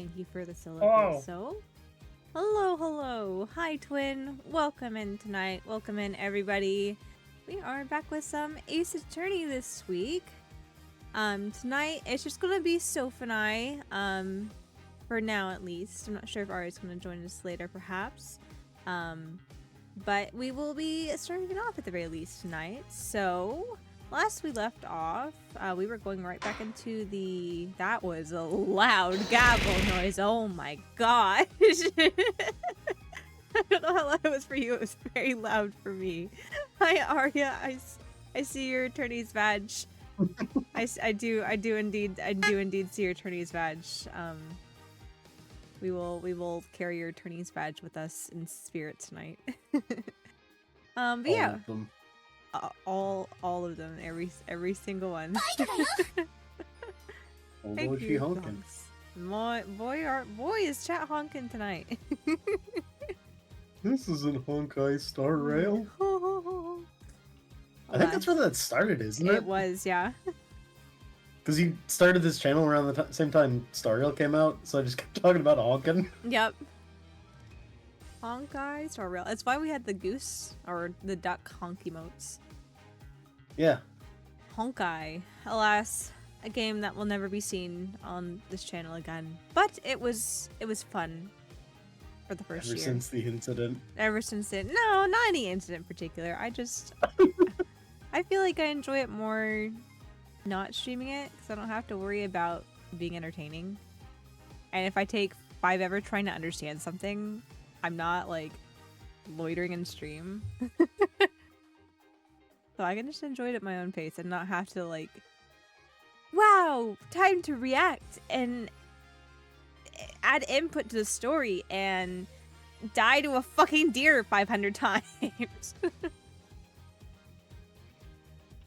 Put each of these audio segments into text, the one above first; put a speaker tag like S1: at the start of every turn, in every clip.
S1: Thank you for the syllable.
S2: Oh,
S1: So, hello, hello. Hi, twin. Welcome in tonight. Welcome in, everybody. We are back with some Ace Attorney this week. Tonight it's just gonna be Soph and I. For now at least. I'm not sure if Ari's gonna join us later, perhaps. But we will be starting it off at the very least tonight. So, last we left off, we were going right back into the... That was a loud gavel noise. Oh my gosh. I don't know how loud it was for you. It was very loud for me. Hi, Arya. I see your attorney's badge. I do indeed see your attorney's badge. We will carry your attorney's badge with us in spirit tonight. But yeah,
S2: of them.
S1: all of them, every single one.
S2: Although she honking.
S1: Boy is chat honking tonight.
S2: This isn't Honkai Star Rail.
S1: Oh,
S2: I think that's where that started, isn't it?
S1: It was, yeah.
S2: Because you started this channel around the same time Star Rail came out, so I just kept talking about honking.
S1: Yep. Honkai Star Rail. That's why we had the goose or the duck honk emotes.
S2: Yeah.
S1: Honkai. Alas, a game that will never be seen on this channel again. But it was fun for the first year.
S2: Ever since the incident.
S1: Ever since it. No, not any incident in particular. I just... I feel like I enjoy it more not streaming it because I don't have to worry about being entertaining. And if I take 5 ever trying to understand something, I'm not like loitering in stream. So I can just enjoy it at my own pace and not have to like, wow, time to react and add input to the story and die to a fucking deer 500 times.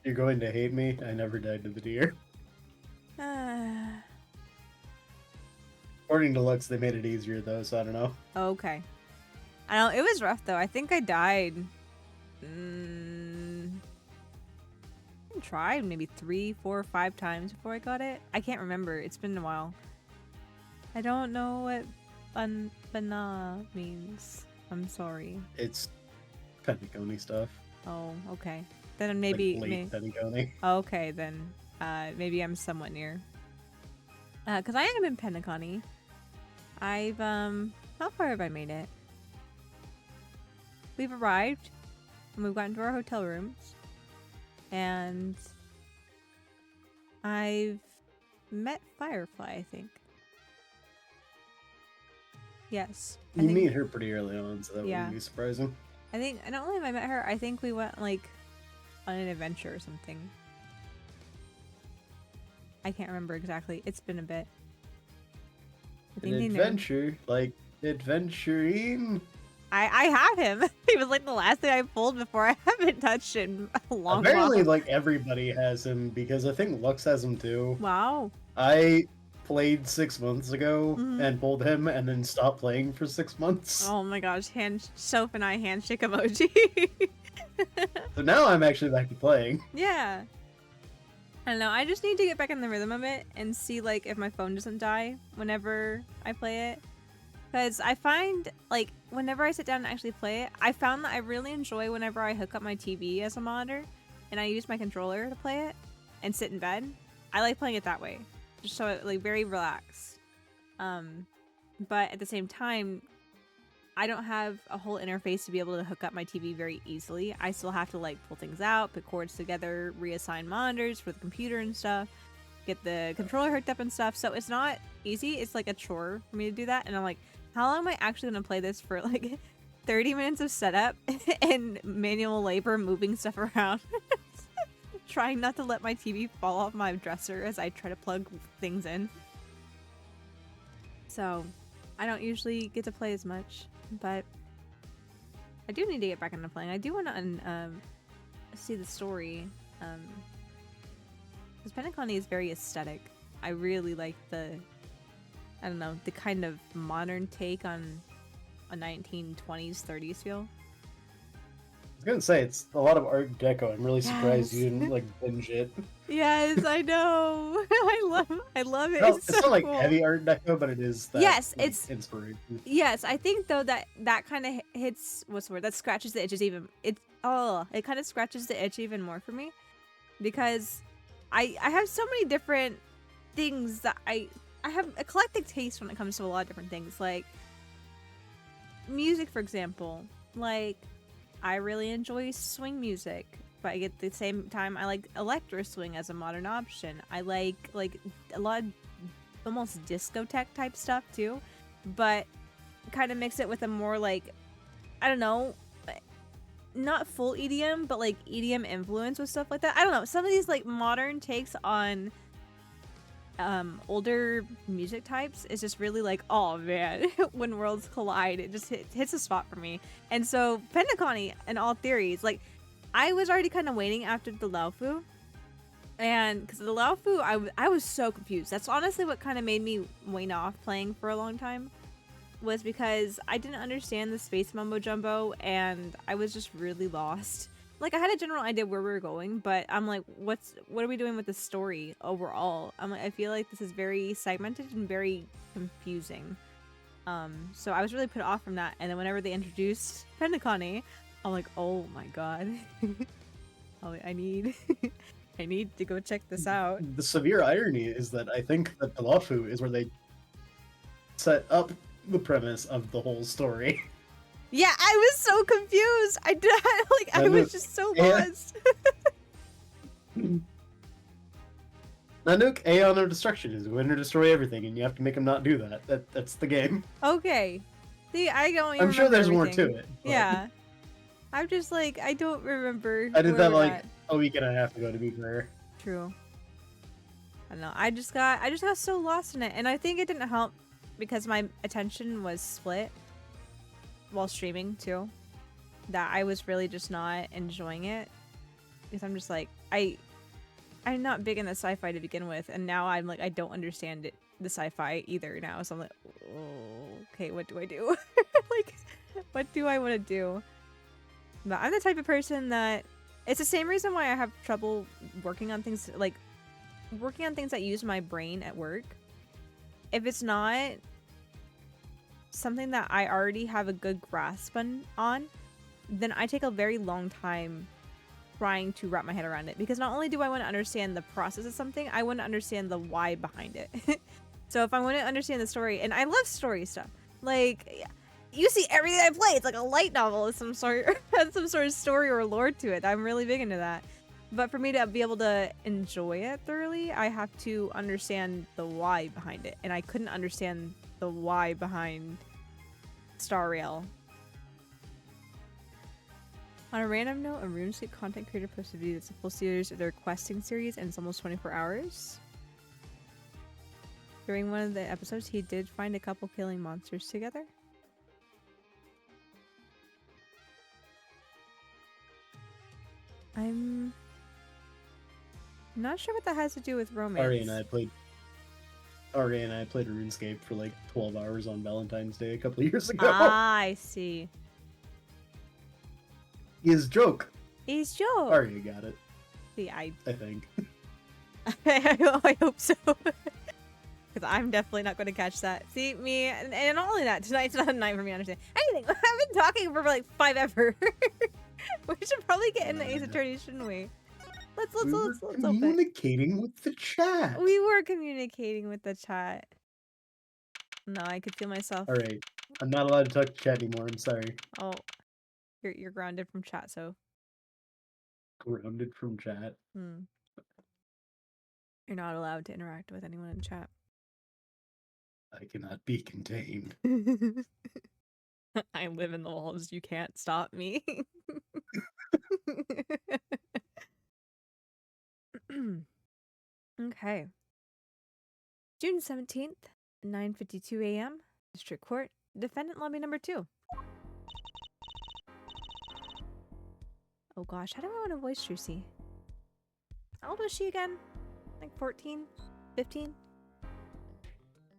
S2: You're going to hate me. I never died to the deer. According to Lux, they made it easier though, so I don't know.
S1: Okay. I know, it was rough though. I think I died. I tried maybe 3, 4, 5 times before I got it. I can't remember. It's been a while. I don't know what bana means. I'm sorry.
S2: It's Pentaconi stuff.
S1: Oh, okay. Then maybe...
S2: Like late Pentaconi.
S1: Okay, then maybe I'm somewhat near. Because I am in Pentaconi. I've, how far have I made it? We've arrived, and we've gotten to our hotel rooms, and I've met Firefly, I think. Yes.
S2: You meet her pretty early on, so that
S1: Yeah.
S2: wouldn't be surprising.
S1: I think, I don't know if I met her, I think we went, like, on an adventure or something. I can't remember exactly. It's been a bit.
S2: An adventure? Like, adventuring?
S1: I have him. He was like the last thing I pulled before. I haven't touched it in a long
S2: Apparently,
S1: while.
S2: like, everybody has him, because I think Lux has him too.
S1: Wow.
S2: I played 6 months ago and pulled him and then stopped playing for 6 months.
S1: Oh my gosh, Soph and I handshake emoji.
S2: So now I'm actually back to playing.
S1: Yeah. I don't know, I just need to get back in the rhythm of it and see like if my phone doesn't die whenever I play it. Because I find, like, whenever I sit down and actually play it, I found that I really enjoy whenever I hook up my TV as a monitor and I use my controller to play it and sit in bed. I like playing it that way. Just so it, like, very relaxed. But at the same time, I don't have a whole interface to be able to hook up my TV very easily. I still have to, like, pull things out, put cords together, reassign monitors for the computer and stuff, get the controller hooked up and stuff. So it's not easy. It's like a chore for me to do that. And I'm like, how long am I actually going to play this for, like, 30 minutes of setup and manual labor moving stuff around? Trying not to let my TV fall off my dresser as I try to plug things in. So, I don't usually get to play as much, but I do need to get back into playing. I do want to see the story. Because Pentaconi is very aesthetic. I really like the, I don't know, the kind of modern take on a 1920s, 30s feel.
S2: was gonna say it's a lot of Art Deco. I'm really surprised you
S1: Yes.
S2: didn't like binge it.
S1: Yes, I know. I love it.
S2: No,
S1: It's
S2: it's
S1: so
S2: not like
S1: cool.
S2: heavy Art Deco, but it is that
S1: Yes,
S2: like
S1: it's
S2: inspiration.
S1: yes. I think though that kind of hits what's the word that scratches the itches even. It kind of scratches the itch even more for me because I have so many different things that I have eclectic taste when it comes to a lot of different things like music, for example. Like I really enjoy swing music, but at the same time I like electro swing as a modern option. I like a lot of almost discotheque type stuff too, but kind of mix it with a more like I don't know, not full EDM, but like EDM influence with stuff like that. I don't know. Some of these like modern takes on older music types is just really like, oh man, when worlds collide, it just hits a spot for me. And so Pentaconi and all theories, like I was already kind of waiting after the Laofu, and because the Laofu, I was so confused. That's honestly what kind of made me wane off playing for a long time, was because I didn't understand the space mumbo jumbo and I was just really lost. Like I had a general idea where we were going, but I'm like, what are we doing with the story overall? I feel like this is very segmented and very confusing. So I was really put off from that. And then whenever they introduced Pentaconi, I'm like, oh my god, I need I need to go check this out.
S2: The severe irony is that I think that Palafu is where they set up the premise of the whole story.
S1: Yeah, I was so confused. I was just so lost.
S2: Nanook, Aeon of Destruction is go in and destroy everything, and you have to make him not do that. That's the game.
S1: Okay. See, I don't even
S2: I'm sure there's
S1: remember
S2: more to
S1: everything.
S2: it. But
S1: Yeah. I'm just like, I don't remember.
S2: I did
S1: where
S2: that
S1: we're
S2: like
S1: at.
S2: a week and a half ago, to be fair.
S1: True. I don't know. I just got so lost in it, and I think it didn't help because my attention was split while streaming too. That I was really just not enjoying it because I'm just like I'm not big in the sci-fi to begin with, and now I'm like I don't understand it, the sci-fi either now. So I'm like, oh, okay, what do I do? Like, what do I want to do? But I'm the type of person that it's the same reason why I have trouble working on things that use my brain at work. If it's not something that I already have a good grasp on, then I take a very long time trying to wrap my head around it, because not only do I want to understand the process of something, I want to understand the why behind it. So if I want to understand the story, and I love story stuff, like you see everything I play, it's like a light novel of some sort, has some sort of story or lore to it. I'm really big into that. But for me to be able to enjoy it thoroughly, I have to understand the why behind it, and I couldn't understand the why behind Star Rail. On a random note, a RuneScape content creator posted a video that's a full series of their questing series, and it's almost 24 hours. During one of the episodes, he did find a couple killing monsters together. I'm not sure what that has to do with romance.
S2: Ari and I played RuneScape for like 12 hours on Valentine's Day a couple of years ago.
S1: Ah, I see.
S2: His joke.
S1: He's Joe.
S2: Ari got it,
S1: See,
S2: I think.
S1: I hope so. Because I'm definitely not going to catch that. See, me, and not only that, tonight's not a night for me to understand anything. I've been talking for like 5 ever. We should probably get in the Ace Attorney, shouldn't we? Let's open.
S2: Communicating with the chat.
S1: We were communicating with the chat. No, I could feel myself.
S2: All right, I'm not allowed to talk to chat anymore. I'm sorry.
S1: Oh, you're grounded from chat, so.
S2: Grounded from chat.
S1: You're not allowed to interact with anyone in chat.
S2: I cannot be contained.
S1: I live in the walls. You can't stop me. Okay. June 17th, 9:52 a.m. District Court. Defendant lobby number 2. Oh gosh, how do I want to voice Trucy? How old was she again? Like 14? 15?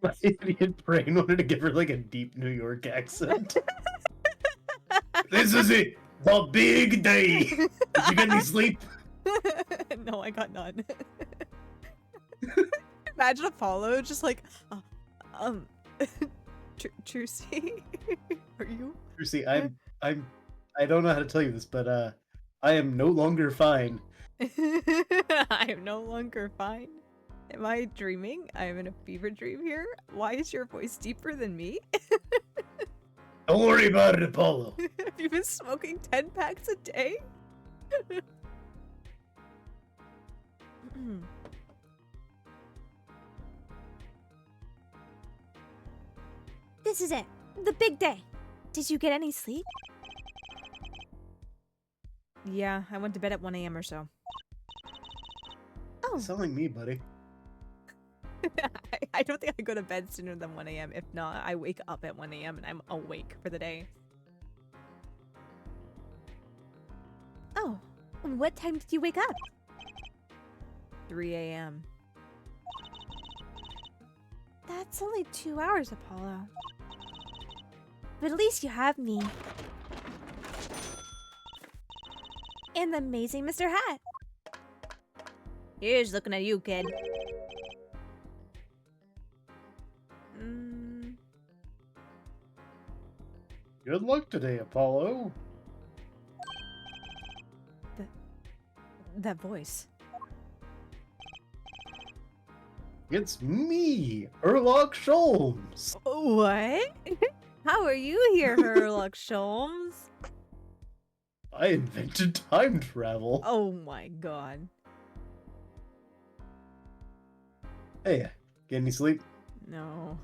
S2: My idiot brain wanted to give her like a deep New York accent. This is it! The big day! Did you get any sleep?
S1: No, I got none. Imagine Apollo just like, um, Trucy, are you?
S2: Lucy, I don't know how to tell you this, but I am no longer fine.
S1: I am no longer fine. Am I dreaming? I am in a fever dream here. Why is your voice deeper than me?
S2: Don't worry about it, Apollo.
S1: Have you been smoking 10 packs a day?
S3: This is it. The big day. Did you get any sleep?
S1: Yeah, I went to bed at 1 a.m. or so.
S3: Oh,
S2: Sound like me, buddy.
S1: I don't think I go to bed sooner than 1 a.m. If not, I wake up at 1 a.m. and I'm awake for the day.
S3: oh. What time did you wake up?
S1: 3 a.m.
S3: That's only 2 hours, Apollo. But at least you have me. And the amazing Mr. Hat.
S1: Here's looking at you, kid.
S2: Good luck today, Apollo.
S1: That voice.
S2: It's me, Erlock Sholmes.
S1: What? How are you here, Herlock Sholmes?
S2: I invented time travel.
S1: Oh my god.
S2: Hey, get any sleep?
S1: No.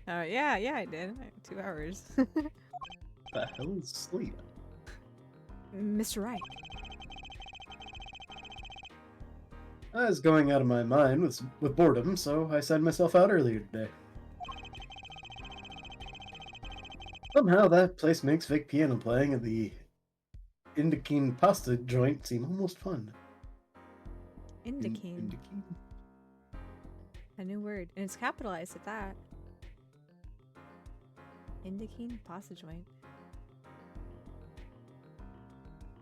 S1: Yeah, I did. 2 hours.
S2: The hell is sleep?
S1: Mr. Right.
S2: I was going out of my mind with boredom, so I signed myself out earlier today. Somehow that place makes fake piano playing at the Indokine pasta joint seem almost fun.
S1: Indokine.
S2: Indokine?
S1: A new word. And it's capitalized at that. Indokine pasta joint.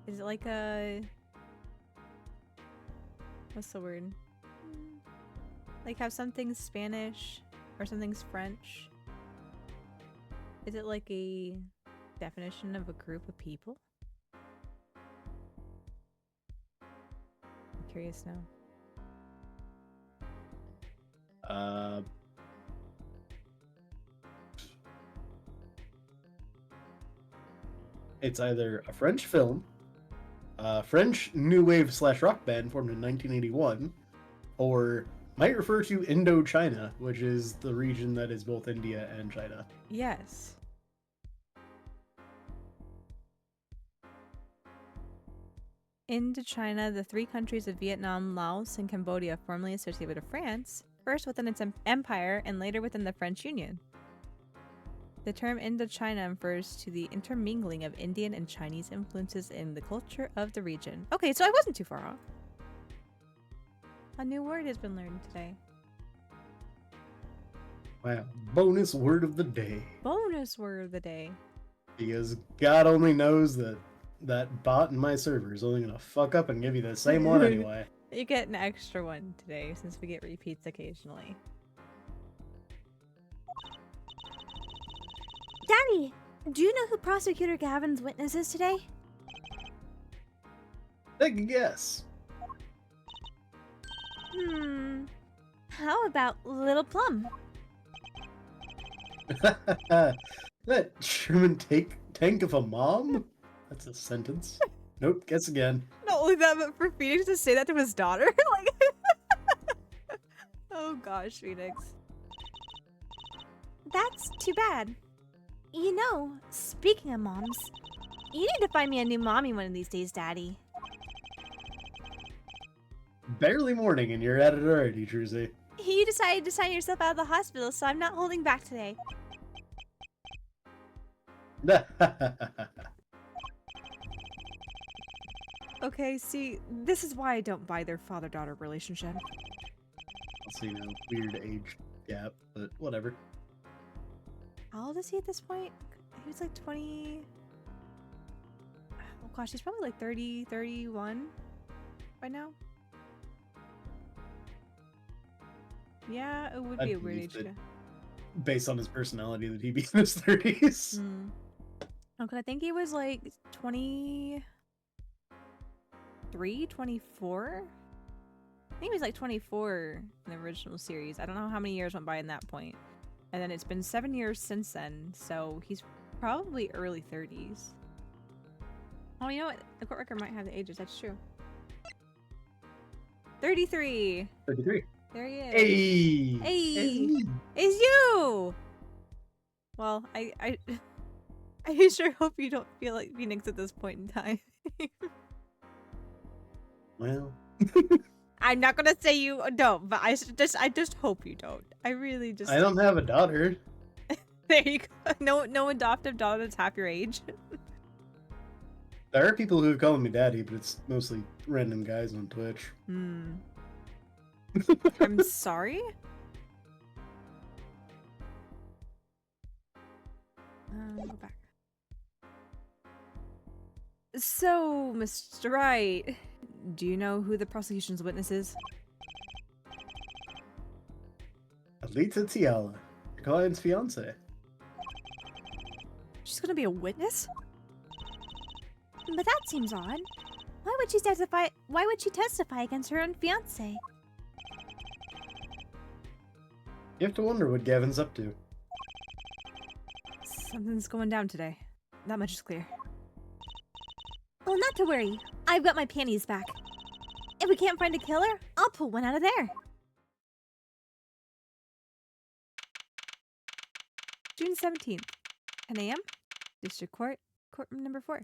S1: Is it like a... What's the word? Like how something's Spanish or something's French? Is it like a definition of a group of people? I'm curious now.
S2: It's either a French film, a French new wave / rock band formed in 1981, or might refer to Indochina, which is the region that is both India and China.
S1: Yes. Indochina, the 3 countries of Vietnam, Laos, and Cambodia formerly associated with France, first within its empire and later within the French Union. The term Indochina refers to the intermingling of Indian and Chinese influences in the culture of the region. Okay, so I wasn't too far off. A new word has been learned today.
S2: Wow, bonus word of the day.
S1: Bonus word of the day.
S2: Because God only knows that that bot in my server is only gonna fuck up and give you the same one anyway.
S1: You get an extra one today since we get repeats occasionally.
S3: Daddy, do you know who Prosecutor Gavin's witness is today?
S2: Take a guess.
S3: How about Little Plum?
S2: That Sherman tank of a mom? That's a sentence. Nope, guess again.
S1: Not only that, but for Phoenix to say that to his daughter, like, oh gosh, Phoenix.
S3: That's too bad. You know, speaking of moms, you need to find me a new mommy one of these days, Daddy.
S2: Barely morning and you're at it already, Truzy.
S3: You decided to sign yourself out of the hospital, so I'm not holding back today.
S1: Okay, see, this is why I don't buy their father-daughter relationship.
S2: Also, you know, weird age gap, but whatever.
S1: How old is he at this point? He was like 20... Oh gosh, he's probably like 30, 31 by now. Yeah, it would
S2: I'd
S1: be a weird
S2: believe
S1: age
S2: that.
S1: to.
S2: Based on his personality, that he'd be in his 30s.
S1: Hmm. Okay, I think he was like 23, 24. I think he was like 24 in the original series. I don't know how many years went by in that point. And then it's been 7 years since then, so he's probably early 30s. Oh, you know what? The court record might have the ages. That's true. 33.
S2: 33.
S1: There he is.
S2: Hey!
S1: Hey!
S2: Hey!
S1: It's you! Well, I I sure hope you don't feel like Phoenix at this point in time.
S2: Well,
S1: I'm not gonna say you don't, but I just hope you don't. I really just.
S2: I don't have a daughter.
S1: There you go. No adoptive daughter that's half your age.
S2: There are people who've called me daddy, but it's mostly random guys on Twitch.
S1: Hmm. I'm sorry. Go back. So, Mr. Wright, do you know who the prosecution's witness is?
S2: Alita Tiala, your client's fiance.
S1: She's gonna be a witness?
S3: But that seems odd. Why would she testify? Why would she testify against her own fiance?
S2: You have to wonder what Gavin's up to.
S1: Something's going down today. That much is clear.
S3: Well, not to worry. I've got my panties back. If we can't find a killer, I'll pull one out of there.
S1: June 17th, 10 a.m. District Court, courtroom number 4.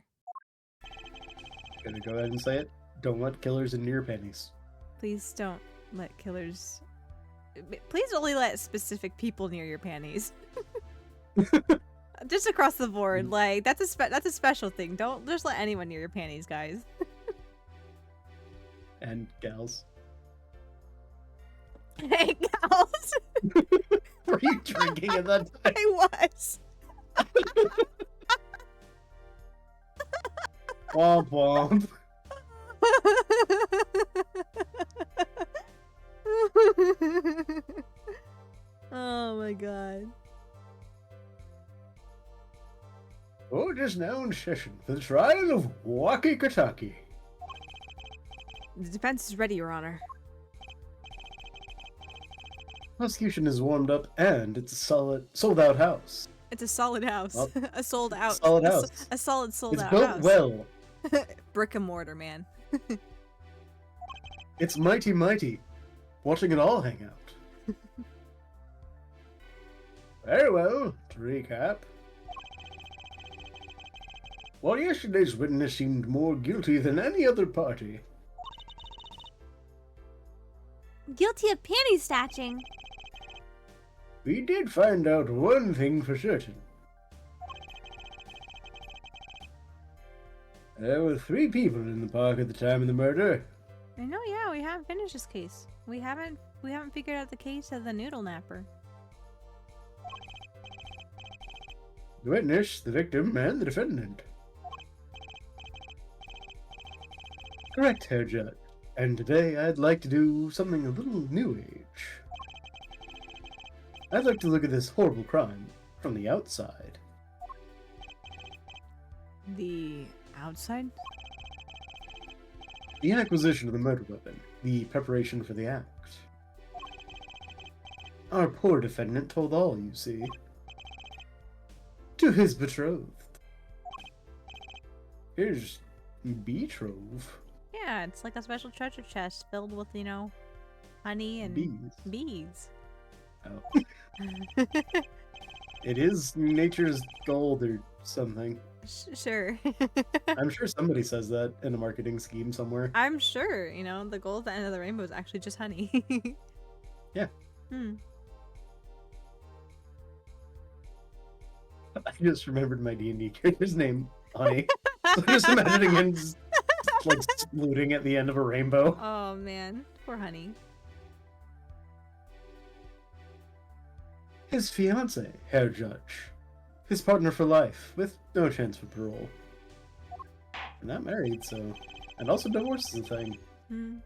S2: Gonna go ahead and say it. Don't let killers into your panties.
S1: Please don't let killers. Please only let specific people near your panties. Just across the board, like that's a special thing. Don't just let anyone near your panties, guys.
S2: And gals.
S1: Hey, gals.
S2: Were you drinking at that time?
S1: I was.
S2: Womp womp.
S1: Oh my god.
S2: Court is now in session for the trial of Waki Kataki.
S1: The defense is ready, Your Honor.
S2: Prosecution is warmed up, and it's a sold-out house.
S1: It's a solid house.
S2: Well,
S1: a sold out.
S2: solid house.
S1: A solid sold
S2: It's
S1: out
S2: built
S1: house.
S2: well.
S1: Brick and mortar, man.
S2: It's mighty mighty. Watching it all hang out. Very well, to recap. While yesterday's witness seemed more guilty than any other party,
S3: Guilty of panty snatching.
S2: we did find out one thing for certain. There were 3 people in the park at the time of the murder.
S1: I know, yeah, we haven't finished this case. We haven't figured out the case of the noodle napper.
S2: The witness, the victim, and the defendant. Correct, Herr Judge. And today I'd like to do something a little new age. I'd like to look at this horrible crime from the outside.
S1: The outside?
S2: The acquisition of the murder weapon, the preparation for the act. Our poor defendant told all, you see. To his betrothed. His betrothed.
S1: Yeah, it's like a special treasure chest filled with, you know, honey and
S2: Bees.
S1: beads.
S2: Oh. It is nature's gold or something.
S1: Sure.
S2: I'm sure somebody says that in a marketing scheme somewhere.
S1: I'm sure, you know, the goal at the end of the rainbow is actually just honey.
S2: Yeah.
S1: Hmm.
S2: I just remembered my D&D character's name, Honey. So I'm just imagining him just, like saluting at the end of a rainbow.
S1: Oh man, poor honey.
S2: His fiancée, Herr Judge. His partner for life, with no chance for parole. Not married, so. And also divorce is a thing.
S1: Hmm.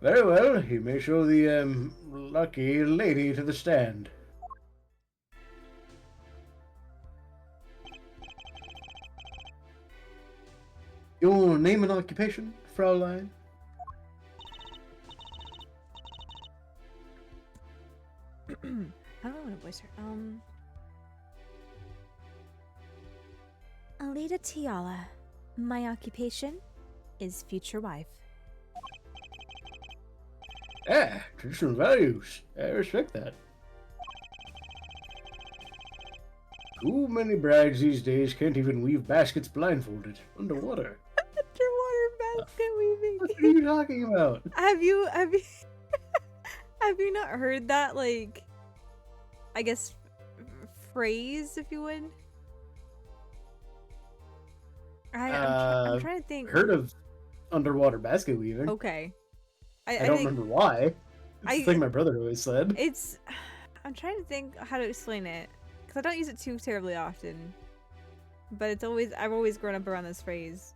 S2: Very well, you may show the lucky lady to the stand. Your name and occupation, Fraulein?
S1: I don't know what to voice her.
S3: Alita Tiala. My occupation is future wife.
S2: Ah, traditional values. I respect that. Too many brides these days can't even weave baskets blindfolded, underwater.
S1: Underwater basket weaving.
S2: What are you talking about?
S1: Have you have you not heard that, like, I guess, phrase, if you would? I'm trying to think.
S2: Heard of underwater basket weaving.
S1: Okay.
S2: I
S1: I
S2: don't
S1: think
S2: remember why. It's the thing my brother always said.
S1: it's. I'm trying to think how to explain it because I don't use it too terribly often. But it's always I've always grown up around this phrase.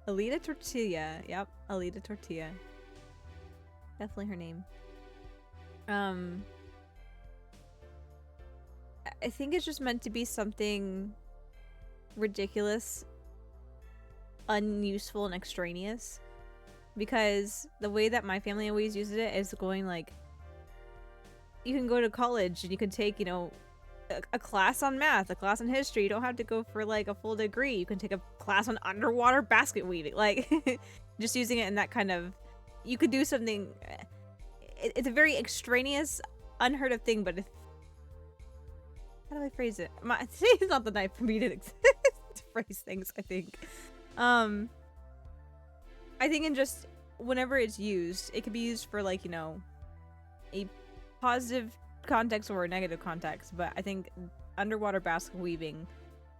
S1: Alita Tortilla. Yep, Alita Tortilla. Definitely her name. I think it's just meant to be something ridiculous, unuseful, and extraneous. Because the way that my family always uses it is going like, you can go to college and you can take, a class on math, a class on history. You don't have to go for like a full degree. You can take a class on underwater basket weaving. Like, just using it in that kind of, you could do something. It's a very extraneous, unheard of thing, but how do I phrase it? Today is not the night for me to phrase things, I think. I think in just whenever it's used, it could be used for like, a positive context or a negative context, but I think underwater basket weaving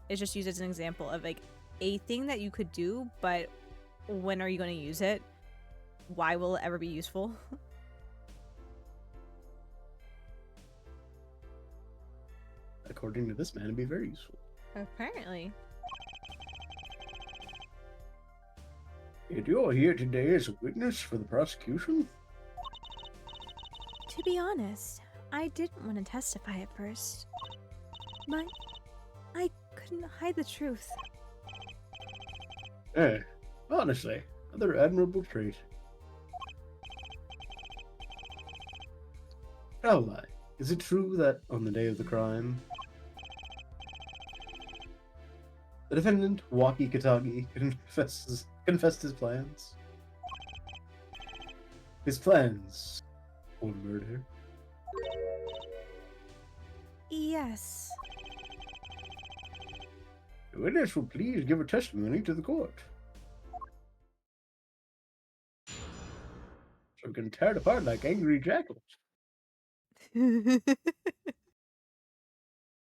S1: is just used as an example of like a thing that you could do, but when are you going to use it? Why will it ever be useful?
S2: According to this man, it'd be very useful.
S1: Apparently.
S2: And you're here today as a witness for the prosecution?
S3: To be honest, I didn't want to testify at first. I couldn't hide the truth.
S2: Honestly, another admirable trait. Fraulein, is it true that on the day of the crime, the defendant, Waki Katagi, confessed his plans? His plans for murder?
S3: Yes.
S2: The witness will please give her testimony to the court. So we can tear it apart like angry jackals.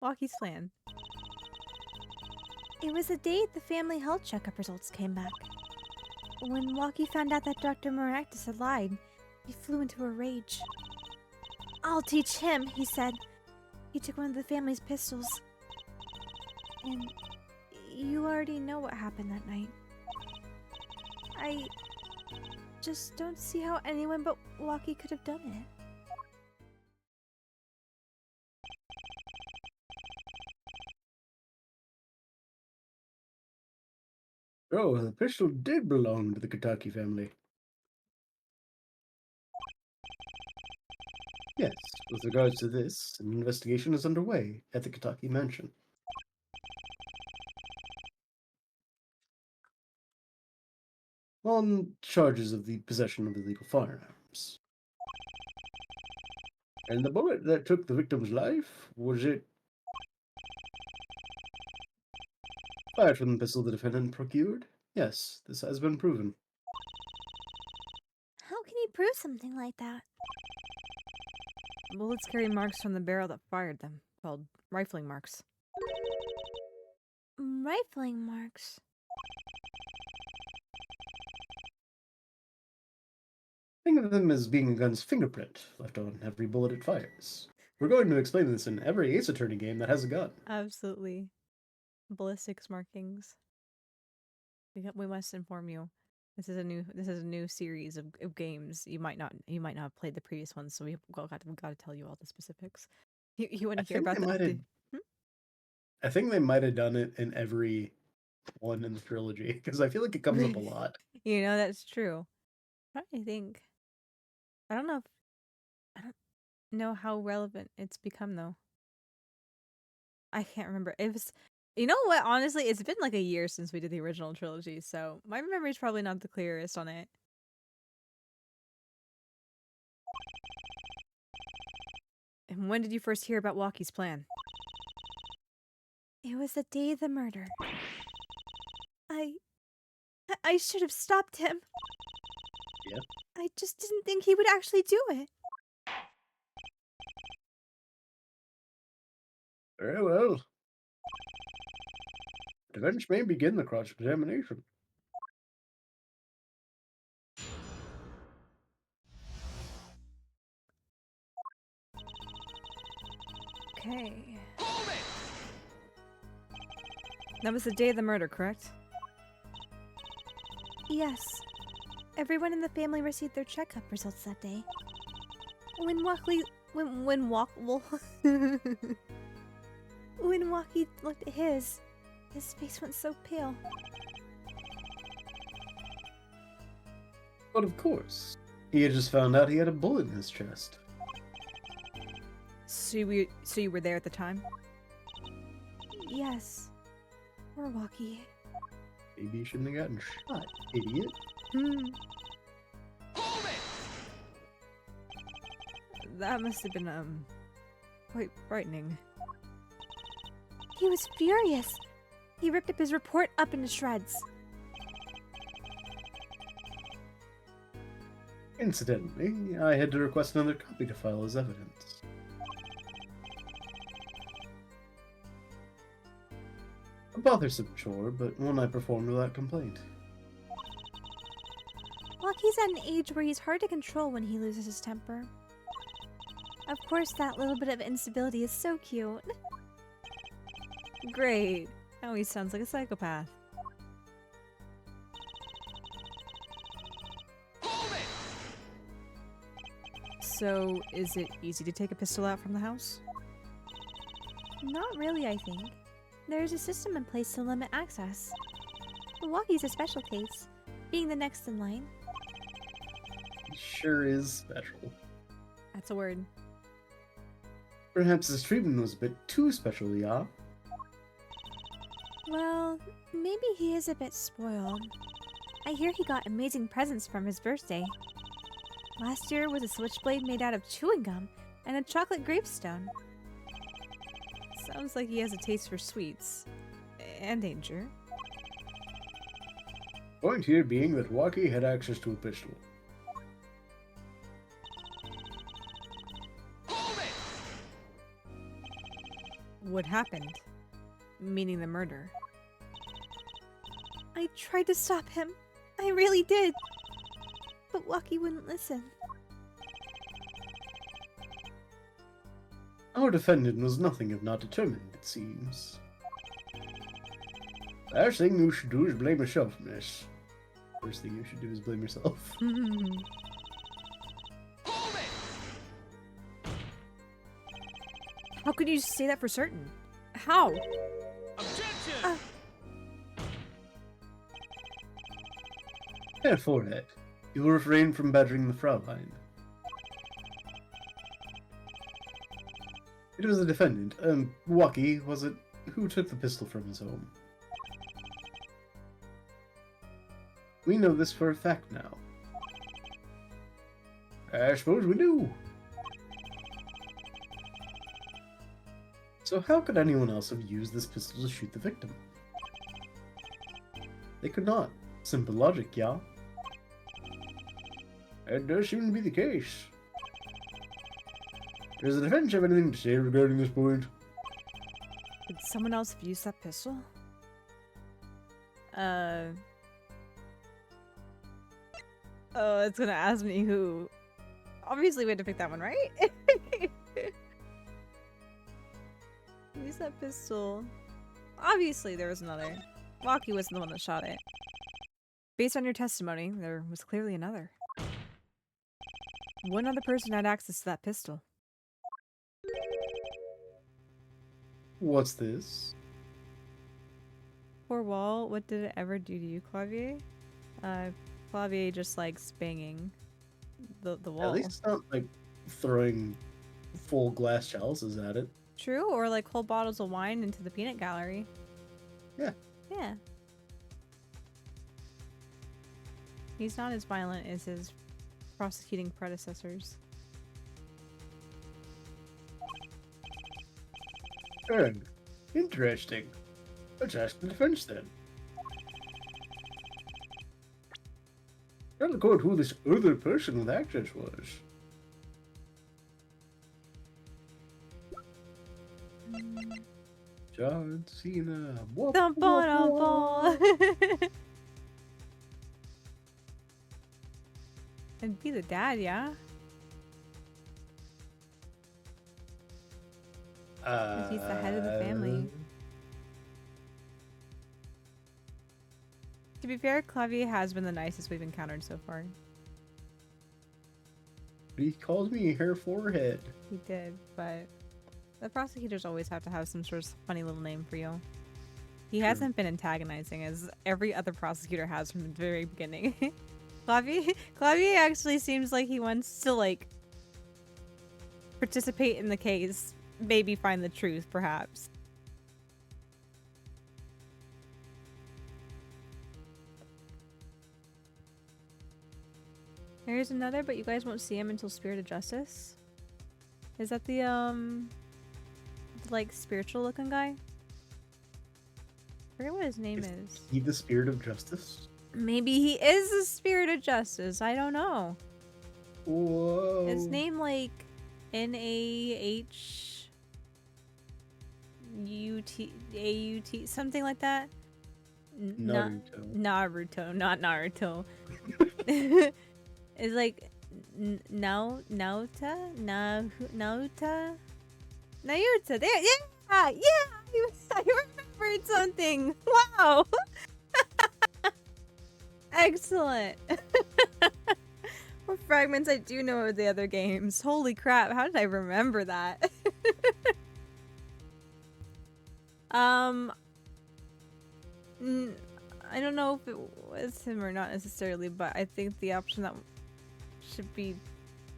S1: Walkie's plan.
S3: It was the day the family health checkup results came back. When Walkie found out that Dr. Maractus had lied, he flew into a rage. I'll teach him, he said. He took one of the family's pistols. And you already know what happened that night. I just don't see how anyone but Walkie could have done it.
S2: Oh, the pistol did belong to the Kataki family. Yes, with regards to this, an investigation is underway at the Kataki mansion. On charges of the possession of illegal firearms. And the bullet that took the victim's life, was it fired from the pistol the defendant procured? Yes, this has been proven.
S3: How can you prove something like that?
S1: Bullets carry marks from the barrel that fired them, called rifling marks.
S3: Rifling marks.
S2: Think of them as being a gun's fingerprint left on every bullet it fires. We're going to explain this in every Ace Attorney game that has a gun.
S1: Absolutely. Ballistics markings. We must inform you. This is a new series of games. You might not have played the previous ones, so we got to tell you all the specifics. You want
S2: I
S1: to hear
S2: think
S1: about
S2: they might have. I think they might have done it in every one in the trilogy because I feel like it comes up a lot.
S1: You know, that's true. I think I don't know if I don't know how relevant it's become though. I can't remember. It was, you know what? Honestly, it's been like a year since we did the original trilogy, so my memory's probably not the clearest on it. And when did you first hear about Walkie's plan?
S3: It was the day of the murder. I should have stopped him.
S2: Yep.
S3: I just didn't think he would actually do it.
S2: Very well. Defense may begin the cross-examination.
S1: Okay. That was the day of the murder, correct?
S3: Yes. Everyone in the family received their checkup results that day. When Walkie looked at his face went so pale.
S2: But of course, he had just found out he had a bullet in his chest.
S1: So you were there at the time?
S3: Yes. Poor Walkie.
S2: Maybe you shouldn't have gotten shot, idiot.
S1: That must have been quite frightening.
S3: He was furious. He ripped up his report up into shreds.
S2: Incidentally, I had to request another copy to file as evidence. A bothersome chore, but one I performed without complaint.
S3: Walkie's at an age where he's hard to control when he loses his temper. Of course, that little bit of instability is so cute.
S1: Great. Now he sounds like a psychopath. So, is it easy to take a pistol out from the house?
S3: Not really, I think. There's a system in place to limit access. But Walkie's a special case, being the next in line.
S2: He sure is special.
S1: That's a word.
S2: Perhaps his treatment was a bit too special, yeah?
S3: Well, maybe he is a bit spoiled. I hear he got amazing presents from his birthday. Last year was a switchblade made out of chewing gum and a chocolate gravestone.
S1: Sounds like he has a taste for sweets. And danger.
S2: Point here being that Walkie had access to a pistol.
S1: What happened? Meaning the murder.
S3: I tried to stop him. I really did. But Walkie wouldn't listen.
S2: Our defendant was nothing if not determined, it seems. Last thing you should do is blame yourself, miss. First thing you should do is blame yourself.
S1: How could you say that for certain? How?
S4: Objection!
S2: Herr Forehead, you will refrain from badgering the Fraulein. It was the defendant, Walkie, was it, who took the pistol from his home. We know this for a fact now. I suppose we do. So how could anyone else have used this pistol to shoot the victim? They could not. Simple logic, yeah? That does seem to be the case. Does the defense have anything to say regarding this point?
S1: Did someone else have used that pistol? Oh, it's gonna ask me who. Obviously, we had to pick that one, right? Use that pistol. Obviously, there was another. Walkie wasn't the one that shot it. Based on your testimony, there was clearly another. One other person had access to that pistol.
S2: What's this?
S1: Poor Wall, what did it ever do to you, Clavier? Clavier just likes banging the wall.
S2: At least it's not like throwing full glass chalices at it.
S1: True, or like whole bottles of wine into the peanut gallery.
S2: Yeah.
S1: Yeah. He's not as violent as his prosecuting predecessors.
S2: Good. Interesting. Let's ask the defense then. Tell the court who this other person with access was. John Cena. Whoop,
S1: Dum,
S2: whoop,
S1: ba, dum,
S2: whoop.
S1: ba. It'd be the dad, yeah? 'Cause he's the head of the family. To be fair, Clavier has been the nicest we've encountered so far.
S2: He called me her forehead.
S1: He did, but the prosecutors always have to have some sort of funny little name for you. He
S2: True.
S1: hasn't been antagonizing as every other prosecutor has from the very beginning. Clavier actually seems like he wants to, like, participate in the case, maybe find the truth, perhaps. There's another, but you guys won't see him until Spirit of Justice. Is that the like, spiritual looking guy? I forget what his name is.
S2: He the spirit of justice?
S1: Maybe he is the Spirit of Justice. I don't know.
S2: Whoa.
S1: His name, like, Nahut, something like that.
S2: Naruto.
S1: Naruto, not Naruto. It's like Nauta. There, yeah. I remembered something. Wow. Excellent. What fragments I do know of the other games. Holy crap, how did I remember that? I don't know if it was him or not necessarily, but I think the option that should be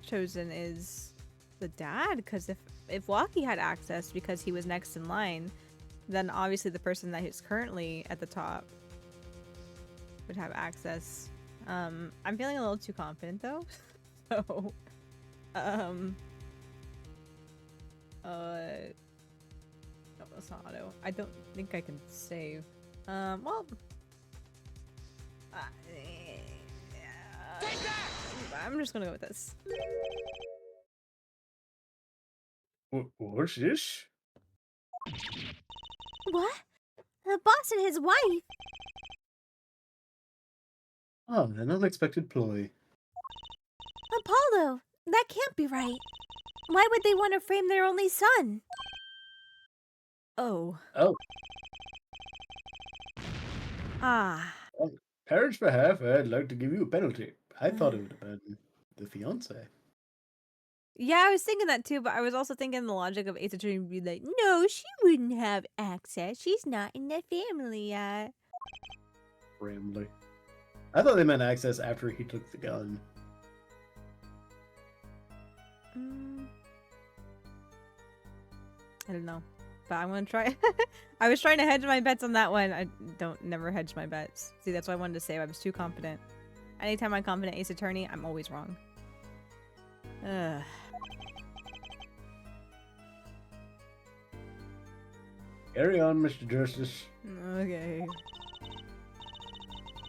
S1: chosen is the dad, because if Waki had access because he was next in line, then obviously the person that is currently at the top would have access. I'm feeling a little too confident though. So no, that's not auto. I don't think I can save. Well, I'm just gonna go with this.
S2: What's this?
S3: What? The boss and his wife?
S2: Oh, an unexpected ploy.
S3: Apollo! That can't be right. Why would they want to frame their only son?
S1: Oh.
S2: Oh,
S3: Ah.
S2: on parents' behalf, I'd like to give you a penalty. I thought it would have been the fiance.
S1: Yeah, I was thinking that too, but I was also thinking the logic of Ace Attorney would be like, no, she wouldn't have access. She's not in the family yet.
S2: Family. I thought they meant access after he took the gun.
S1: I don't know, but I'm gonna try. I was trying to hedge my bets on that one. I never hedge my bets. See, that's why I wanted to say I was too confident. Anytime I'm confident Ace Attorney, I'm always wrong. Ugh.
S2: Carry on, Mr. Justice.
S1: Okay.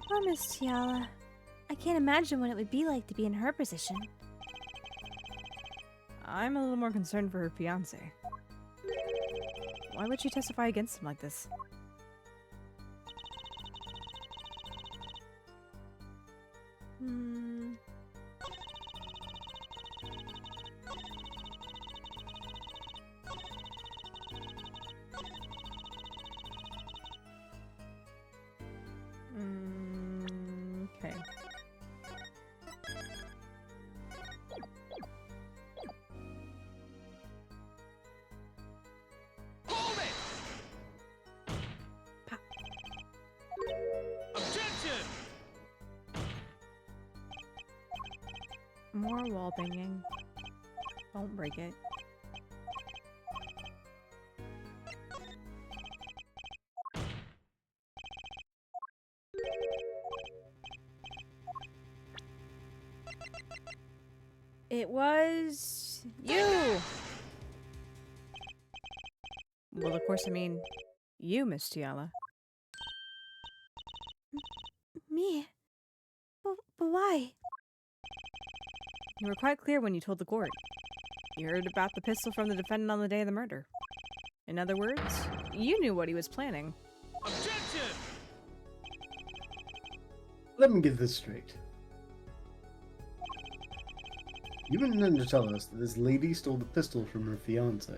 S3: Poor Miss Tiala. I can't imagine what it would be like to be in her position.
S1: I'm a little more concerned for her fiance. Why would she testify against him like this? More wall banging. Don't break it. It was you. Well, of course, I mean you, Miss Tiala.
S3: Me? But why?
S1: You were quite clear when you told the court. You heard about the pistol from the defendant on the day of the murder. In other words, you knew what he was planning.
S4: Objection!
S2: Let me get this straight. You intend to tell us that this lady stole the pistol from her fiance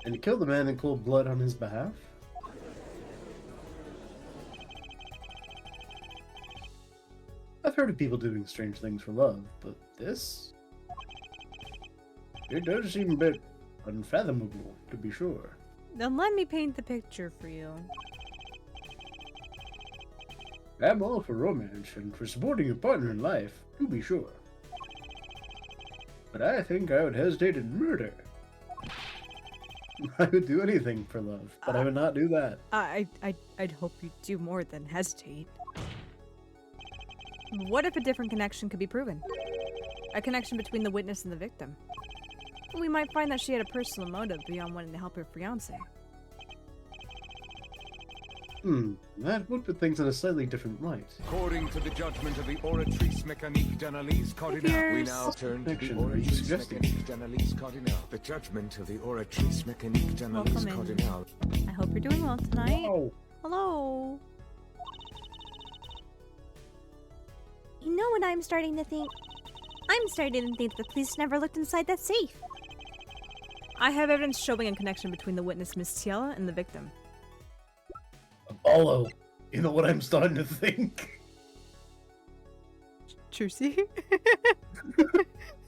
S2: and killed the man in cold blood on his behalf? I've heard of people doing strange things for love, but this? It does seem a bit unfathomable, to be sure.
S1: Then let me paint the picture for you.
S2: I'm all for romance and for supporting your partner in life, to be sure. But I think I would hesitate in murder. I would do anything for love, but I would not do that.
S1: I'd hope you'd do more than hesitate. What if a different connection could be proven? A connection between the witness and the victim. We might find that she had a personal motive beyond wanting to help her fiancé.
S2: That would put things in a slightly different light.
S5: According to the judgment of the Oratrice Mécanique d'Analyse Cardinal, we now turn to the Oratrice Mécanique d'Analyse Cardinal. The judgment of the Oratrice Mécanique d'Analyse
S1: Welcome in.
S5: Cardinal.
S1: I hope you're doing well tonight.
S2: Oh,
S1: Hello.
S3: You know what I'm starting to think? I'm starting to think the police never looked inside that safe.
S1: I have evidence showing a connection between the witness, Miss Tiala, and the victim.
S2: Apollo. You know what I'm starting to think?
S1: Trucy?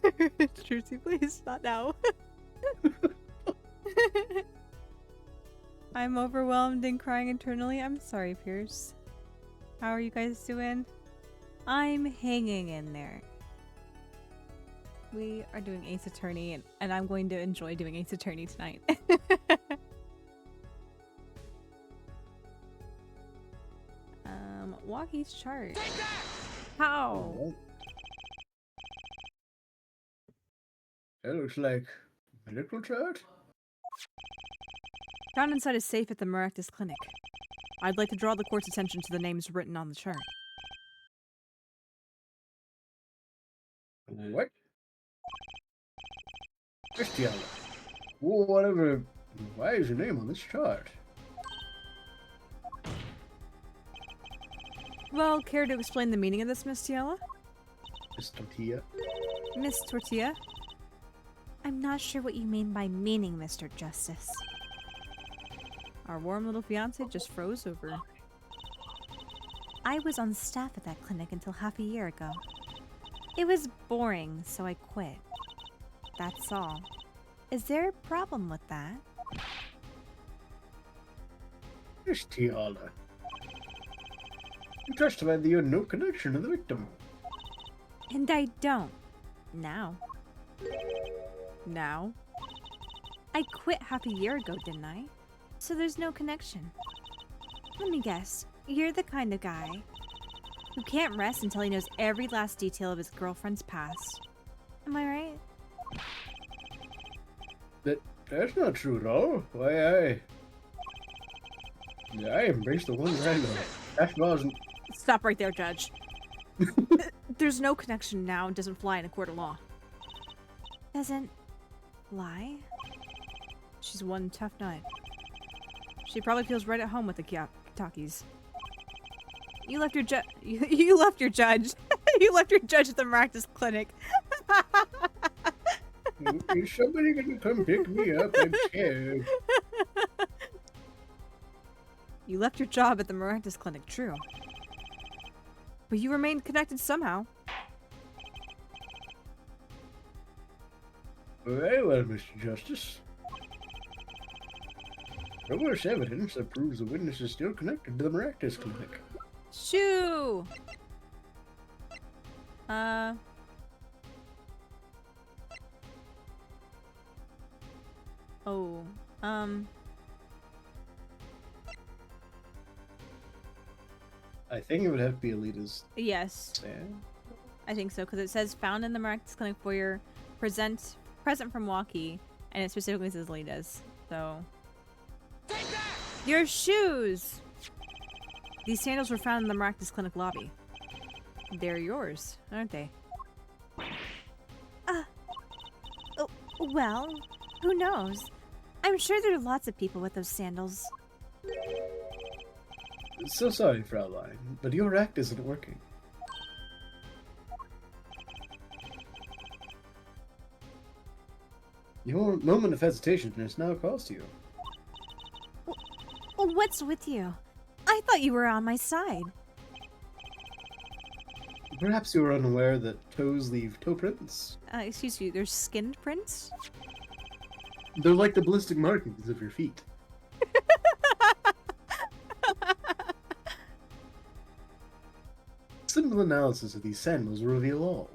S1: Trucy, please, not now. I'm overwhelmed and crying internally. I'm sorry, Pierce. How are you guys doing? I'm hanging in there. We are doing Ace Attorney, and I'm going to enjoy doing Ace Attorney tonight. Walkie's chart. How?
S2: Alright. That looks like a medical chart.
S1: Found inside a safe at the Maractus Clinic. I'd like to draw the court's attention to the names written on the chart.
S2: What? Christiana. Whatever. Why is your name on this chart?
S1: Well, care to explain the meaning of this, Miss Tiala?
S2: Miss Tortilla.
S1: Miss Tortilla?
S3: I'm not sure what you mean by meaning, Mr. Justice.
S1: Our warm little fiance just froze over.
S3: I was on staff at that clinic until half a year ago. It was boring, so I quit. That's all. Is there a problem with that?
S2: Miss Tiala. You testified that you had no connection to the victim.
S3: And I don't. Now.
S1: Now?
S3: I quit half a year ago, didn't I? So there's no connection. Let me guess. You're the kind of guy who can't rest until he knows every last detail of his girlfriend's past. Am I right?
S2: That's not true at all. Why, I embrace the ones I know. That wasn't.
S1: Stop right there, Judge. There's no connection now and doesn't fly in a court of law.
S3: Doesn't lie?
S1: She's one tough nut. She probably feels right at home with the Kitakis. You left your you left your judge. You left your judge at the Maractus Clinic.
S2: Is somebody gonna come pick me up? I'm scared.
S1: You left your job at the Maractus Clinic, true. But you remained connected somehow.
S2: Very well, Mr. Justice. There is evidence that proves the witness is still connected to the Maractus Clinic.
S1: Shoo! Oh.
S2: I think it would have to be Alita's
S1: Yes.
S2: sand.
S1: I think so, because it says found in the miraculous clinic for your present from Walkie, and it specifically says Lita's. So.
S4: Take that!
S1: Your shoes! These sandals were found in the miraculous clinic lobby. They're yours, aren't they?
S3: Oh, well, who knows? I'm sure there are lots of people with those sandals.
S2: So sorry, Fraulein, but your act isn't working. Your moment of hesitation has now cost you.
S3: What's with you? I thought you were on my side.
S2: Perhaps you are unaware that toes leave toe prints.
S1: Excuse you, there's skinned prints?
S2: They're like the ballistic markings of your feet. Simple analysis of these sandals will reveal all.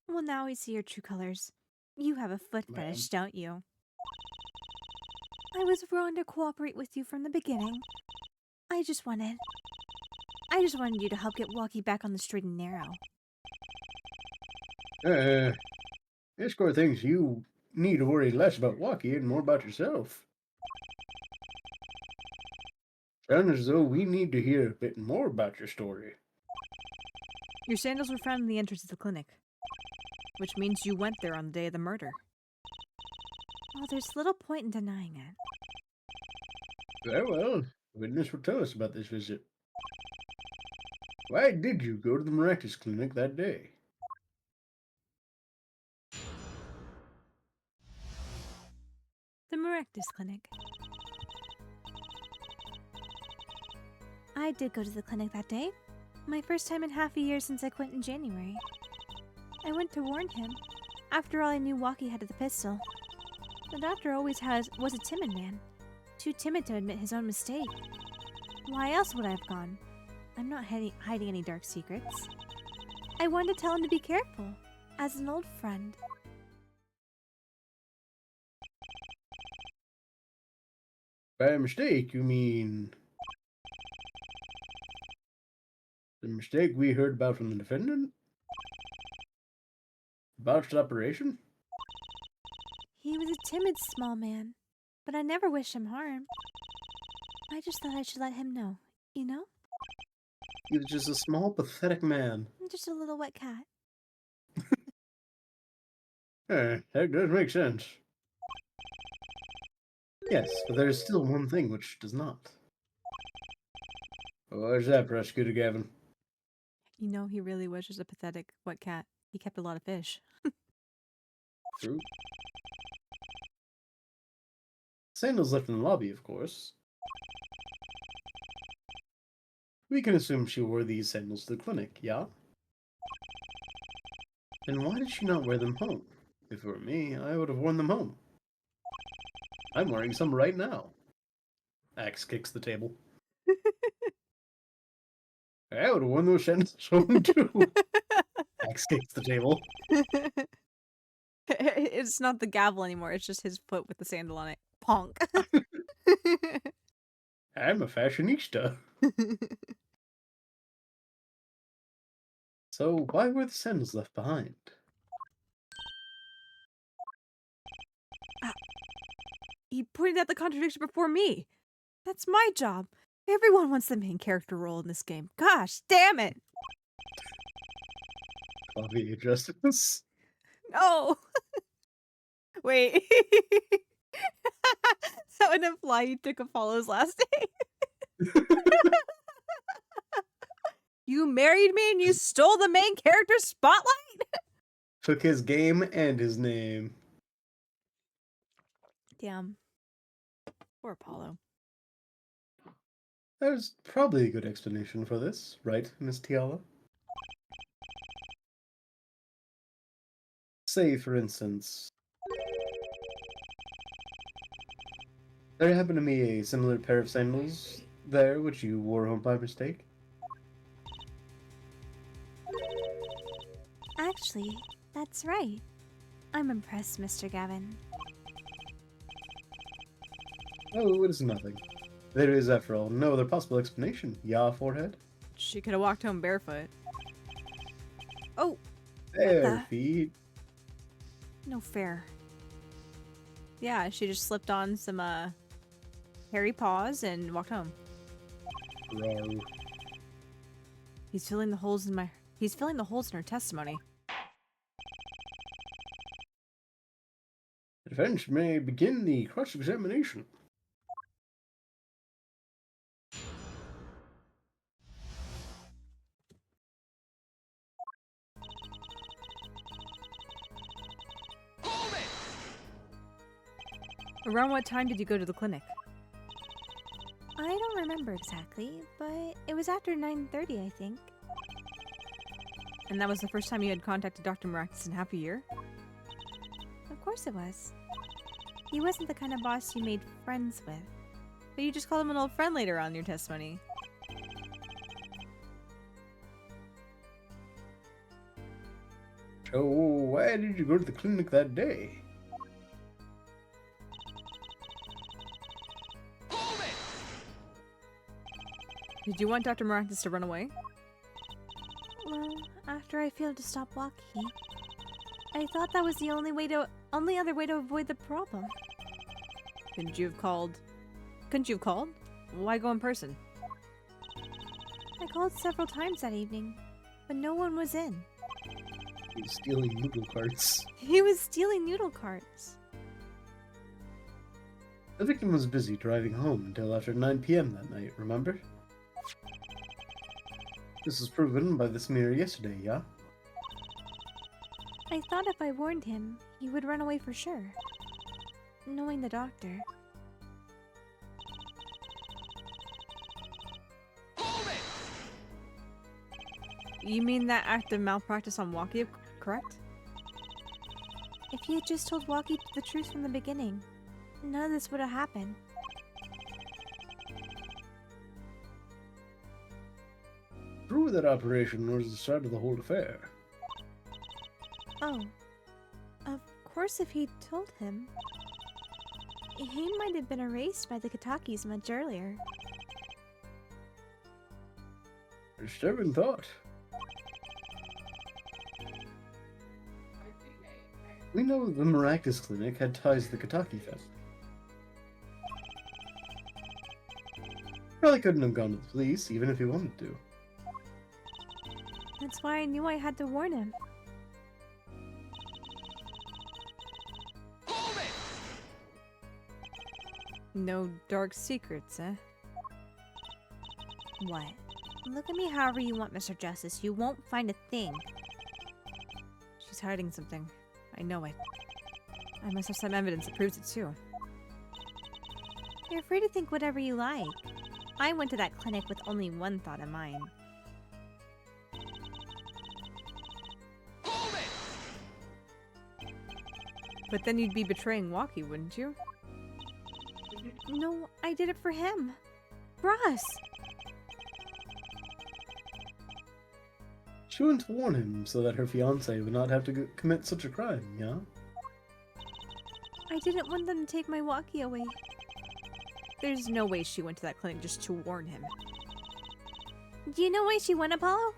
S3: Well, now we see your true colors. You have a foot
S2: Ma'am.
S3: fetish, don't you? I was wrong to cooperate with you from the beginning. I just wanted you to help get Walkie back on the straight and narrow.
S2: Escort thinks you need to worry less about Walkie and more about yourself. Sounds as though we need to hear a bit more about your story.
S1: Your sandals were found in the entrance of the clinic, which means you went there on the day of the murder.
S3: Well, there's little point in denying it.
S2: Very well, witness will tell us about this visit. Why did you go to the miraculous clinic that day?
S3: The miraculous clinic. I did go to the clinic that day. My first time in half a year since I quit in January. I went to warn him. After all, I knew Walkie had the pistol. The doctor always was a timid man. Too timid to admit his own mistake. Why else would I have gone? I'm not hiding any dark secrets. I wanted to tell him to be careful, as an old friend.
S2: By mistake, you mean the mistake we heard about from the defendant? Botched operation?
S3: He was a timid small man, but I never wished him harm. I just thought I should let him know, you know?
S2: He was just a small, pathetic man.
S3: Just a little wet cat.
S2: That does make sense. Yes, but there is still one thing which does not. What's that, Prosecutor Gavin?
S1: You know, he really was just a pathetic wet cat. He kept a lot of fish.
S2: True. Sandals left in the lobby, of course. We can assume she wore these sandals to the clinic, yeah? And why did she not wear them home? If it were me, I would have worn them home. I'm wearing some right now. Axe kicks the table. I would have worn those sandals home too. Axe kicks the table.
S1: It's not the gavel anymore, it's just his foot with the sandal on it. Ponk.
S2: I'm a fashionista. So why were the sandals left behind?
S1: He pointed out the contradiction before me. That's my job. Everyone wants the main character role in this game. Gosh, damn it.
S2: Coffee justice.
S1: No. Wait. That would imply you took Apollo's last name. You married me and you stole the main character's spotlight?
S2: Took his game and his name.
S1: Damn. Poor Apollo.
S2: There's probably a good explanation for this, right, Miss Tiala? Say, for instance, there happened to me a similar pair of sandals there which you wore home by mistake?
S3: Actually, that's right. I'm impressed, Mr. Gavin.
S2: Oh, it is nothing. There is, after all, no other possible explanation. Ya, forehead?
S1: She could have walked home barefoot. Oh,
S2: Bare
S3: the-
S2: feet.
S3: No fair.
S1: yeah, she just slipped on some hairy paws and walked home.
S2: Rawr.
S1: He's filling the holes in her testimony.
S2: The defense may begin the cross-examination.
S4: Hold it!
S1: Around what time did you go to the clinic?
S3: I don't remember exactly, but it was after 9:30, I think.
S1: And that was the first time you had contacted Dr. Maractus in half a year?
S3: Of course it was. He wasn't the kind of boss you made friends with.
S1: But you just called him an old friend later on in your testimony.
S2: So, why did you go to the clinic that day?
S4: Hold it!
S1: Did you want Dr. Maractus to run away?
S3: Well, after I failed to stop Waki, I thought that was the only other way to avoid the problem.
S1: Couldn't you have called? Why go in person?
S3: I called several times that evening, but no one was in.
S2: He was stealing noodle carts.
S3: He was stealing noodle carts.
S2: The victim was busy driving home until after 9 p.m. that night, remember? This was proven by this mirror yesterday, yeah?
S3: I thought if I warned him, he would run away for sure. Knowing the doctor.
S4: Hold it!
S1: You mean that act of malpractice on Waki, correct?
S3: If he had just told Waki the truth from the beginning, none of this would have happened.
S2: Through that operation was the start of the whole affair.
S3: Oh. Of course if he'd told him. He might have been erased by the Katakis much earlier.
S2: A disturbing thought. We know the Maractus Clinic had ties to the Kataki family. Probably couldn't have gone to the police, even if he wanted to.
S3: That's why I knew I had to warn him.
S4: Hold it!
S1: No dark secrets, eh?
S3: What? Look at me however you want, Mr. Justice. You won't find a thing.
S1: She's hiding something. I know it. I must have some evidence that proves it too.
S3: You're free to think whatever you like. I went to that clinic with only one thought in mind.
S4: Hold it!
S1: But then you'd be betraying Waki, wouldn't you?
S3: No, I did it for him. For us.
S2: She went to warn him so that her fiancé would not have to commit such a crime, yeah?
S3: I didn't want them to take my Waki away.
S1: There's no way she went to that clinic just to warn him.
S3: Do you know why she went, Apollo?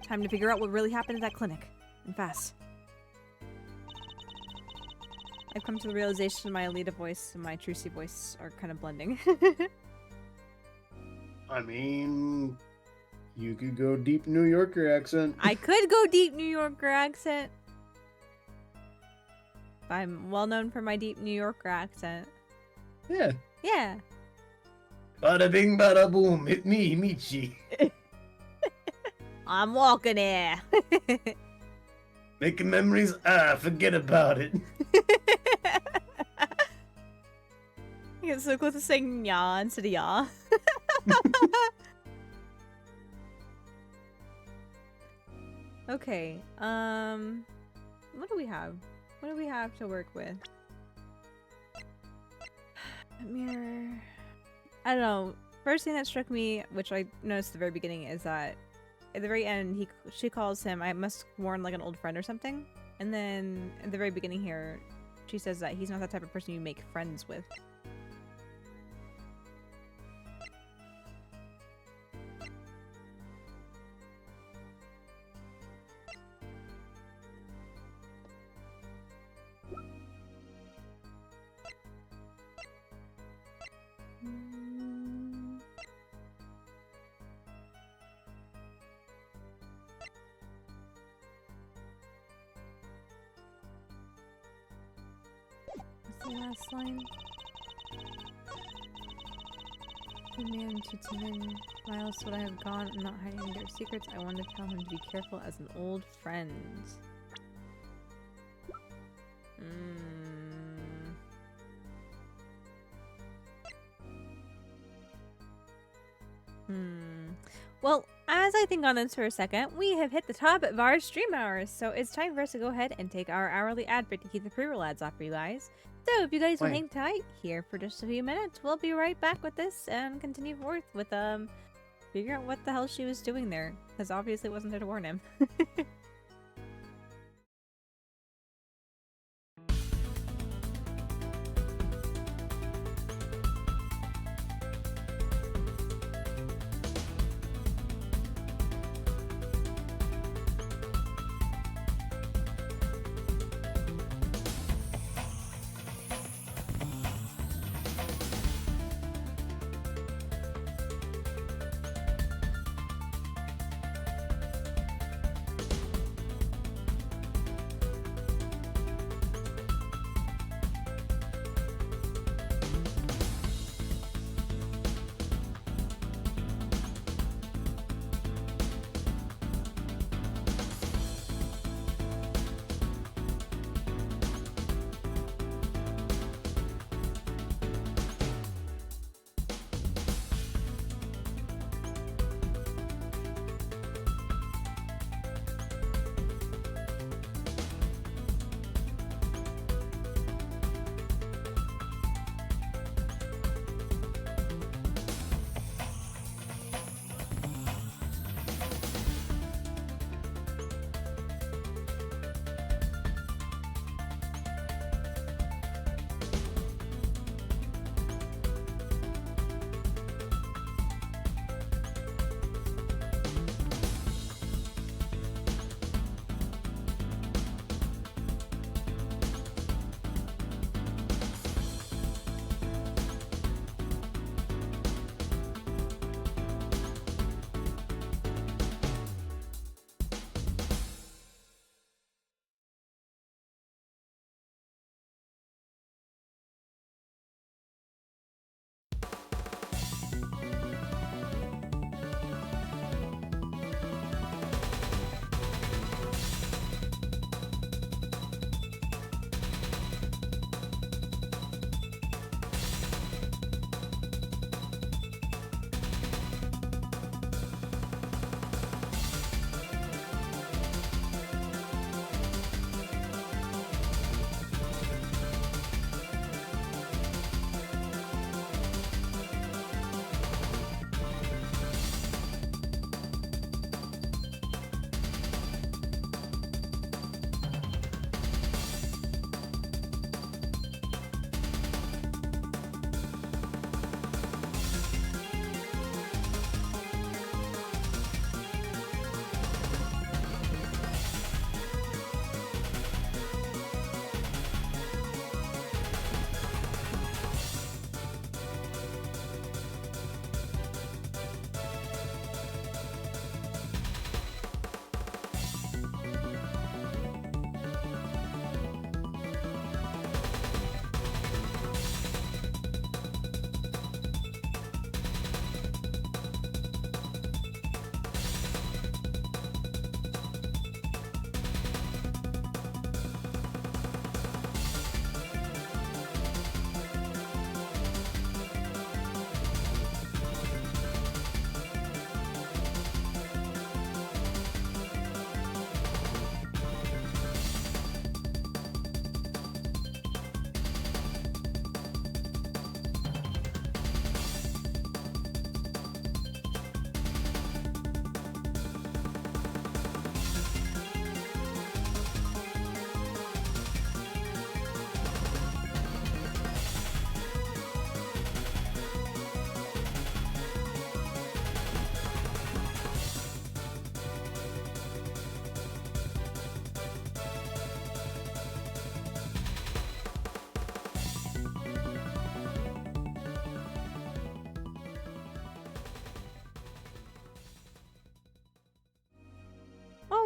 S1: Time to figure out what really happened at that clinic. And fast. I've come to the realization my Alita voice and my Trucy voice are kind of blending.
S2: I mean, you could go deep New Yorker accent.
S1: I could go deep New Yorker accent. I'm well known for my deep New Yorker accent.
S2: Yeah.
S1: Yeah.
S2: Bada bing, bada boom. Hit me, Michi.
S1: I'm walking here.
S2: Making memories. Forget about it.
S1: I get so close to saying ya instead of ya. Okay, what do we have? What do we have to work with? Mirror. I don't know. first thing that struck me, which I noticed at the very beginning, is that at the very end, she calls him, I must warn, like an old friend or something. And then at the very beginning here, she says that he's not that type of person you make friends with. What's the last line? The man to timid. Why else would I have gone? I'm not hiding their secrets. I wanted to tell him to be careful as an old friend. Well, as I think on this for a second, we have hit the top of our stream hours, so it's time for us to go ahead and take our hourly ad break to keep the pre-roll ads off for you guys. So if you guys will hang tight here for just a few minutes, we'll be right back with this and continue forth with figure out what the hell she was doing there, because obviously it wasn't there to warn him.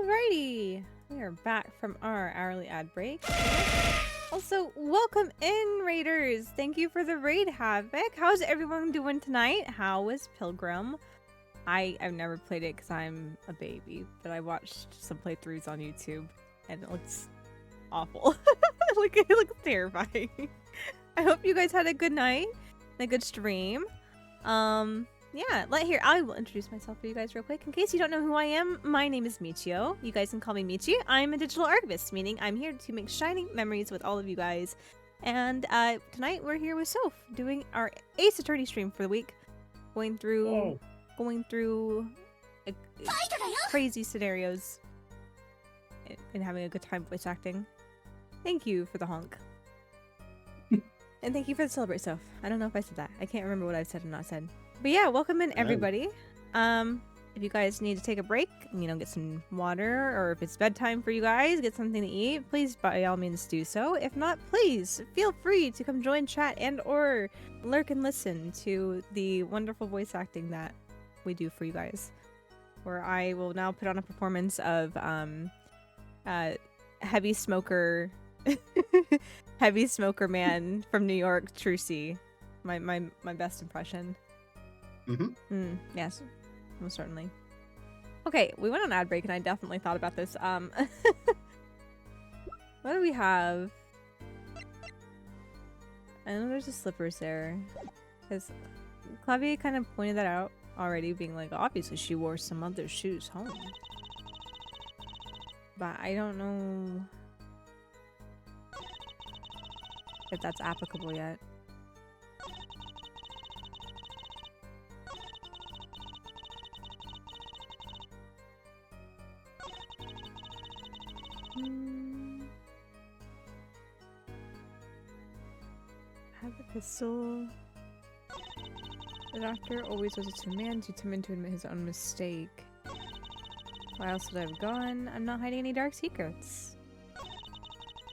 S1: Alrighty, we are back from our hourly ad break. Also, welcome in, Raiders! Thank you for the raid, Havoc. How's everyone doing tonight? How was Pilgrim? I've never played it because I'm a baby, but I watched some playthroughs on YouTube, and it looks awful. It looks terrifying. I hope you guys had a good night, and a good stream. Yeah, I will introduce myself for you guys real quick. In case you don't know who I am, my name is Michio. You guys can call me Michi. I'm a digital archivist, meaning I'm here to make shining memories with all of you guys. And tonight we're here with Soph, doing our Ace Attorney stream for the week. Going through crazy scenarios and having a good time voice acting. Thank you for the honk. And thank you for the celebrate, Soph. I don't know if I said that. I can't remember what I've said and not said. But yeah, welcome in everybody. If you guys need to take a break, get some water, or if it's bedtime for you guys, get something to eat, please by all means do so. If not, please feel free to come join chat and or lurk and listen to the wonderful voice acting that we do for you guys. Where I will now put on a performance of heavy smoker heavy smoker man from New York, Trucy. My best impression. Yes, most certainly. Okay, we went on ad break and I definitely thought about this. What do we have? I know there's a slippers there. Because Clavier kind of pointed that out already, being like, obviously she wore some other shoes home. But I don't know if that's applicable yet. Have a pistol. The doctor always was a two-man, too timid to admit his own mistake. Why else would I have gone? I'm not hiding any dark secrets.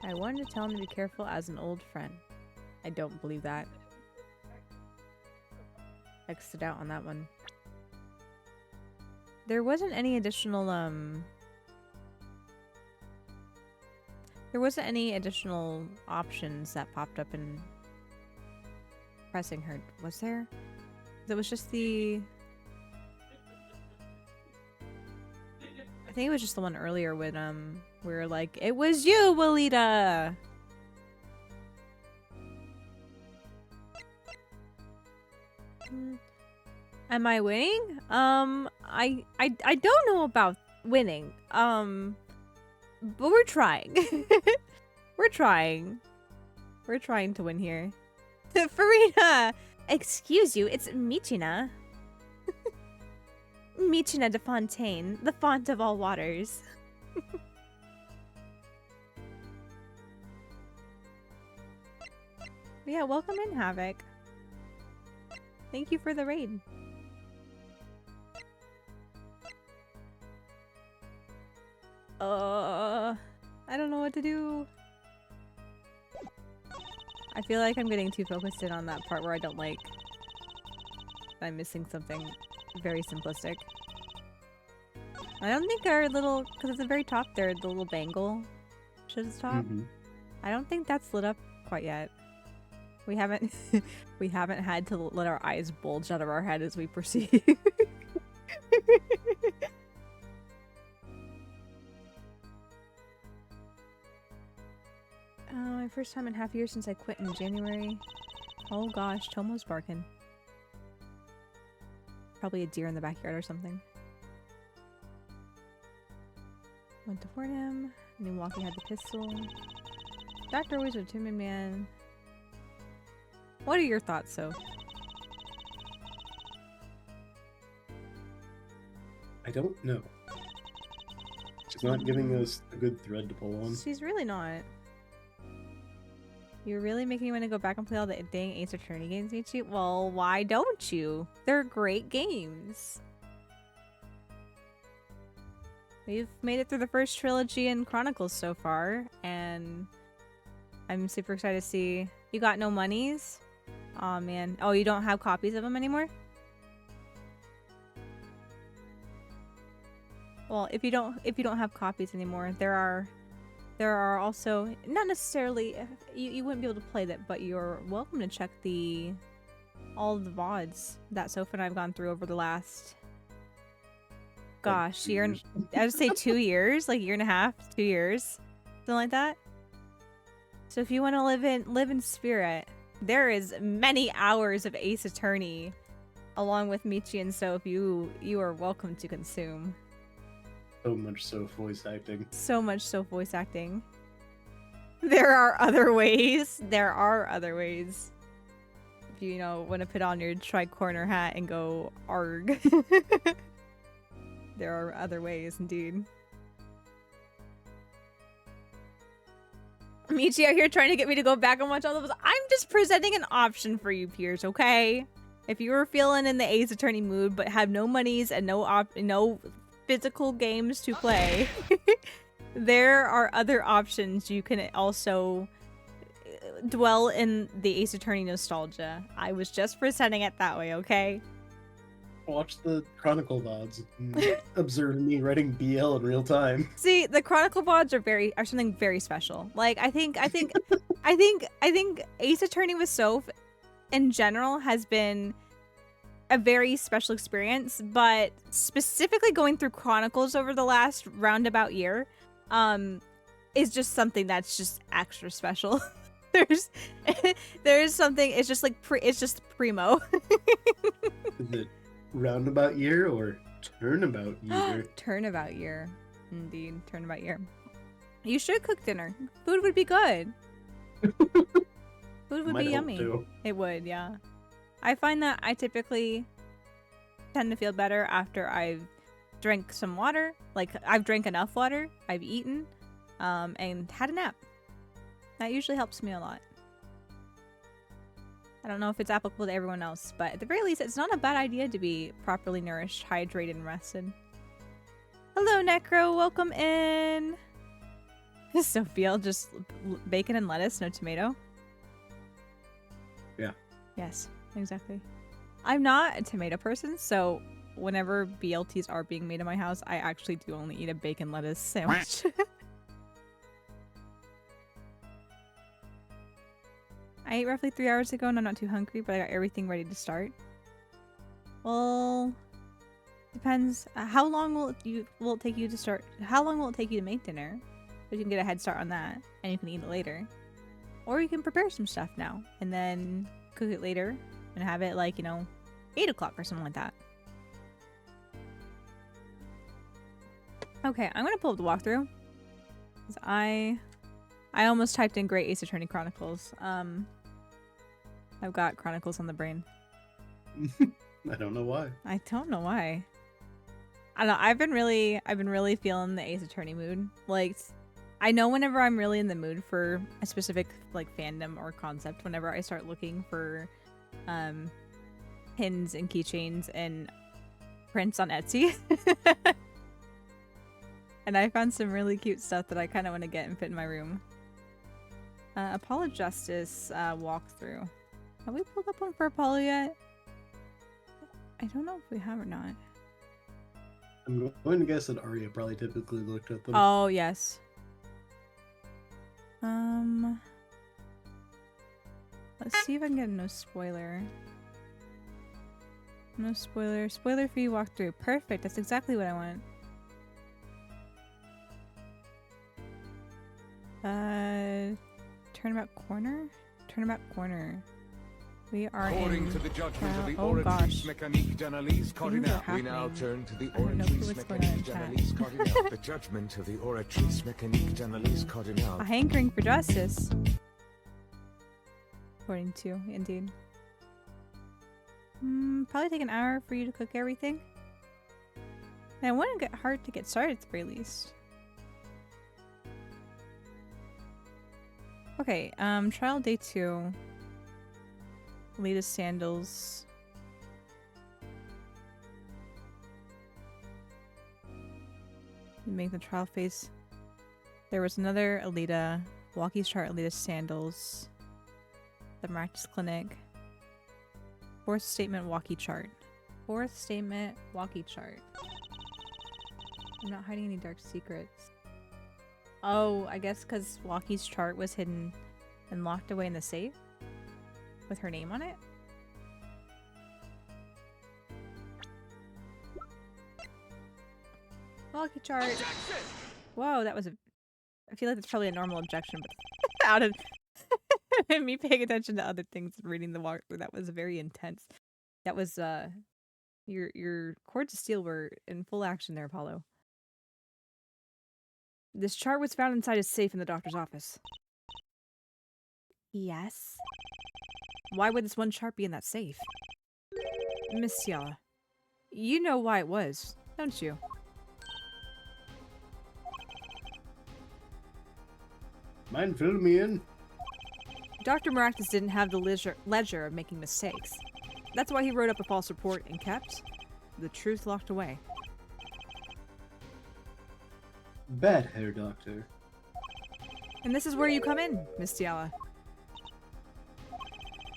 S1: I wanted to tell him to be careful as an old friend. I don't believe that. X'd out on that one. There wasn't any additional, There wasn't any additional options that popped up in pressing her, was there? It was just the... I think it was just the one earlier when, we were like, it was you, Walita! Am I winning? I don't know about winning. But we're trying. We're trying. We're trying to win here. Farina! Excuse you, it's Michina. Michina de Fontaine, the font of all waters. Yeah, welcome in, Havoc. Thank you for the raid. I don't know what to do. I feel like I'm getting too focused in on that part where I don't like... I'm missing something very simplistic. I don't think our little... Because at the very top there, the little bangle should stop. I don't think that's lit up quite yet. We haven't... we haven't had to let our eyes bulge out of our head as we proceed. My first time in half a year since I quit in January. Oh gosh, Tomo's barking. Probably a deer in the backyard or something. Went to warn him. Knew Walkie had the pistol. Doctor always a timid man. What are your thoughts, Soph?
S2: I don't know. She's not giving us a good thread to pull on.
S1: She's really not. You're really making me want to go back and play all the dang Ace Attorney games, Michi? Well, why don't you? They're great games. We've made it through the first trilogy and Chronicles so far, and I'm super excited to see. You got no monies? Aw, man. Oh, you don't have copies of them anymore? well, if you don't have copies anymore, there are also not necessarily you wouldn't be able to play that, but you're welcome to check all of the VODs that Soph and I've gone through over the last gosh, year and I would say 2 years, like 1.5 years, 2 years, something like that. So if you want to live in spirit, there is many hours of Ace Attorney, along with Michi and Soph. You are welcome to consume.
S2: So much Soph voice acting.
S1: So much Soph voice acting. There are other ways. There are other ways. If you want to put on your tri-corner hat and go arg. There are other ways, indeed. Michi out here trying to get me to go back and watch all of those. I'm just presenting an option for you, peers, okay? If you were feeling in the Ace Attorney mood but have no monies and no physical games to play, there are other options. You can also dwell in the Ace Attorney nostalgia. I was just presenting it that way, okay?
S2: Watch the Chronicle VODs and observe me writing BL in real time.
S1: See, the Chronicle VODs are something very special. Like I think Ace Attorney with Soph in general has been a very special experience, but specifically going through Chronicles over the last roundabout year is just something that's just extra special. there's something, it's just like it's just primo.
S2: Is it roundabout year or turnabout year?
S1: Turnabout year. Indeed, turnabout year. You should cook dinner. Food would be good. Food would be yummy.
S2: Too.
S1: It would, yeah. I find that I typically tend to feel better after I've drank some water. Like, I've drank enough water, I've eaten, and had a nap. That usually helps me a lot. I don't know if it's applicable to everyone else, but at the very least, it's not a bad idea to be properly nourished, hydrated, and rested. Hello, Necro. Welcome in. Sophia, just bacon and lettuce, no tomato.
S2: Yeah.
S1: Yes, exactly. I'm not a tomato person, so whenever BLTs are being made in my house, I actually do only eat a bacon lettuce sandwich. I ate roughly 3 hours ago and I'm not too hungry, but I got everything ready to start. Well, depends. How long will it take you to start? How long will it take you to make dinner? So you can get a head start on that, and you can eat it later. Or you can prepare some stuff now, and then cook it later, and have it like, 8 o'clock or something like that. Okay, I'm gonna pull up the walkthrough. 'Cause I almost typed in Great Ace Attorney Chronicles. I've got Chronicles on the brain.
S2: I don't know why.
S1: I don't know why. I don't know. I've been really feeling the Ace Attorney mood. Like, I know whenever I'm really in the mood for a specific like fandom or concept, whenever I start looking for pins and keychains and prints on Etsy. And I found some really cute stuff that I kind of want to get and fit in my room. Apollo Justice walkthrough. Have we pulled up one for Apollo yet? I don't know if we have or not.
S2: I'm going to guess that Arya probably typically looked at them.
S1: Oh, yes. Let's see if I can get a no spoiler. No spoiler. Spoiler-free walkthrough. Perfect. That's exactly what I want. Turnabout corner? Turnabout corner. We are
S5: According to the judgment of the
S1: oh
S5: Oratrice
S1: gosh.
S5: Mécanique d'Analyse Cardinal, we now
S1: happening.
S5: turn to the
S1: I don't know
S5: Oratrice
S1: what's going on in
S5: Mécanique
S1: chat.
S5: d'Analyse Cardinal. The judgment of the Oratrice Mécanique d'Analyse Cardinal.
S1: A hankering for justice. According to, indeed. Probably take an hour for you to cook everything. And it wouldn't get hard to get started at the very least. Okay, trial day 2. Latest sandals. Make the trial phase. There was another Alita. Walkie's chart, Alita's sandals. The Miraculous Clinic. Fourth statement, walkie chart. Fourth statement, walkie chart. I'm not hiding any dark secrets. Oh, I guess because Walkie's chart was hidden and locked away in the safe with her name on it. Walkie chart.
S4: Objection!
S1: Whoa, that was a. I feel like that's probably a normal objection, but out of me paying attention to other things and reading the walk, that was very intense. That was your cords of steel were in full action there, Apollo. This chart was found inside a safe in the doctor's office.
S3: Yes.
S1: Why would this one chart be in that safe? Miss Ciala, you know why it was, don't you?
S2: Mind filling me in?
S1: Dr. Maractus didn't have the leisure of making mistakes. That's why he wrote up a false report and kept the truth locked away.
S2: Bad hair doctor.
S1: And this is where you come in, Miss Ciala.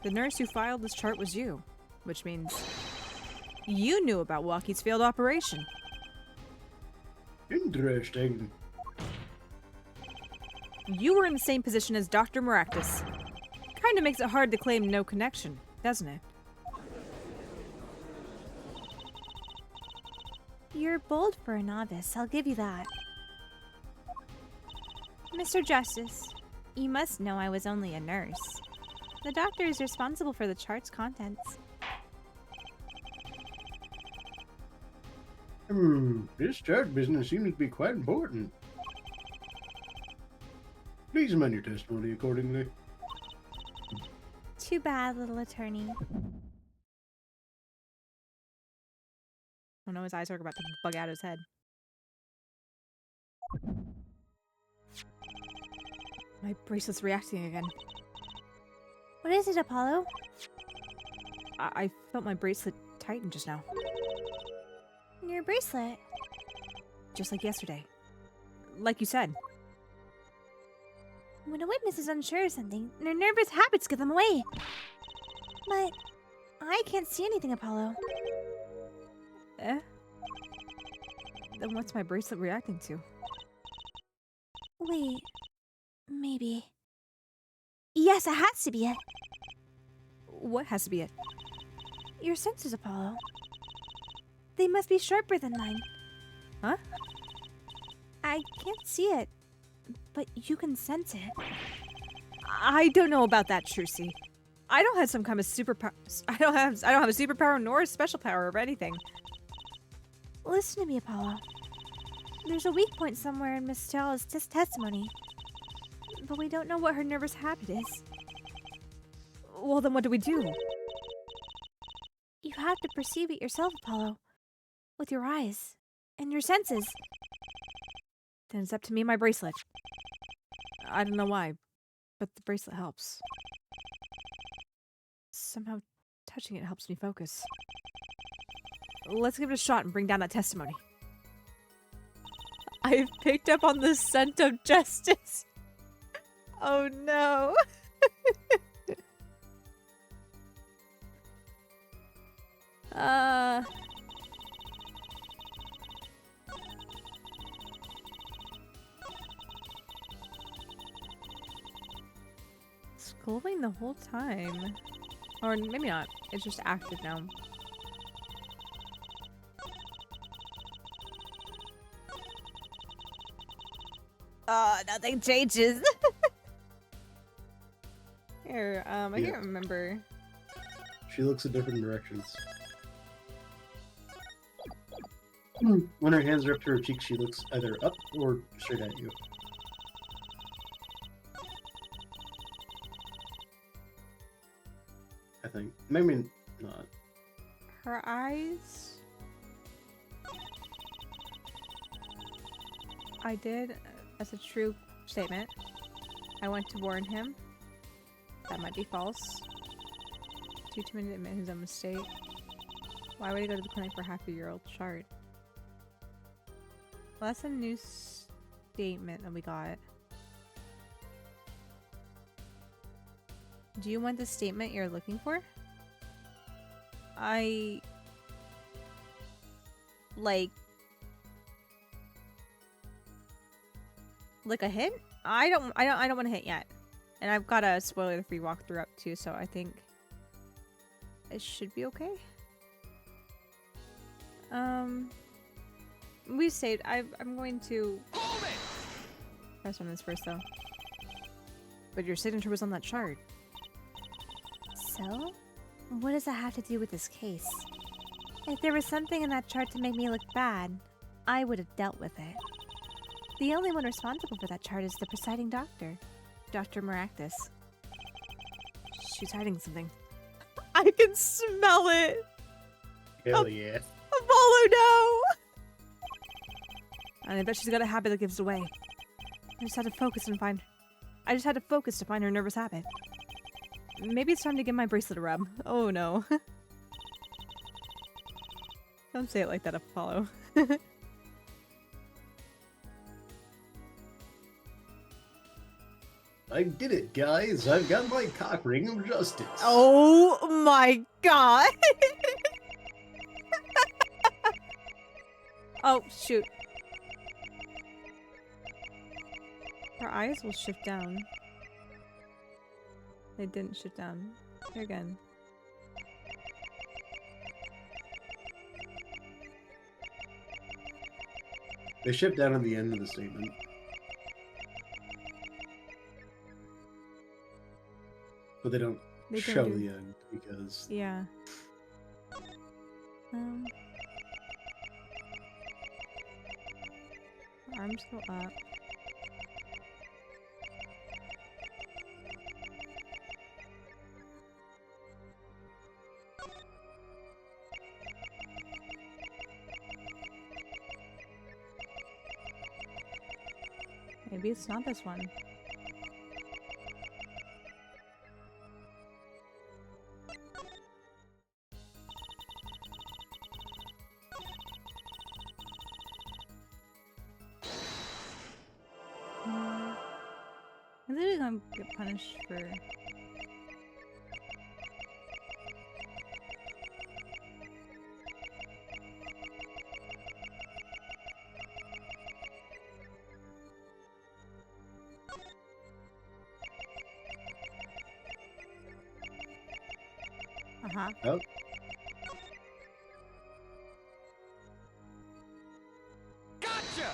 S1: The nurse who filed this chart was you, which means you knew about Walkie's failed operation.
S2: Interesting.
S1: You were in the same position as Dr. Maractus. Kinda makes it hard to claim no connection, doesn't it?
S3: You're bold for a novice, I'll give you that. Mr. Justice, you must know I was only a nurse. The doctor is responsible for the chart's contents.
S2: This chart business seems to be quite important. Please amend your testimony accordingly.
S3: Too bad, little attorney.
S1: Oh no, his eyes are about to bug out his head. My bracelet's reacting again.
S3: What is it, Apollo?
S1: I felt my bracelet tighten just now.
S3: Your bracelet.
S1: Just like yesterday. Like you said.
S3: When a witness is unsure of something, their nervous habits give them away. But I can't see anything, Apollo.
S1: Eh? Then what's my bracelet reacting to?
S3: Wait. Maybe. Yes, it has to be it.
S1: What has to be it?
S3: Your senses, Apollo. They must be sharper than mine.
S1: Huh?
S3: I can't see it, but you can sense it.
S1: I don't know about that, Trucy. I don't have some kind of superpower. I don't have a superpower nor a special power or anything.
S3: Listen to me, Apollo. There's a weak point somewhere in Miss Ciala's testimony, but we don't know what her nervous habit is.
S1: Well, then what do we do?
S3: You have to perceive it yourself, Apollo, with your eyes and your senses.
S1: Then it's up to me and my bracelet. I don't know why, but the bracelet helps. Somehow touching it helps me focus. Let's give it a shot and bring down that testimony. I've picked up on the scent of justice. Oh no. It's glowing the whole time. Or maybe not. It's just active now. Nothing changes. Here, I
S2: Yeah.
S1: can't remember.
S2: She looks in different directions. When her hands are up to her cheeks, she looks either up or straight at you. I think. Maybe not.
S1: Her eyes. I did. That's a true statement. I went to warn him. That might be false. Too timid to admit his own mistake. Why would he go to the clinic for half a year old chart? Well, that's a new statement that we got. Do you want the statement you're looking for? Like a hint? I don't want to hit yet. And I've got a spoiler-free walkthrough up too, so I think it should be okay. We saved. I'm going to
S4: Hold it!
S1: press on this first though. But your signature was on that chart.
S3: So? What does that have to do with this case? If there was something in that chart to make me look bad, I would have dealt with it. The only one responsible for that chart is the presiding doctor, Dr. Maractus.
S1: She's hiding something. I can smell it.
S2: Hell yeah.
S1: Apollo, no! And I bet she's got a habit that gives it away. I just had to focus to find her nervous habit. Maybe it's time to give my bracelet a rub. Oh no. Don't say it like that, Apollo.
S2: I did it, guys. I've got my cock ring of justice.
S1: Oh my god! Oh, shoot. Her eyes will shift down. They didn't shift down. Here again.
S2: They shift down at the end of the statement. But they don't show the end because...
S1: Yeah. Arms go up. Maybe it's not this one. I literally gonna get punished for...
S2: Oh.
S4: Gotcha!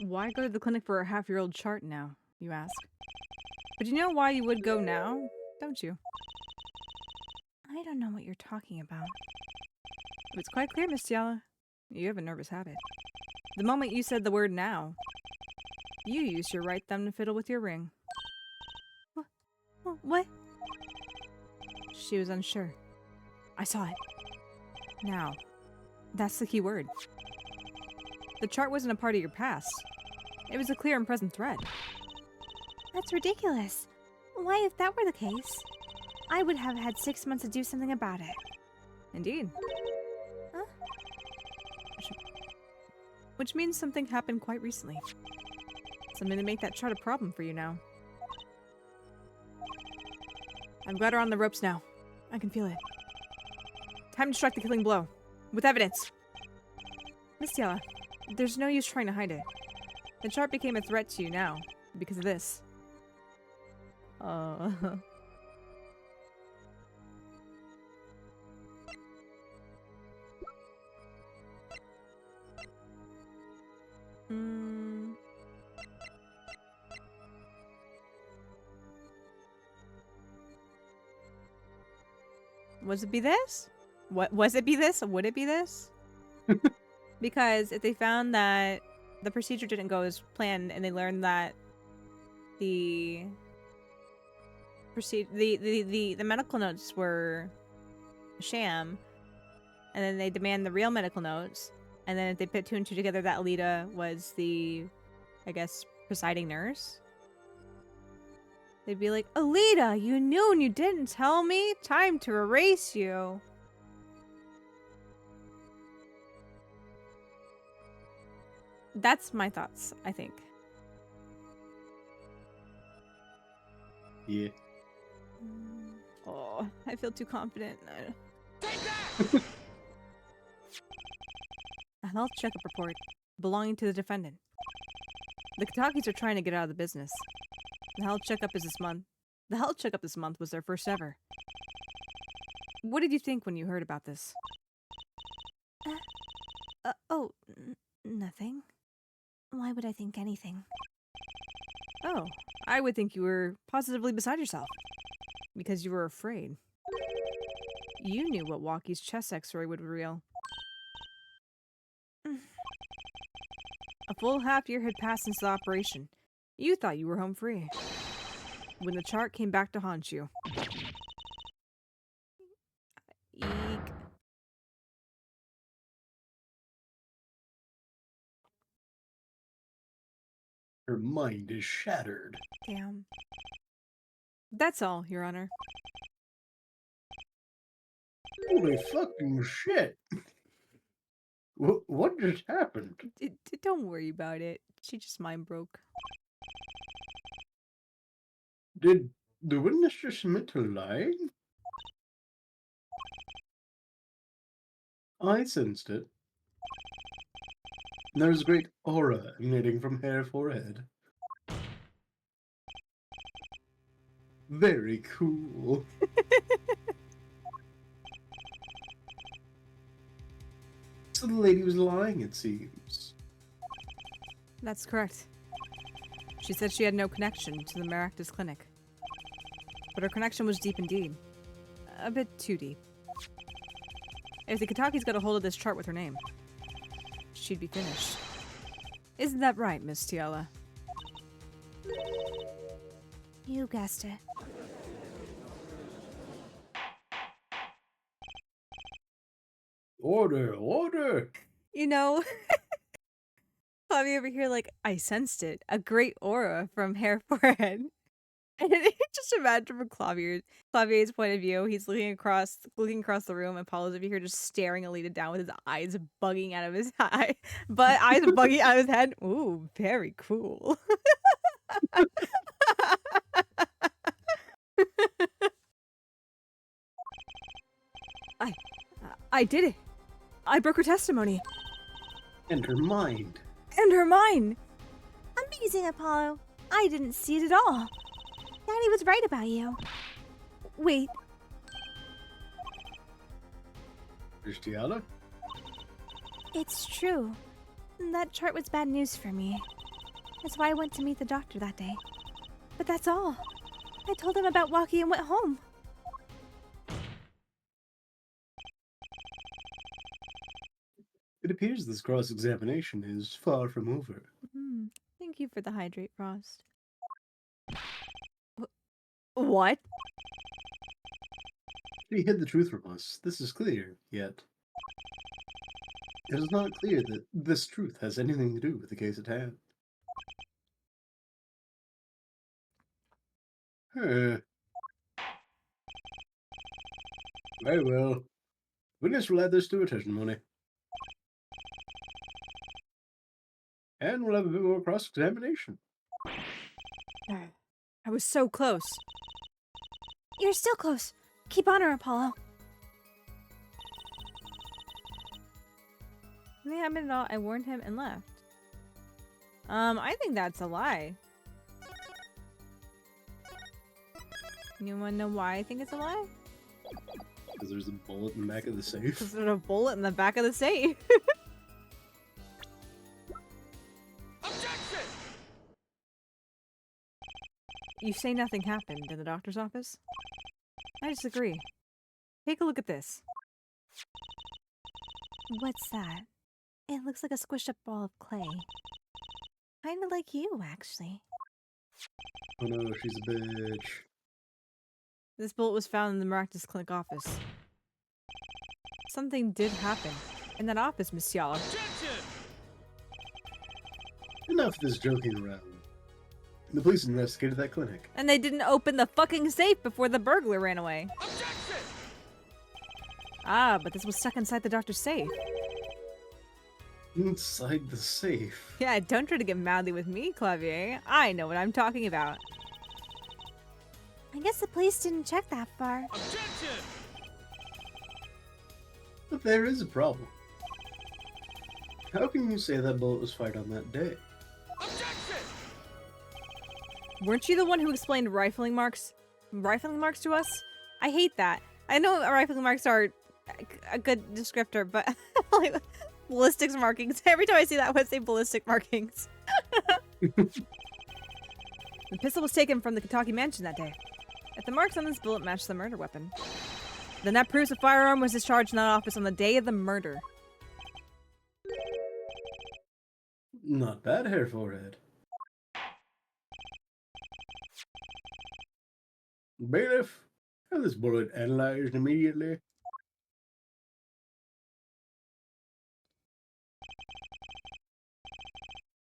S1: Why go to the clinic for a half-year-old chart now, you ask? But you know why you would go now, don't you?
S3: I don't know what you're talking about.
S1: It's quite clear, Miss Tiala. You have a nervous habit. The moment you said the word now, you used your right thumb to fiddle with your ring.
S3: What?
S1: She was unsure. I saw it. Now. That's the key word. The chart wasn't a part of your past. It was a clear and present threat.
S3: That's ridiculous. Why, if that were the case, I would have had 6 months to do something about it.
S1: Indeed.
S3: Huh?
S1: Which means something happened quite recently. Something to make that chart a problem for you now. I've got her on the ropes now. I can feel it. Time to strike the killing blow. With evidence. Miss Tiala, there's no use trying to hide it. The chart became a threat to you now, because of this. Was it be this? What was it be this? Would it be this? Because if they found that the procedure didn't go as planned and they learned that the medical notes were a sham, and then they demand the real medical notes, and then if they put two and two together that Alita was the, I guess, presiding nurse, they'd be like, Alita, you knew and you didn't tell me? Time to erase you. That's my thoughts, I think.
S2: Yeah.
S1: Oh, I feel too confident.
S4: Take that!
S1: A health checkup report belonging to the defendant. The Katakis are trying to get out of the business. The health checkup is this month. The health checkup this month was their first ever. What did you think when you heard about this?
S3: Nothing. Why would I think anything?
S1: Oh, I would think you were positively beside yourself. Because you were afraid. You knew what Walkie's chest x-ray would reveal. A full half year had passed since the operation. You thought you were home free. When the chart came back to haunt you. Eek.
S2: Her mind is shattered.
S1: Damn. That's all, Your Honor.
S2: Holy fucking shit! What just happened?
S1: Don't worry about it. She just mind broke.
S2: Did the witness just admit to lying? I sensed it. There was a great aura emanating from her forehead. Very cool. So the lady was lying, it seems.
S1: That's correct. She said she had no connection to the Maractus clinic. But her connection was deep indeed. A bit too deep. If the Katakis got a hold of this chart with her name, she'd be finished. Isn't that right, Miss Tiala?
S3: You guessed it.
S2: Order, order!
S1: You know, Claudia over here, like, I sensed it. A great aura from hair forehead. And just imagine from Clavier's point of view, he's looking across the room, and Paolo's over here just staring Alita down with his eyes bugging out of his eye, but eyes bugging out of his head. Ooh, very cool. I did it. I broke her testimony.
S2: And her mind.
S1: And her mind.
S3: Amazing, Apollo. I didn't see it at all. Daddy was right about you. Wait,
S2: Tiala?
S3: it's true. That chart was bad news for me. That's why I went to meet the doctor that day. But that's all. I told him about Walkie and went home.
S2: It appears this cross-examination is far from over.
S1: Thank you for the hydrate, Frost. What?
S2: She hid the truth from us. This is clear, yet it is not clear that this truth has anything to do with the case at hand. Very well. Witness will add this to her testimony. And we'll have a bit more cross-examination.
S1: I was so close.
S3: You're still close. Keep on her, Apollo.
S1: They happened at all. I warned him and left. I think that's a lie. You wanna know why I think it's a lie?
S2: Because there's a bullet in the back of the safe.
S1: Because there's a bullet in the back of the safe.
S4: Objection!
S1: You say nothing happened in the doctor's office? I disagree. Take a look at this.
S3: What's that? It looks like a squished up ball of clay. Kinda like you, actually.
S2: Oh no, she's a bitch.
S1: This bullet was found in the Maractus Clinic office. Something did happen in that office, Miss Yala.
S4: Objection!
S2: Enough of this joking around. The police investigated that clinic.
S1: And they didn't open the fucking safe before the burglar ran away.
S4: Objection!
S1: Ah, but this was stuck inside the doctor's safe.
S2: Inside the safe.
S1: Yeah, don't try to get madly with me, Clavier. I know what I'm talking about.
S3: I guess the police didn't check that far.
S4: Objection!
S2: But there is a problem. How can you say that bullet was fired on that day?
S4: Objection!
S1: Weren't you the one who explained rifling marks to us? I hate that. I know rifling marks are a good descriptor, but like ballistics markings. Every time I see that, I would say ballistic markings. The pistol was taken from the Kentucky mansion that day. If the marks on this bullet match the murder weapon, then that proves the firearm was discharged in that office on the day of the murder.
S2: Not bad, hair forehead. Bailiff, have this bullet analyzed immediately.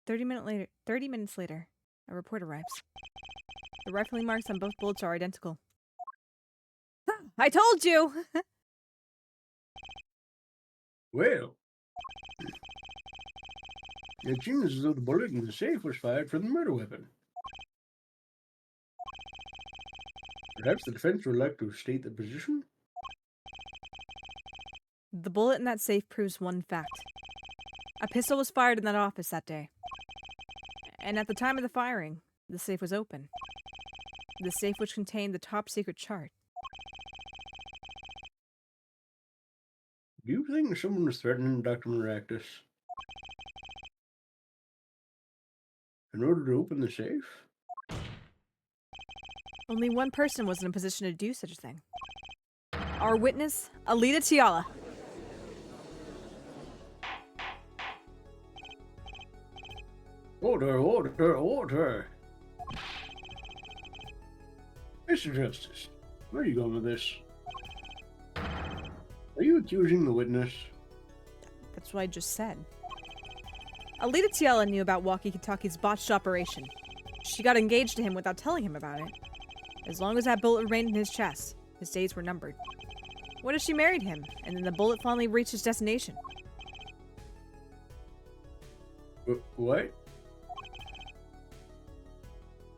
S1: Thirty minutes later, a report arrives. The rifling marks on both bullets are identical. I told you!
S2: Well, it seems as though the bullet in the safe was fired from the murder weapon. Perhaps the defense would like to state the position?
S1: The bullet in that safe proves one fact. A pistol was fired in that office that day. And at the time of the firing, the safe was open. The safe which contained the top secret chart.
S2: Do you think someone was threatening Dr. Maractus in order to open the safe?
S1: Only one person was in a position to do such a thing. Our witness, Alita Tiala.
S2: Order, order, order! Mr. Justice, where are you going with this? Are you accusing the witness?
S1: That's what I just said. Alita Tiala knew about Walkie-Talkie's botched operation. She got engaged to him without telling him about it. As long as that bullet remained in his chest, his days were numbered. What if she married him, and then the bullet finally reached its destination?
S2: What?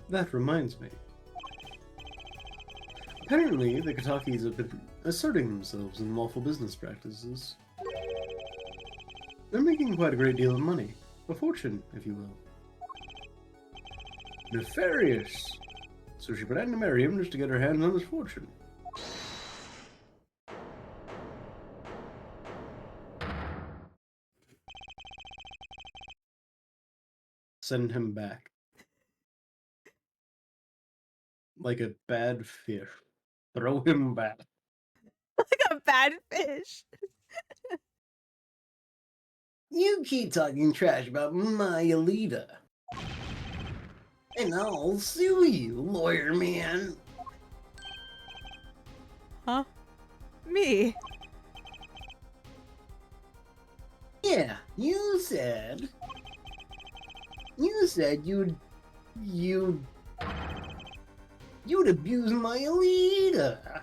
S2: That reminds me. Apparently, the Katakis have been asserting themselves in lawful business practices. They're making quite a great deal of money. A fortune, if you will. Nefarious! So she planned to marry him just to get her hands on his fortune. Send him back. Like a bad fish. Throw him back.
S1: Like a bad fish.
S2: You keep talking trash about my Alita. And I'll sue you, lawyer man.
S1: Huh? Me?
S2: Yeah, you said you'd abuse my Alita.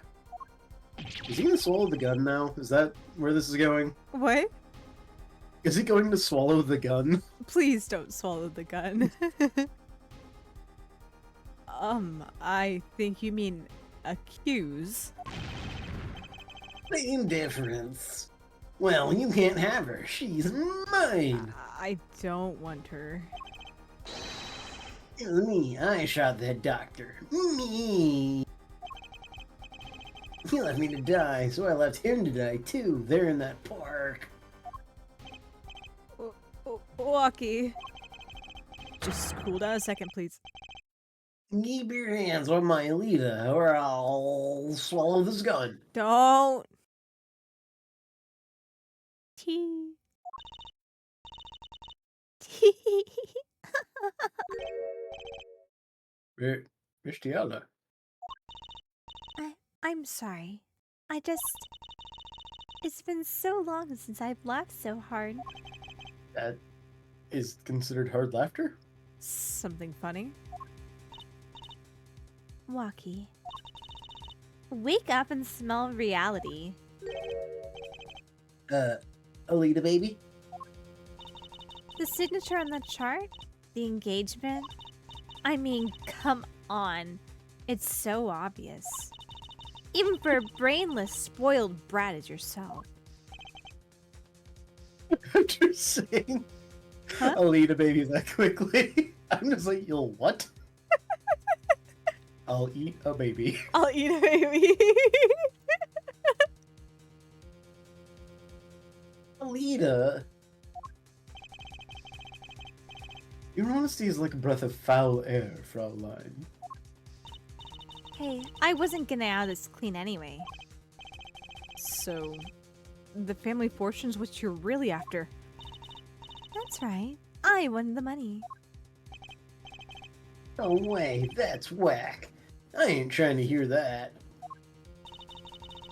S2: Is he gonna swallow the gun now? Is that where this is going?
S1: What?
S2: Is he going to swallow the gun?
S1: Please don't swallow the gun. I think you mean accuse.
S2: Same difference. Well, you can't have her. She's mine.
S1: I don't want her.
S2: It was me. I shot that doctor. Me. He left me to die, so I left him to die too. There in that park.
S1: Walkie. Just cool down a second, please.
S2: Keep your hands on my Alita, or I'll swallow this gun.
S1: Don't.
S3: Tea.
S2: Miss Tiala.
S3: I'm sorry. It's been so long since I've laughed so hard.
S2: That is considered hard laughter?
S1: Something funny?
S3: Walkie. Wake up and smell reality.
S2: Alita baby?
S3: The signature on the chart? The engagement? I mean, come on. It's so obvious. Even for a brainless, spoiled brat as yourself.
S2: I'm just saying.
S1: Huh?
S2: I'll eat a baby that quickly. I'm just like, you'll what? I'll eat a baby.
S1: I'll eat a baby.
S2: Alita. Your honesty is like a breath of foul air, Fraulein.
S3: Hey, I wasn't getting out of this clean anyway.
S1: So, the family fortune's what you're really after.
S3: That's right. I wanted the money.
S2: No way, that's whack. I ain't trying to hear that.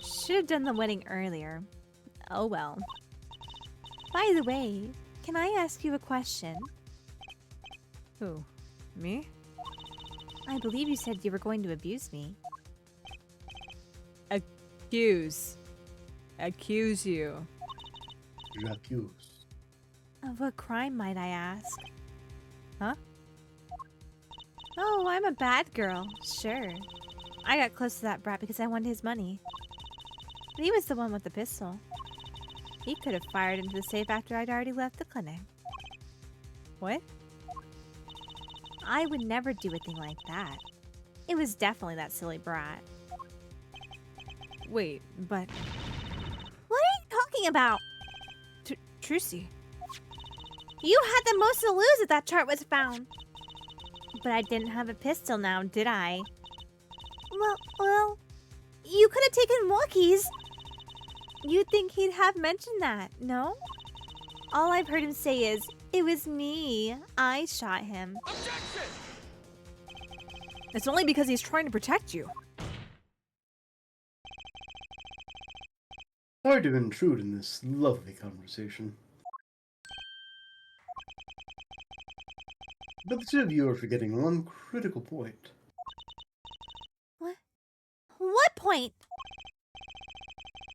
S3: Should have done the wedding earlier. Oh well. By the way, can I ask you a question?
S1: Who? Me?
S3: I believe you said you were going to abuse me.
S1: Accuse. Accuse you.
S2: J'accuse.
S3: Of what crime, might I ask?
S1: Huh?
S3: Oh, I'm a bad girl. Sure. I got close to that brat because I wanted his money. But he was the one with the pistol. He could have fired into the safe after I'd already left the clinic.
S1: What?
S3: I would never do a thing like that. It was definitely that silly brat.
S1: Wait, but
S3: What are you talking about?
S1: Trucy.
S3: You had the most to lose if that chart was found. But I didn't have a pistol now, did I? Well, you could have taken Walkie's. You'd think he'd have mentioned that, no? All I've heard him say is, it was me. I shot him.
S4: Objection!
S1: It's only because he's trying to protect you.
S2: Sorry to intrude in this lovely conversation. But the two of you are forgetting one critical point.
S3: What point?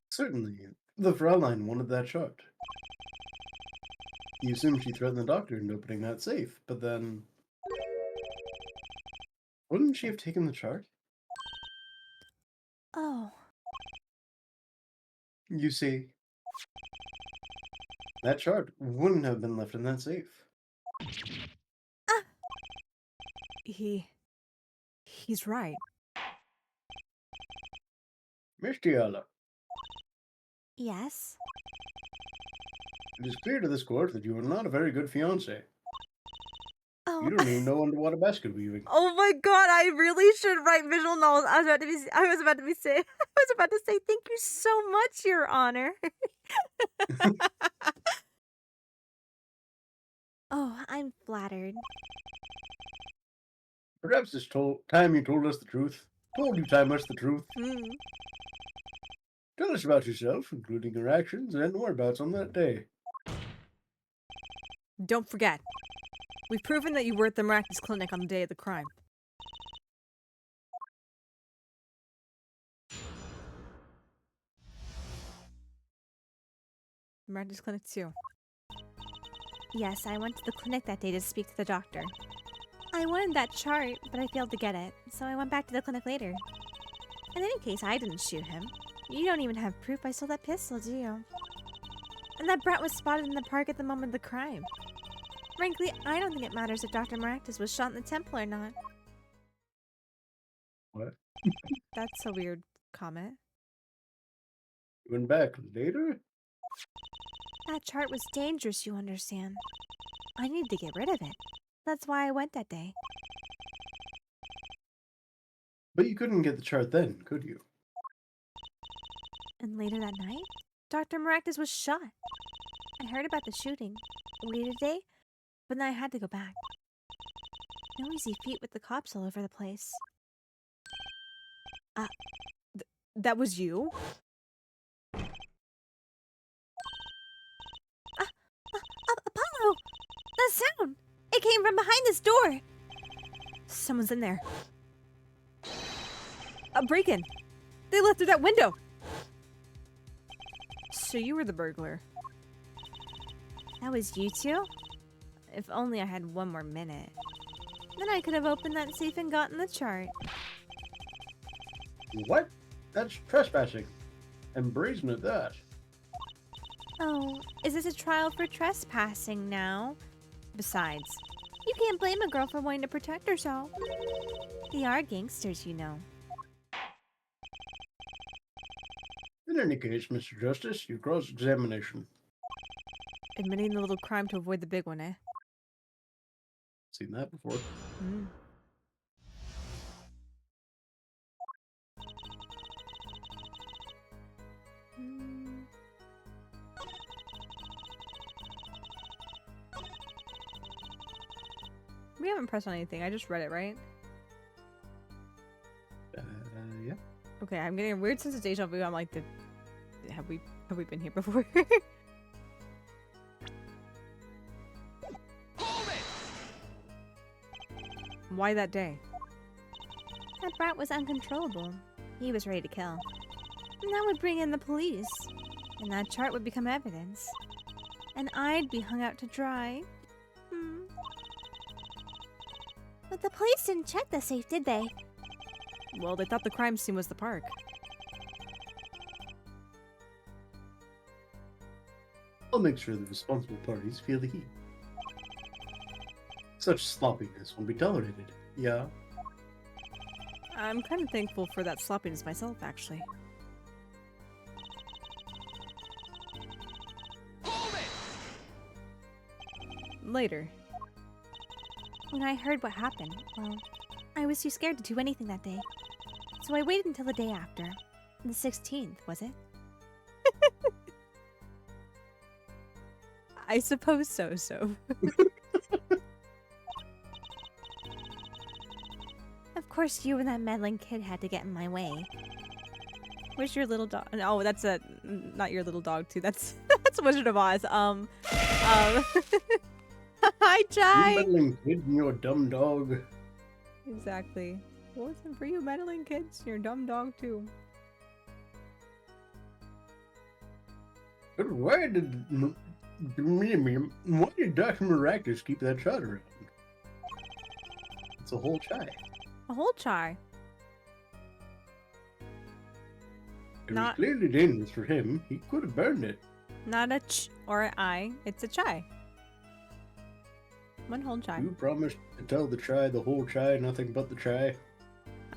S2: Certainly, the Fraulein wanted that chart. You assume she threatened the doctor into opening that safe, but then... Wouldn't she have taken the chart?
S3: Oh,
S2: You see, that chart wouldn't have been left in that safe.
S1: He's right.
S2: Miss Tiala,
S3: yes.
S2: it is clear to this court that you are not a very good fiancé.
S3: Oh,
S2: You don't even know under what a basket weaving.
S1: Oh my god, I really should write visual novels. I was about to say thank you so much, Your Honor.
S3: oh, I'm flattered.
S2: Perhaps this time you told us the truth. Told you time us the truth. Tell us about yourself, including your actions and whereabouts on that day.
S1: Don't forget, we've proven that you were at the Miraculous Clinic on the day of the crime. Miraculous Clinic 2.
S3: Yes, I went to the clinic that day to speak to the doctor. I wanted that chart, but I failed to get it, so I went back to the clinic later. In any case, I didn't shoot him. You don't even have proof I stole that pistol, do you? And that brat was spotted in the park at the moment of the crime. Frankly, I don't think it matters if Dr. Maractus was shot in the temple or not.
S2: What?
S1: That's a weird comment.
S2: You went back later?
S3: That chart was dangerous, you understand. I needed to get rid of it. That's why I went that day.
S2: But you couldn't get the chart then, could you?
S3: And later that night, Dr. Maractus was shot. I heard about the shooting. Waited a day, but then I had to go back. No easy feat with the cops all over the place.
S1: That was you?
S3: Apollo! That sound! It came from behind this door!
S1: Someone's in there. A break-in! They left through that window! So you were the burglar.
S3: That was you two? If only I had one more minute. Then I could have opened that safe and gotten the chart.
S2: What? That's trespassing. And brazen at that.
S3: Oh, is this a trial for trespassing now? Besides, you can't blame a girl for wanting to protect herself. They are gangsters, you know.
S2: In any case, Mr. Justice, your cross-examination.
S1: Admitting the little crime to avoid the big one, eh?
S2: Seen that before.
S1: Mm. Mm. We haven't pressed on anything. I just read it, right?
S2: Yeah.
S1: Okay, I'm getting a weird sense of deja vu. I'm like, have we been here before?
S4: Hold it!
S1: Why that day?
S3: That brat was uncontrollable. He was ready to kill. And that would bring in the police. And that chart would become evidence. And I'd be hung out to dry. But the police didn't check the safe, did they?
S1: Well, they thought the crime scene was the park.
S2: I'll make sure the responsible parties feel the heat. Such sloppiness won't be tolerated. Yeah.
S1: I'm kind of thankful for that sloppiness myself, actually.
S4: Hold it!
S1: Later.
S3: When I heard what happened, well, I was too scared to do anything that day. So I waited until the day after. The 16th, was it?
S1: I suppose so,
S3: Of course, you and that meddling kid had to get in my way.
S1: Where's your little dog? Oh, that's not your little dog too. That's that's Wizard of Oz. Hi,
S2: You
S1: Chai.
S2: meddling kid and your dumb dog.
S1: Exactly. Well, listen, for you meddling kids, your dumb dog too.
S2: But why did Dr. Maractus keep that shot around? It's a whole chai.
S1: A whole chai.
S2: It
S1: Not-
S2: was clearly dangerous for him. He could have burned it.
S1: Not a ch or an I. It's a chai. One whole chai.
S2: You promised to tell the chai the whole chai, nothing but the chai.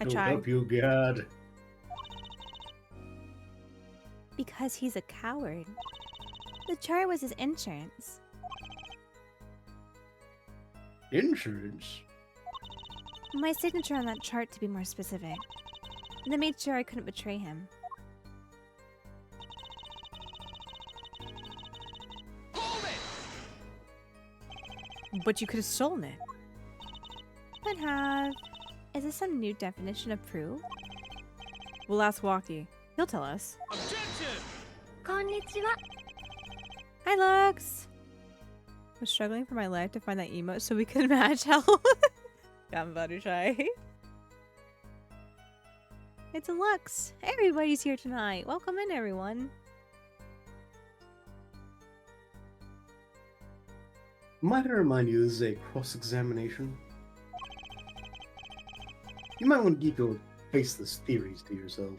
S1: A
S2: So
S1: chai.
S2: help you God.
S3: Because he's a coward. The chart was his insurance.
S2: Insurance?
S3: My signature on that chart, to be more specific. That made sure I couldn't betray him.
S4: Hold it!
S1: But you could have stolen it.
S3: Could have. Is this some new definition of proof?
S1: We'll ask Walkie. He'll tell us.
S4: Objection!
S3: Konnichiwa.
S1: Hi, Lux. I was struggling for my life to find that emote so we could match how. Ganbaru chai.
S3: It's a Lux. Everybody's here tonight. Welcome in, everyone.
S2: Might I remind you this is a cross-examination? You might want to keep your faceless theories to yourself.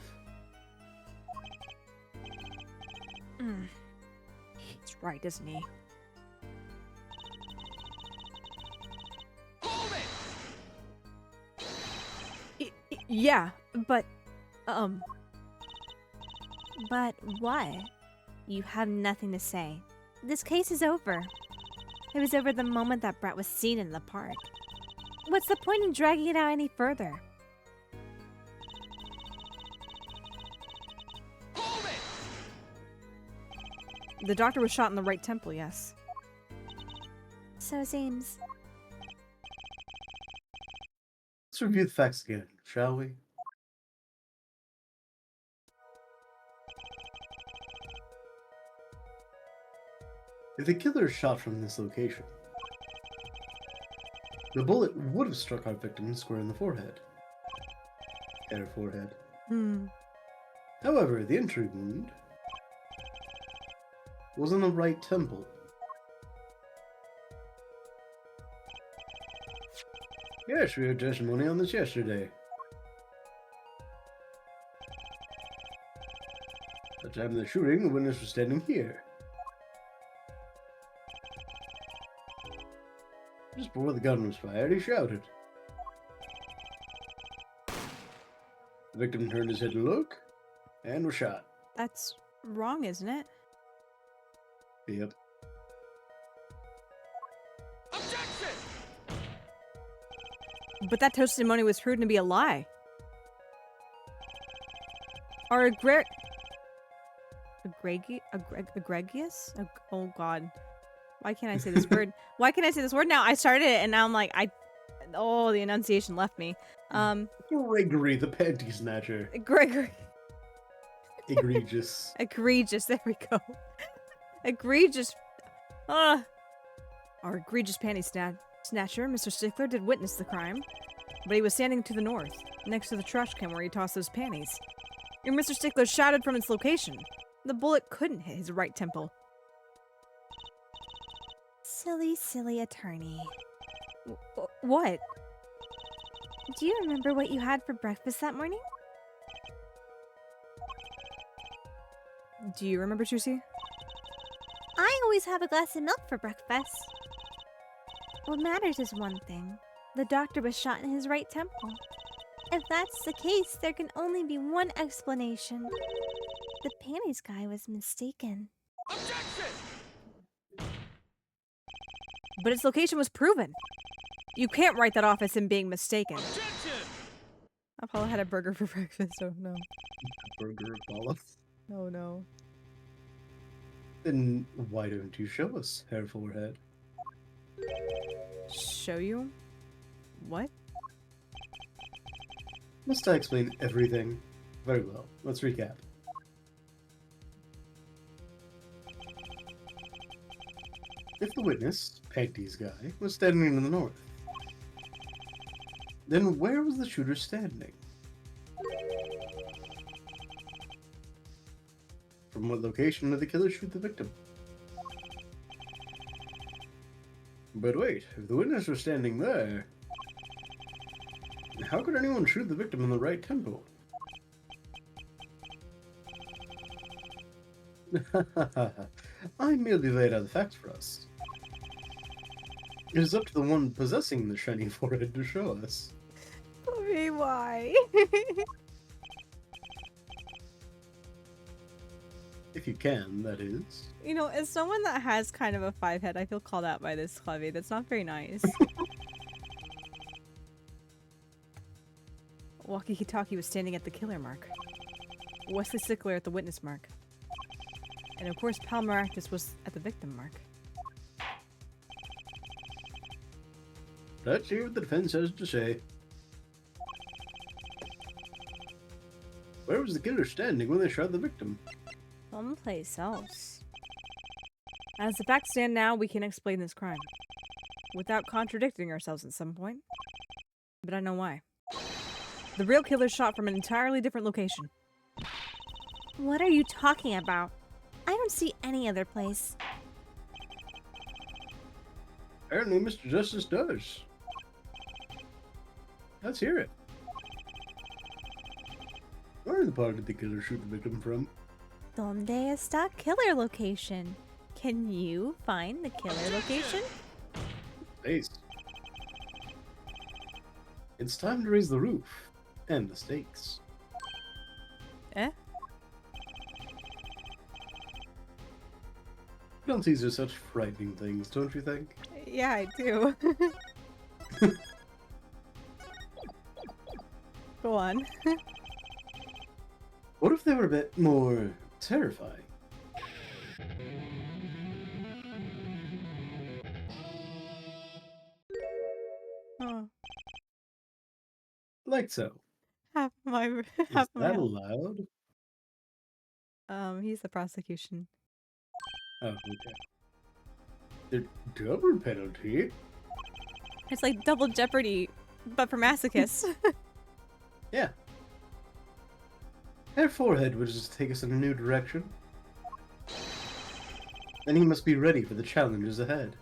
S1: He's right, isn't he?
S4: Hold it!
S1: Yeah, but
S3: But what? You have nothing to say. This case is over. It was over the moment that brat was seen in the park. What's the point in dragging it out any further?
S4: Hold it!
S1: the doctor was shot in the right temple, yes.
S3: So it seems.
S2: Let's review the facts again, shall we? If the killer shot from this location, the bullet would have struck our victim square in the forehead. Head or forehead. However, the entry wound was in the right temple. Yes, we had testimony on this yesterday. At the time of the shooting, the witness was standing here. Just before the gun was fired, he shouted. The victim turned his head to look and was shot.
S1: That's wrong, isn't it?
S2: Yep.
S4: Objection!
S1: But that testimony was proven to be a lie. Or egregious? Oh god. Why can't I say this word? Why can't I say this word now? I started it and now I'm like, oh, the enunciation left me.
S2: Gregory, the panty snatcher.
S1: Gregory.
S2: Egregious.
S1: Egregious, there we go. Egregious. Our egregious panty snatcher, Mr. Stickler, did witness the crime, but he was standing to the north, next to the trash can where he tossed those panties. Your Mr. Stickler shouted from its location. The bullet couldn't hit his right temple.
S3: Silly, silly attorney.
S1: What?
S3: Do you remember what you had for breakfast that morning?
S1: Do you remember, Juicy?
S3: I always have a glass of milk for breakfast. What matters is one thing. The doctor was shot in his right temple. If that's the case, there can only be one explanation. The panties guy was mistaken.
S4: Objection!
S1: But its location was proven. You can't write that off as him being mistaken.
S4: Objection!
S1: Apollo had a burger for breakfast, oh no.
S2: Burger Apollo.
S1: Oh no.
S2: Then why don't you show us, Hair Forehead?
S1: Show you? What?
S2: Must I explain everything? Very well. Let's recap. If the witness, Panty's guy, was standing in the north, then where was the shooter standing? From what location did the killer shoot the victim? But wait, if the witness was standing there, how could anyone shoot the victim in the right temple? I merely laid out the facts for us. It is up to the one possessing the shiny forehead to show us.
S1: Okay, why?
S2: If you can, that is.
S1: You know, as someone that has kind of a 5 head, I feel called out by this Clevy. That's not very nice. Walkie-talkie was standing at the killer mark. Wesley Stickler at the witness mark. And of course, Palmeractus was at the victim mark.
S2: Let's hear what the defense has to say. Where was the killer standing when they shot the victim?
S1: Someplace else. As the facts stand now, we can explain this crime. Without contradicting ourselves at some point. But I know why. The real killer shot from an entirely different location.
S3: What are you talking about? I don't see any other place.
S2: Apparently Mr. Justice does. Let's hear it. Where in the park did the killer shoot the victim from?
S3: Donde está killer location? Can you find the killer location?
S2: Space. It's time to raise the roof and the stakes.
S1: Eh?
S2: Penalties are such frightening things, don't you think?
S1: Yeah, I do. Go on.
S2: What if they were a bit more terrifying?
S1: Oh,
S2: Like so.
S1: half my
S2: Is
S1: half my
S2: that allowed?
S1: he's the prosecution.
S2: Oh, okay. The double penalty?
S1: It's like double jeopardy, but for masochists.
S2: Yeah. Hair Forehead would just take us in a new direction. Then he must be ready for the challenges ahead.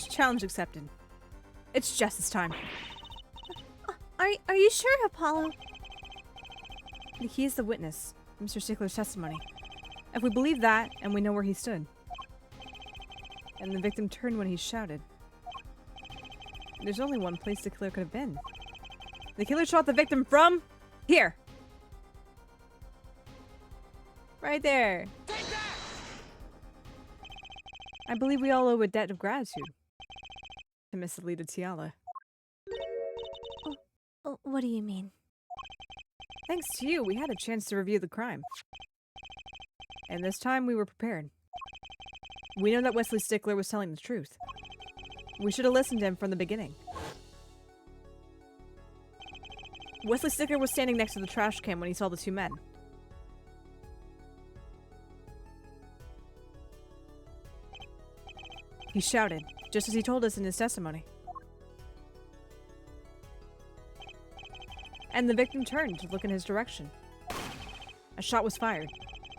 S1: Challenge accepted. It's justice time.
S3: Are you sure, Apollo?
S1: He is the witness, Mr. Stickler's testimony. If we believe that, and we know where he stood,
S6: And the victim turned when he shouted. There's only one place the killer could have been. The killer shot the victim from here.
S1: Right there.
S4: Take that!
S6: I believe we all owe a debt of gratitude to Miss Alita Tiala.
S3: Oh, what do you mean?
S6: Thanks to you, we had a chance to review the crime. And this time we were prepared. We know that Wesley Stickler was telling the truth. We should have listened to him from the beginning. Wesley Stickler was standing next to the trash can when he saw the two men. He shouted, just as he told us in his testimony. And the victim turned to look in his direction. A shot was fired.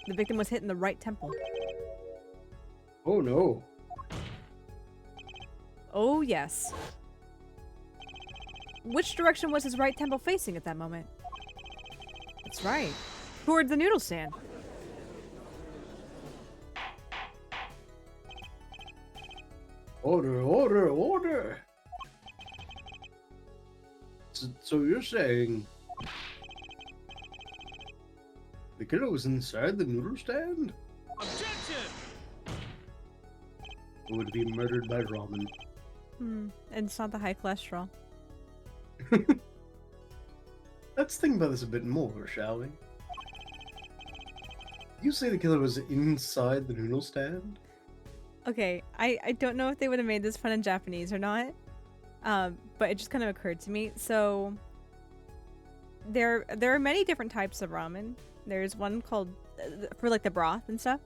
S6: The victim was hit in the right temple.
S2: Oh no.
S6: Oh, yes. Which direction was his right temple facing at that moment? That's right. Toward the noodle stand.
S2: Order, order, order! So you're saying the killer was inside the noodle stand?
S4: Objection!
S2: Who would be murdered by ramen?
S1: And it's not the high cholesterol.
S2: Let's think about this a bit more, shall we? You say the killer was inside the noodle stand?
S1: Okay, I don't know if they would have made this fun in Japanese or not, but it just kind of occurred to me. So there are many different types of ramen. There's one called for like the broth and stuff.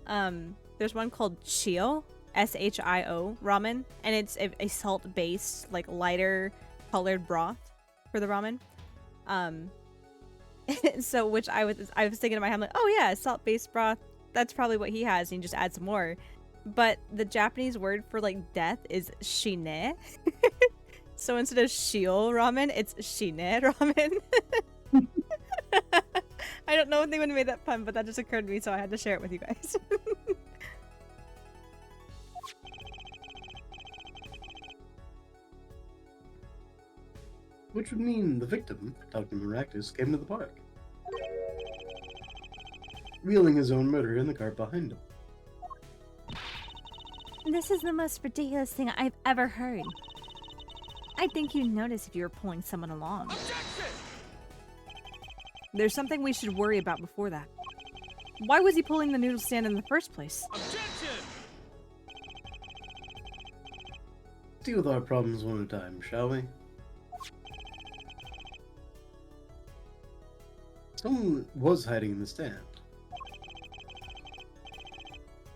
S1: There's one called shio, shio ramen, and it's a salt-based, like lighter colored broth for the ramen. So which I was thinking in my head, I'm like, oh yeah, salt-based broth. That's probably what he has, and you just add some more. But the Japanese word for like death is shine. So instead of shio ramen, it's shine ramen. I don't know if they would have made that pun, but that just occurred to me, so I had to share it with you guys.
S2: Which would mean the victim, Dr. Maractus, came to the park, wheeling his own murder in the cart behind him.
S3: This is the most ridiculous thing I've ever heard. I'd think you'd notice if you were pulling someone along.
S4: Objection!
S6: There's something we should worry about before that. Why was he pulling the noodle stand in the first place?
S4: Objection!
S2: Deal with our problems one at a time, shall we? Someone was hiding in the stand.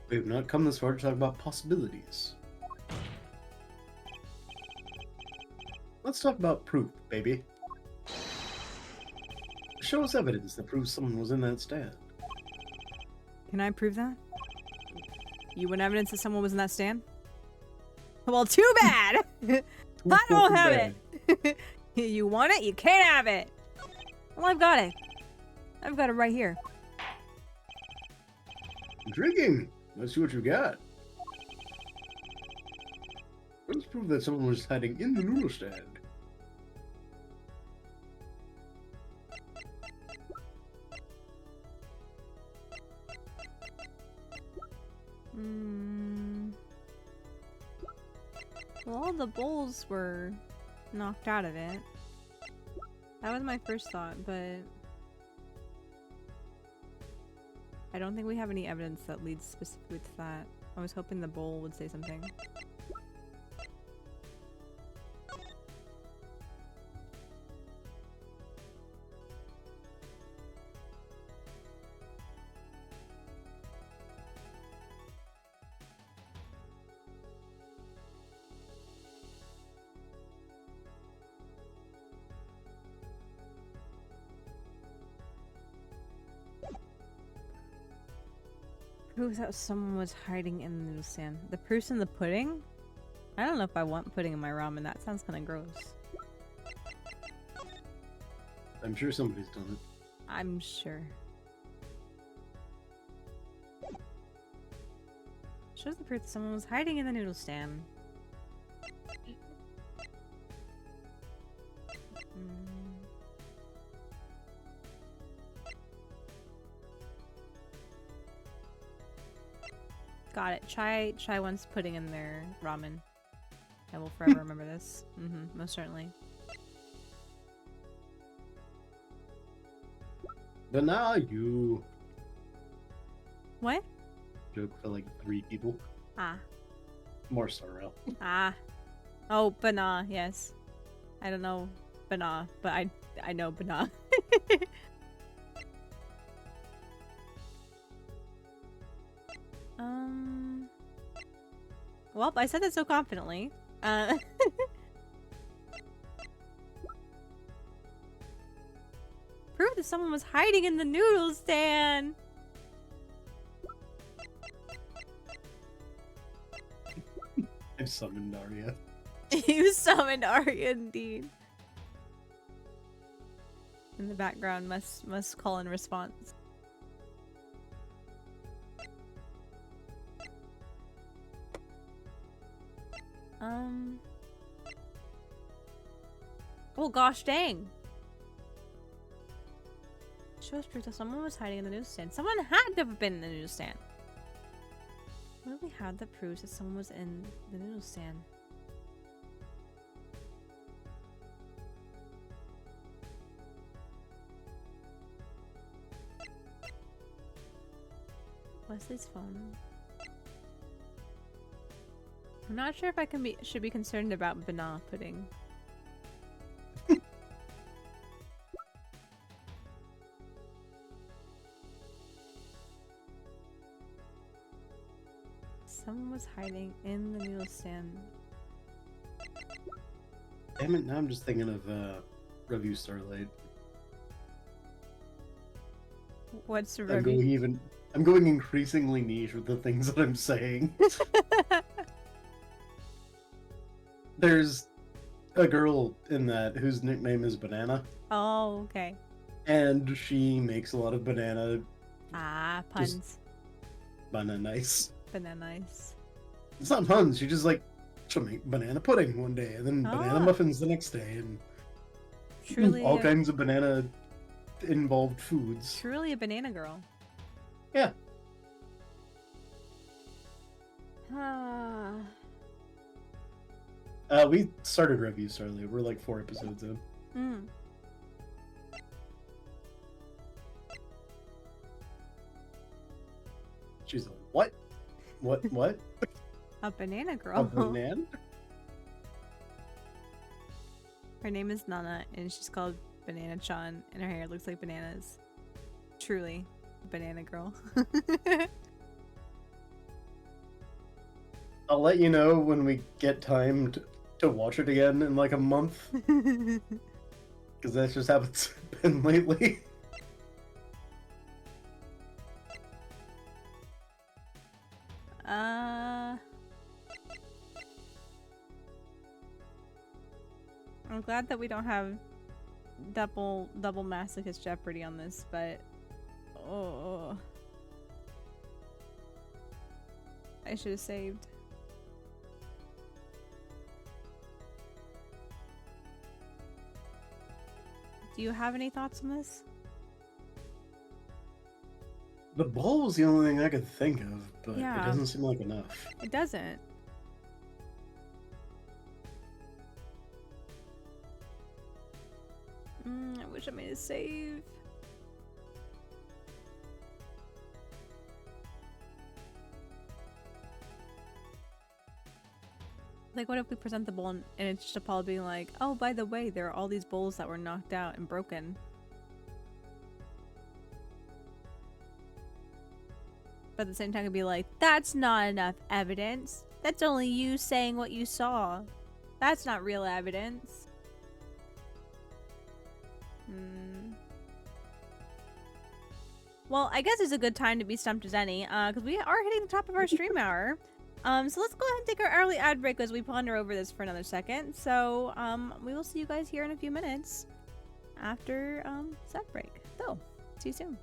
S2: We have not come this far to talk about possibilities. Let's talk about proof, baby. Show us evidence that proves someone was in that stand.
S6: Can I prove that? You want evidence that someone was in that stand? Well, too bad! I don't have it! You want it? You can't have it! Well, I've got it. I've got it right here.
S2: Intriguing! Let's see what you got. Let's prove that someone was hiding in the noodle stand.
S1: Well, all the bowls were knocked out of it. That was my first thought, but I don't think we have any evidence that leads specifically to that. I was hoping the bowl would say something. Proof that someone was hiding in the noodle stand. The proof's in the pudding? I don't know if I want pudding in my ramen. That sounds kind of gross.
S2: I'm sure somebody's done it.
S1: I'm sure.
S6: Shows the proof that someone was hiding in the noodle stand. Got it. Chai wants pudding in their ramen. I will forever remember this. Most certainly.
S2: But now you
S6: What?
S2: joke for like 3 people.
S6: Ah.
S2: More Sorrel.
S6: Ah. Oh, Bana, yes. I don't know Bana, but I know Bana. Well, I said that so confidently. Proof that someone was hiding in the noodle stand.
S2: I've summoned Arya.
S6: You summoned Arya indeed. In the background must call in response. Oh gosh dang. Shows proof that someone was hiding in the newsstand. Someone had to have been in the newsstand. What do we have that proves that someone was in the newsstand? Wesley's phone. I'm not sure if I should be concerned about Bana pudding. Someone was hiding in the noodle stand.
S2: Damn it, now I'm just thinking of Review Starlight.
S6: What's the
S2: I'm
S6: review?
S2: going increasingly niche with the things that I'm saying. There's a girl in that whose nickname is Banana,
S6: Oh, okay.
S2: and she makes a lot of banana
S6: Ah, puns.
S2: nice.
S6: Banana nice.
S2: It's not puns. She just like she'll make banana pudding one day, and then banana
S6: Ah.
S2: muffins the next day, and
S6: Truly,
S2: all kinds of banana involved foods.
S6: truly a banana girl.
S2: Yeah.
S6: Ah.
S2: We started Review Starlight. We're like 4 episodes in.
S6: Mm.
S2: She's a what? What?
S6: A banana
S2: A
S6: girl.
S2: banana?
S6: Her name is Nana, and she's called Banana Chan, and her hair looks like bananas. Truly, a banana girl.
S2: I'll let you know when we get time to watch it again in like a month, because that's just how it's been lately.
S6: I'm glad that we don't have double masochist Jeopardy on this, but oh, I should have saved. Do you have any thoughts on this?
S2: The ball was the only thing I could think of, but
S6: Yeah.
S2: it doesn't seem like enough.
S6: It doesn't. I wish I made a save. Like, what if we present the bowl and it's just Apollo being like, oh, by the way, there are all these bowls that were knocked out and broken. But at the same time, it'd be like, that's not enough evidence. That's only you saying what you saw. That's not real evidence. Well, I guess it's a good time to be stumped as any, because we are hitting the top of our stream hour. So let's go ahead and take our early ad break as we ponder over this for another second. So, we will see you guys here in a few minutes after, set break. So, see you soon.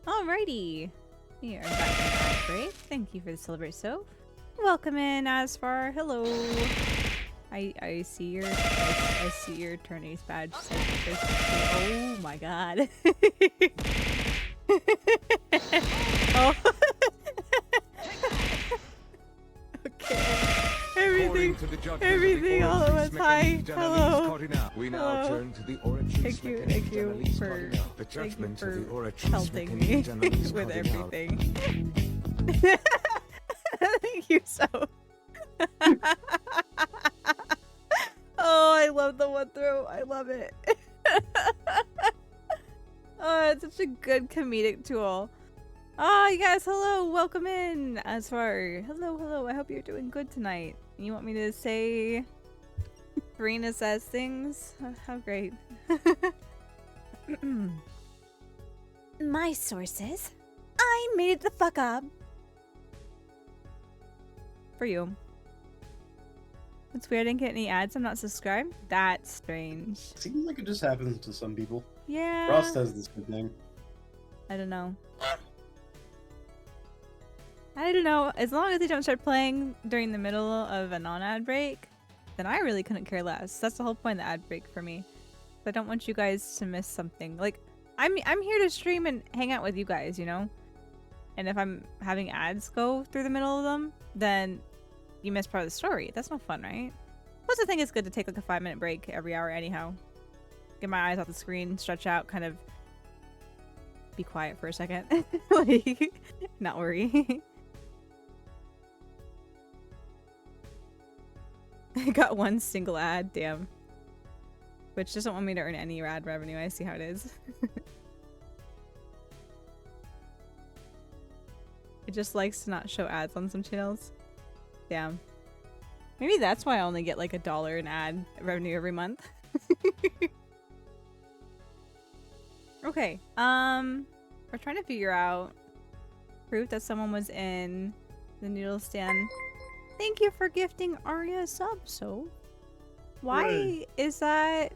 S1: Alrighty. We are back from the break. Thank you for the celebrate, Soph. Welcome in, Asfar. Hello. I see your I see your attorney's badge. Oh my god. Oh. Okay. Everything all at once. Hi. Hello.
S5: We now
S1: Hello.
S5: turn to the Oratrice
S1: Thank you
S5: Mechanisme
S1: for
S5: Cardinal. The judgment of the Oratrice
S1: helping me
S5: Mechanisme
S1: with
S5: Cardinal.
S1: everything. Thank you so. Oh, I love the one throw. I love it. Oh, it's such a good comedic tool. Ah, you guys, hello, welcome in. Hello. I hope you're doing good tonight. You want me to say Karina says things? How great.
S3: My sources. I made it the fuck up.
S1: For you. It's weird I didn't get any ads. I'm not subscribed. That's strange.
S2: Seems like it just happens to some people.
S1: Yeah.
S2: Frost has this good thing.
S1: I don't know. I don't know. As long as they don't start playing during the middle of a non-ad break, then I really couldn't care less. That's the whole point of the ad break for me. I don't want you guys to miss something. Like, I'm here to stream and hang out with you guys, you know? And if I'm having ads go through the middle of them, then you miss part of the story. That's no fun, right? Plus, I think it's good to take like a 5-minute break every hour anyhow. Get my eyes off the screen, stretch out, kind of be quiet for a second. Like, not worry. I got one single ad, damn. Which doesn't want me to earn any ad revenue. I see how it is. It just likes to not show ads on some channels. Damn. Maybe that's why I only get like $1 in ad revenue every month. Okay, we're trying to figure out proof that someone was in the noodle stand. Thank you for gifting Arya a sub, so why
S2: Right.
S1: is that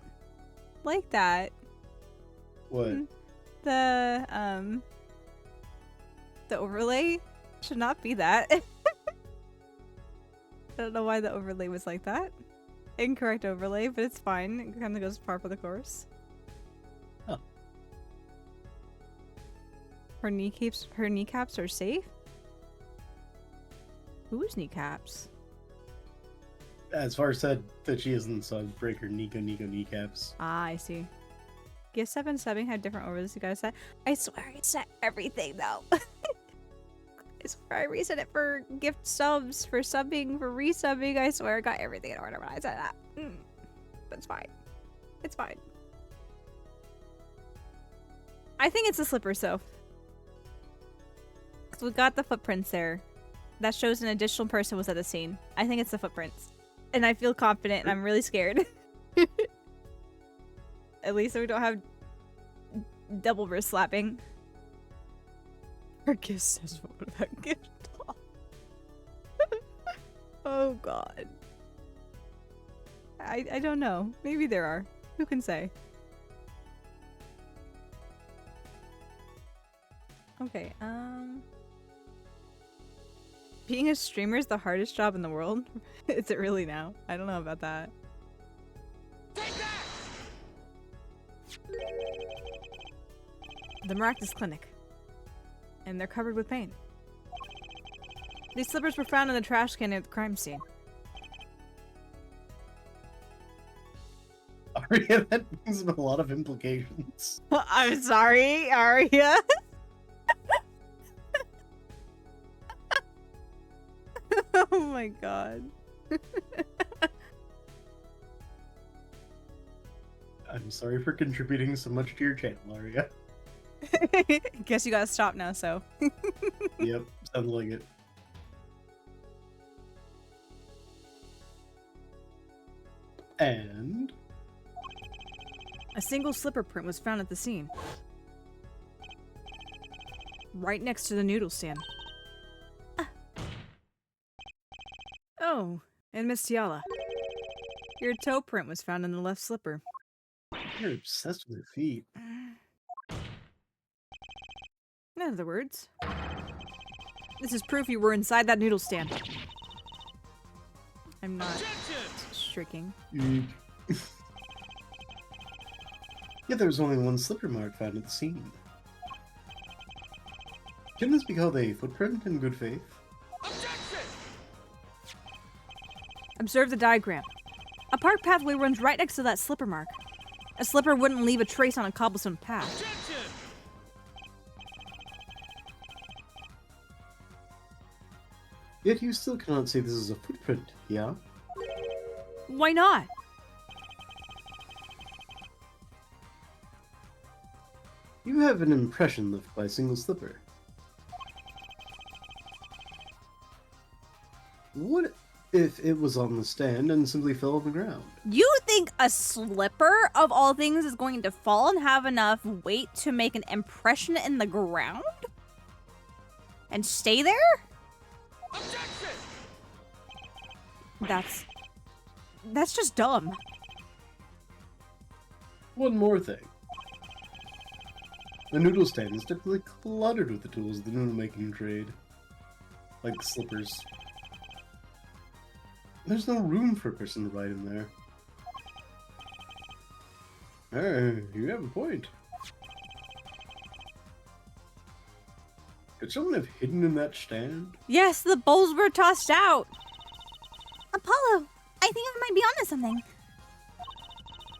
S1: like that?
S2: What?
S1: The overlay should not be that. I don't know why the overlay was like that. Incorrect overlay, but it's fine. It kind of goes par for the course.
S2: Oh.
S1: Her kneecaps are safe? Whose kneecaps?
S2: As far as said that she isn't, so I'd break her Nico kneecaps.
S1: Ah, I see. Gift sub and subbing had different overlays you guys said. I swear I set everything though. I swear I reset it for gift subs, for subbing, for resubbing. I swear I got everything in order when I said that. That's fine. It's fine. I think it's a slipper, so. So we got the footprints there. That shows an additional person was at the scene. I think it's the footprints. And I feel confident and I'm really scared. At least we don't have double wrist slapping. Her gift says what about gift? Oh god. I don't know. Maybe there are. Who can say? Okay, being a streamer is the hardest job in the world? Is it really now? I don't know about that. The Maractus Clinic. And they're covered with paint. These slippers were found in the trash can at the crime scene.
S2: Arya, that brings up a lot of implications.
S1: I'm sorry, Arya. Oh my god.
S2: I'm sorry for contributing so much to your channel, Arya.
S1: Guess you gotta stop now, so.
S2: Yep, sounds like it. And
S1: A single slipper print was found at the scene. Right next to the noodle stand. Oh, and Miss Tiala. Your toe print was found in the left slipper.
S2: you're obsessed with her feet.
S6: In other words, this is proof you were inside that noodle stand. I'm not shrieking.
S2: Yet there was only one slipper mark found at the scene. Can this be called a footprint in good faith?
S6: Observe the diagram. A park pathway runs right next to that slipper mark. A slipper wouldn't leave a trace on a cobblestone path.
S2: Yet you still cannot say this is a footprint, yeah?
S6: Why not?
S2: You have an impression left by a single slipper. What if it was on the stand and simply fell on the ground?
S1: You think a slipper, of all things, is going to fall and have enough weight to make an impression in the ground? And stay there?
S6: That's just dumb.
S2: One more thing. The noodle stand is typically cluttered with the tools of the noodle making trade, like slippers. There's no room for a person to ride in there. You have a point. Could someone have hidden in that stand?
S1: Yes, the bowls were tossed out.
S3: Apollo, I think I might be onto something.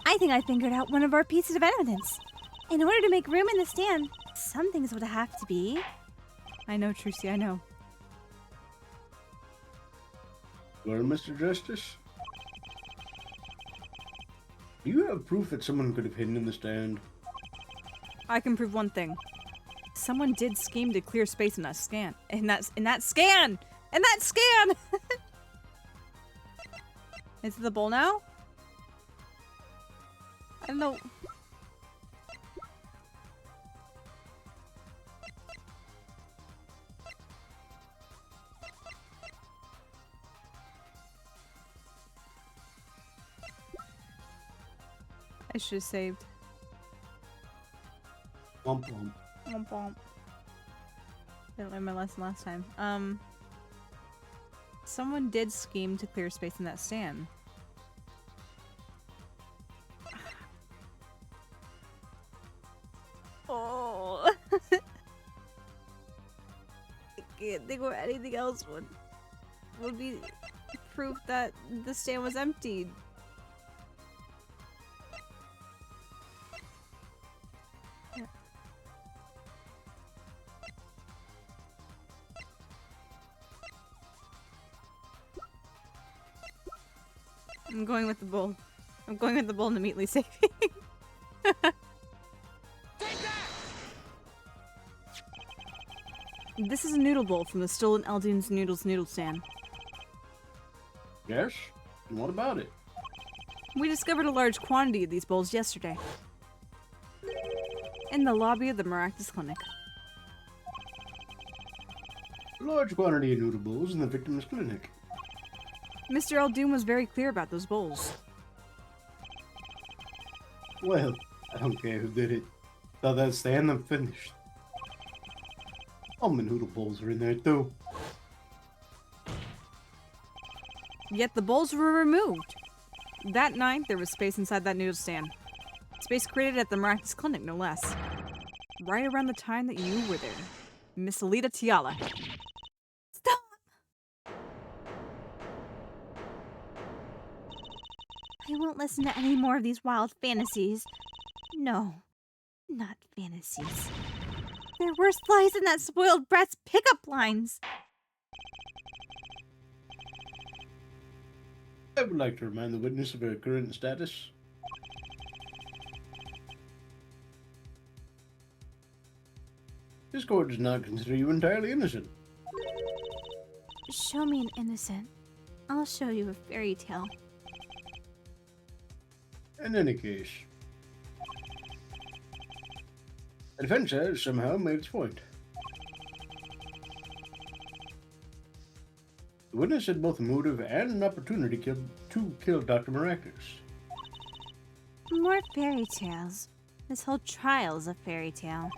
S3: I think I figured out one of our pieces of evidence. In order to make room in the stand, some things would have to be...
S6: I know, Trucy, I know.
S2: Well, Mr. Justice? Do you have proof that someone could have hidden in the stand?
S6: I can prove one thing. Someone did scheme to clear space in that scan. In that scan! Is it the bowl now? I don't know. I should have saved.
S2: Womp womp.
S6: Womp womp. Didn't learn my lesson last time. Someone did scheme to clear space in that stand. Oh. I can't think of anything else would be proof that the stand was emptied. I'm going with the bowl. I'm going with the bowl and immediately saving. This is a noodle bowl from the stolen Eldine's Noodles noodle stand.
S2: Yes? And what about it?
S6: We discovered a large quantity of these bowls yesterday. In the lobby of the Maractus Clinic.
S2: A large quantity of noodle bowls in the victim's clinic.
S6: Mr. Eldoon was very clear about those bowls.
S2: Well, I don't care who did it. Thought that stand I'm finished. All my noodle bowls are in there too.
S6: Yet the bowls were removed. That night, there was space inside that noodle stand. Space created at the Maractus Clinic, no less. Right around the time that you were there. Miss Alita Tiala.
S3: Stop! I won't listen to any more of these wild fantasies. No, not fantasies. There are worse lies than that spoiled brat's pickup lines.
S2: I would like to remind the witness of her current status. This court does not consider you entirely innocent.
S3: Show me an innocent. I'll show you a fairy tale.
S2: In any case, the defense has somehow made its point. The witness had both a motive and an opportunity to kill Dr. Maractus.
S3: More fairy tales. This whole trial's a fairy tale.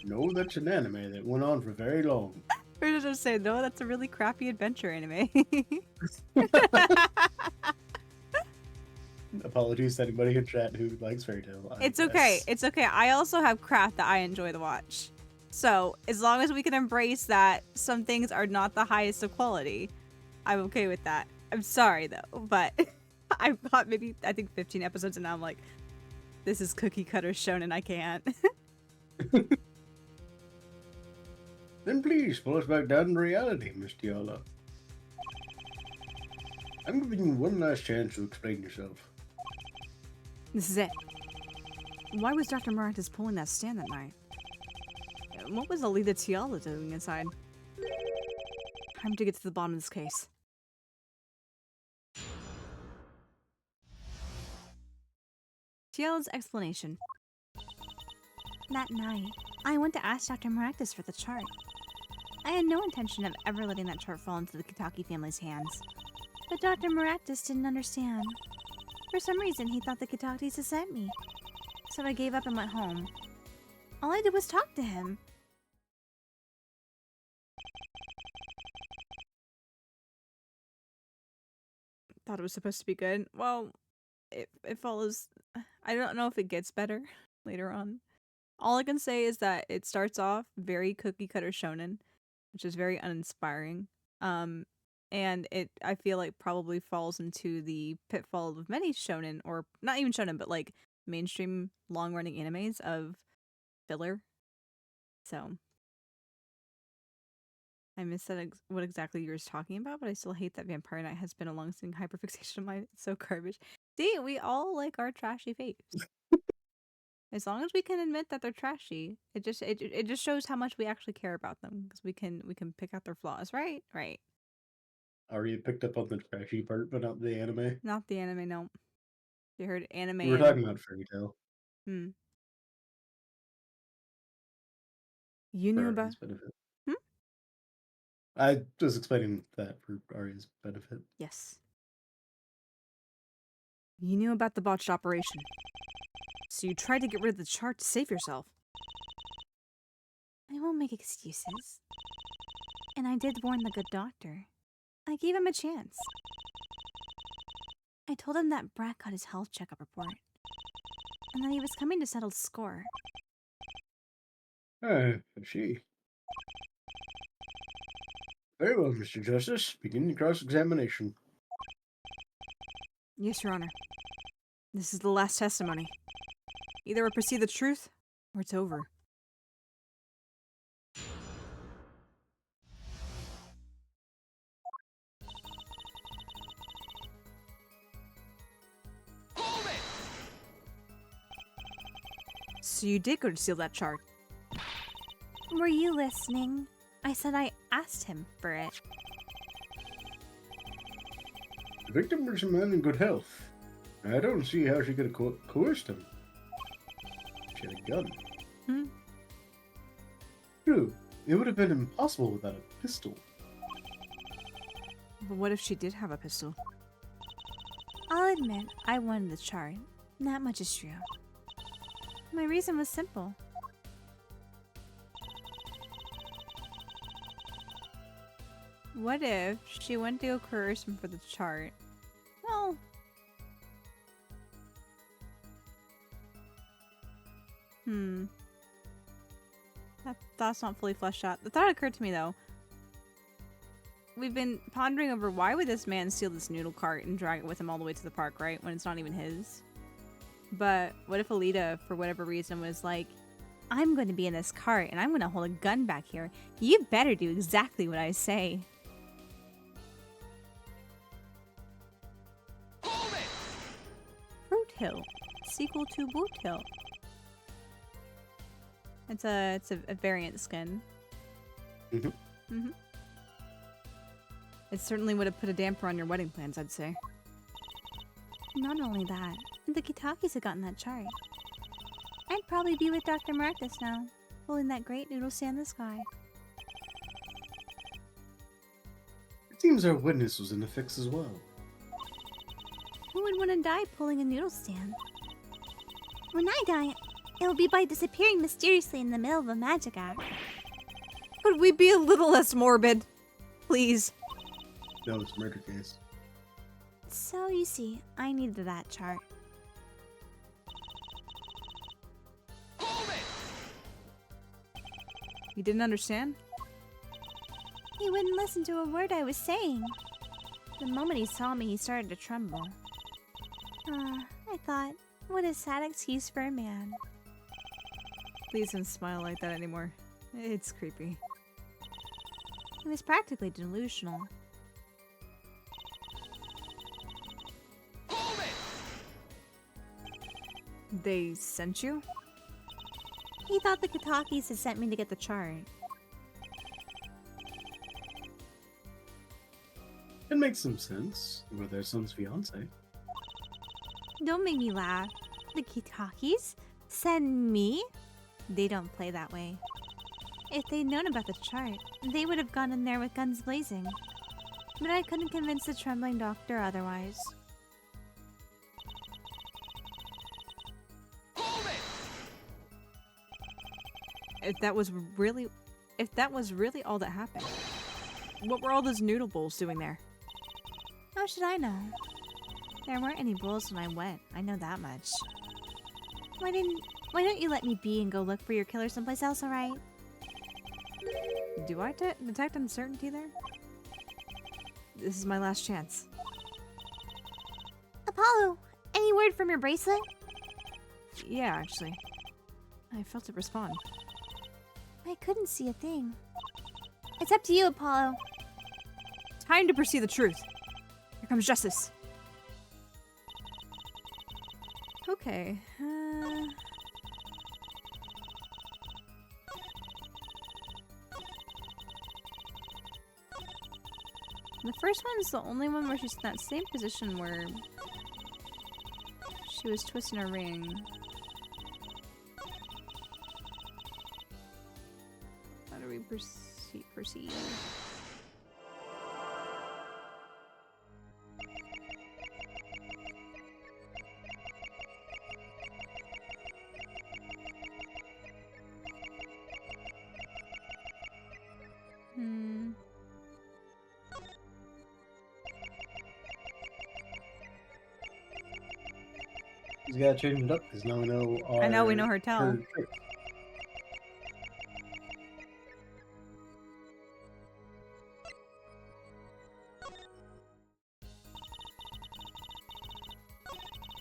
S2: No, that's an anime that went on for very long.
S6: We're just saying, no, that's a really crappy adventure anime.
S2: Apologies to anybody in chat who likes Fairy Tail.
S6: It's okay. It's okay. I also have craft that I enjoy to watch. So as long as we can embrace that some things are not the highest of quality, I'm okay with that. I'm sorry though, but I've got maybe I think 15 episodes and now I'm like, this is cookie cutter shonen. I can't.
S2: Then please pull us back down to reality, Miss Tiala. I'm giving you one last chance to explain yourself.
S6: This is it. Why was Dr. Maractus pulling that stand that night? What was Alita Tiala doing inside? Time to get to the bottom of this case. Tiala's explanation.
S3: That night, I went to ask Dr. Maractus for the chart. I had no intention of ever letting that chart fall into the Kitaki family's hands. But Dr. Maractus didn't understand. For some reason, he thought the Kitakis had sent me. So I gave up and went home. All I did was talk to him.
S6: Thought it was supposed to be good. Well, it follows. I don't know if it gets better later on. All I can say is that it starts off very cookie cutter shonen, which is very uninspiring. And it I feel like probably falls into the pitfall of many shonen, or not even shonen, but like mainstream long running animes of filler. So I missed that what exactly you were talking about, but I still hate that Vampire Knight has been a long-standing hyperfixation of mine. It's so garbage. See, we all like our trashy faves. As long as we can admit that they're trashy, it just shows how much we actually care about them, because we can pick out their flaws, right? Right.
S2: Already picked up on the trashy part, but not the anime.
S6: Not the anime, no. You heard anime.
S2: We were talking about Fairy Tail.
S6: Hmm. You knew about.
S2: Benefit.
S6: Hmm?
S2: I was explaining that for Arya's benefit.
S6: Yes. You knew about the botched operation. So you tried to get rid of the chart to save yourself.
S3: I won't make excuses. And I did warn the good doctor. I gave him a chance. I told him that Brat got his health checkup report. And that he was coming to settle the score.
S2: She. Very well, Mr. Justice. Begin the cross-examination.
S6: Yes, Your Honor. This is the last testimony. Either I proceed the truth, or it's over. So you did go to steal that chart.
S3: Were you listening? I said I asked him for it.
S2: The victim was a man in good health. I don't see how she could have coerced him. She had a gun.
S6: Hmm?
S2: True. It would have been impossible without a pistol.
S6: But what if she did have a pistol?
S3: I'll admit, I wanted the chart. That much is true. My reason was simple.
S6: What if she went to go coerce him for the chart? Well... That thought's not fully fleshed out. The thought occurred to me, though. We've been pondering over why would this man steal this noodle cart and drag it with him all the way to the park, right? When it's not even his. But what if Alita, for whatever reason, was like,
S3: I'm going to be in this cart and I'm going to hold a gun back here. You better do exactly what I say.
S6: Fruit Hill, sequel to Boot Hill. It's a variant skin. It certainly would have put a damper on your wedding plans, I'd say.
S3: Not only that, the Kitakis had gotten that chart. I'd probably be with Dr. Maractus now, holding that great noodle stand in the sky.
S2: It seems our witness was in the fix as well.
S3: Who would want to die pulling a noodle stand? When I die, It will be by disappearing mysteriously in the middle of a magic act.
S6: Could we be a little less morbid? Please.
S2: No, it's a murder case.
S3: So, you see, I needed that chart.
S4: Hold it!
S6: You didn't understand?
S3: He wouldn't listen to a word I was saying. The moment he saw me, he started to tremble. I thought, what a sad excuse for a man.
S6: Please don't smile like that anymore. It's creepy.
S3: He was practically delusional.
S4: Hold it!
S6: They sent you?
S3: He thought the Katakis had sent me to get the chart.
S2: It makes some sense. We're their son's fiance.
S3: Don't make me laugh. The Kitakis? Send me? They don't play that way. If they'd known about the chart, they would have gone in there with guns blazing. But I couldn't convince the trembling doctor otherwise.
S4: Hold it!
S6: If that was really all that happened, what were all those noodle bowls doing there?
S3: How should I know? There weren't any bowls when I went. I know that much. Why don't you let me be and go look for your killer someplace else, alright?
S6: Do I detect uncertainty there? This is my last chance.
S3: Apollo, any word from your bracelet?
S6: Yeah, actually. I felt it respond.
S3: I couldn't see a thing. It's up to you, Apollo.
S6: Time to pursue the truth. Here comes justice. Okay. The first one's the only one where she's in that same position where she was twisting her ring. How do we proceed?
S2: We gotta change it up because now we know our.
S6: I know we know her tell.
S2: trick.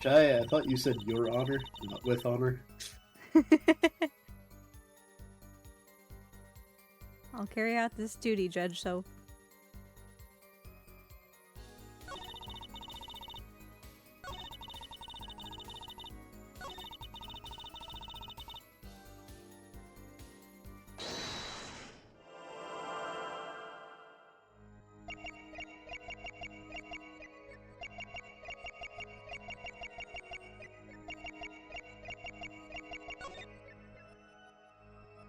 S2: Jai, I thought you said your honor, not with honor.
S6: I'll carry out this duty, Judge Soph.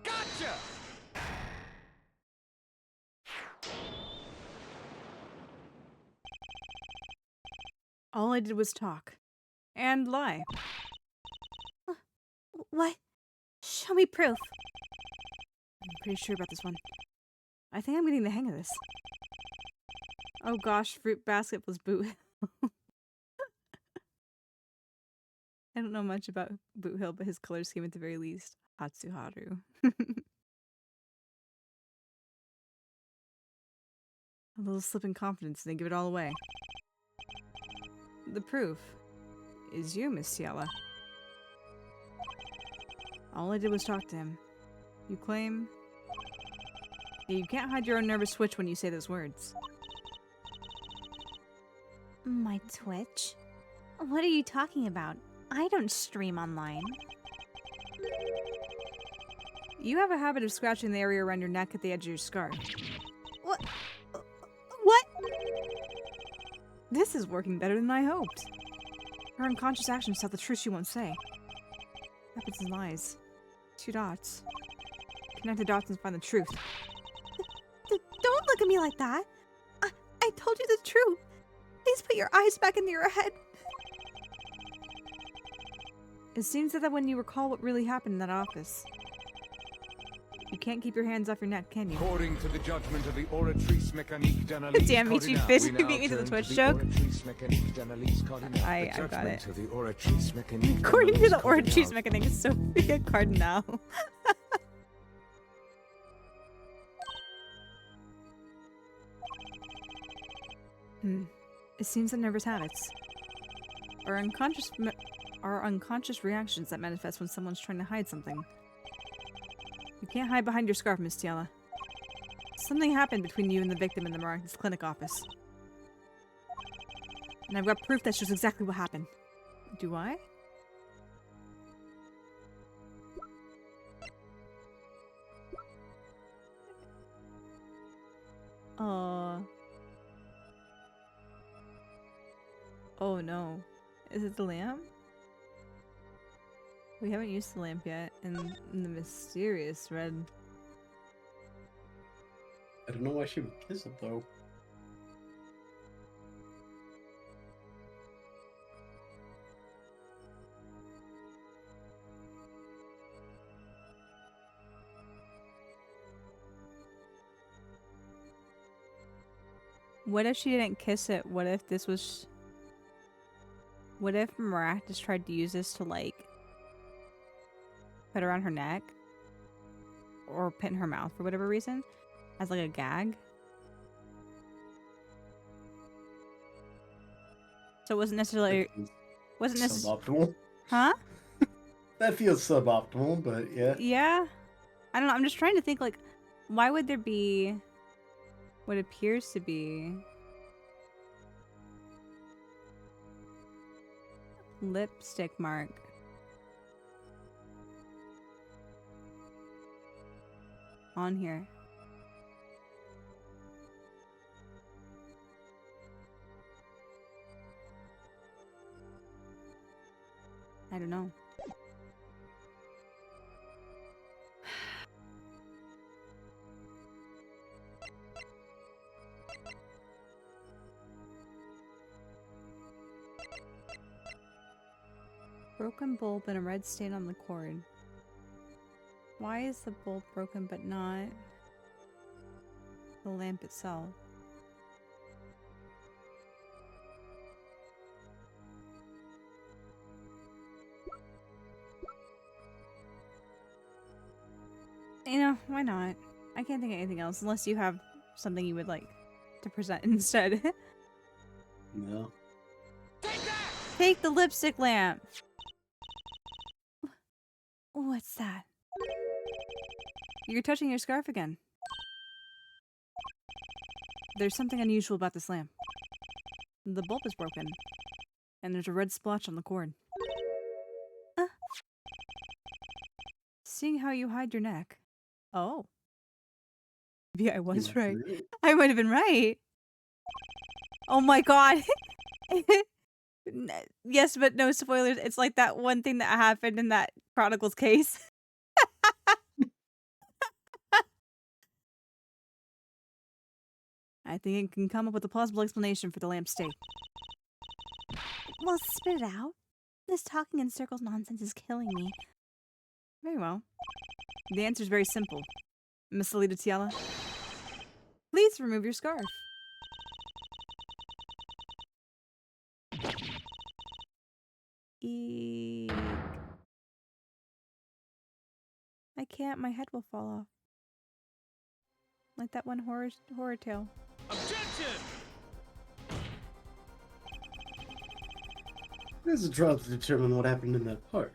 S4: Gotcha!
S6: All I did was talk. And lie.
S3: What? Show me proof.
S6: I'm pretty sure about this one. I think I'm getting the hang of this. Oh gosh, fruit basket plus boot. I don't know much about Boot Hill, but his color scheme at the very least. Hatsuharu. A little slip in confidence and they give it all away. The proof is you, Miss Ciela. All I did was talk to him. You claim... Yeah, you can't hide your own nervous twitch when you say those words.
S3: My Twitch? What are you talking about? I don't stream online.
S6: You have a habit of scratching the area around your neck at the edge of your scar.
S3: What? What?
S6: This is working better than I hoped. Her unconscious actions tell the truth she won't say. Rapids and lies. 2 dots. Connect the dots and find the truth.
S3: Don't look at me like that. I told you the truth. Please put your eyes back into your head.
S6: It seems that when you recall what really happened in that office, you can't keep your hands off your neck, can you?
S5: According to the judgment of the Oratrice Mécanique d'Analyse
S6: Damn, me too,
S5: Cardinale,
S6: Fish.
S5: we
S6: You
S5: now
S6: beat me to the
S5: turn
S6: Twitch
S5: the
S6: joke.
S5: Oratrice Mécanique d'Analyse Cardinale.
S6: I
S5: The
S6: got
S5: judgment
S6: it.
S5: of the Oratrice Mécanique
S6: According to
S5: d'Analyse
S6: the Oratrice
S5: Cardinale.
S6: mechanic, is Sophia Cardinal. It seems that nervous habits are unconscious reactions that manifest when someone's trying to hide something. You can't hide behind your scarf, Miss Tiala. Something happened between you and the victim in the Miraculous Clinic office. And I've got proof that shows exactly what happened. Do I? Oh no. Is it the lamp? We haven't used the lamp yet, and the mysterious red.
S2: I don't know why she would kiss it though.
S1: What if she didn't kiss it? What if this was... What if Maractus tried to use this to, like, put around her neck? Or put in her mouth for whatever reason? As, like, a gag? So it wasn't necessarily... Wasn't necessarily...
S2: Suboptimal.
S1: Huh?
S2: That feels suboptimal, but yeah.
S1: Yeah. I don't know. I'm just trying to think, like, why would there be what appears to be lipstick mark on here? I don't know. Broken bulb and a red stain on the cord. Why is the bulb broken but not the lamp itself? You know, why not? I can't think of anything else unless you have something you would like to present instead.
S2: No.
S1: Take the lipstick lamp!
S3: What's that?
S6: You're touching your scarf again. There's something unusual about this lamp. The bulb is broken, and there's a red splotch on the cord. Seeing how you hide your neck. Oh. Maybe I was right. I might have been right. Oh my god. Yes, but no spoilers. It's like that one thing that happened in that Chronicles case. I think I can come up with a plausible explanation for the lamp's state.
S3: Well, spit it out. This talking in circles nonsense is killing me.
S6: Very well. The answer is very simple. Miss Alita Tiala, please remove your scarf.
S1: Eek. I can't, my head will fall off. Like that one horror tale.
S4: Objection!
S2: There's a trial to determine what happened in that park.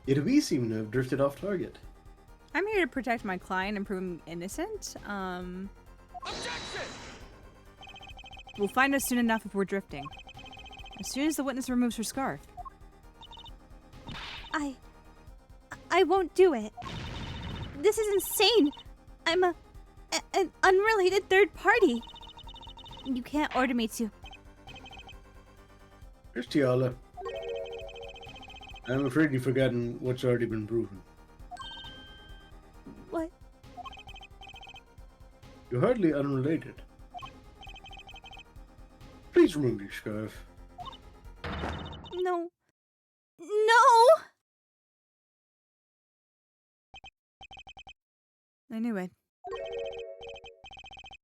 S2: Yet we seem to have drifted off target.
S1: I'm here to protect my client and prove him innocent.
S4: Objection!
S6: We'll find out soon enough if we're drifting. As soon as the witness removes her scarf.
S3: I won't do it. This is insane. I'm an unrelated third party. You can't order me to.
S2: Here's Tiala. I'm afraid you've forgotten what's already been proven.
S3: What?
S2: You're hardly unrelated. Please remove your scarf.
S3: No.
S6: I knew it.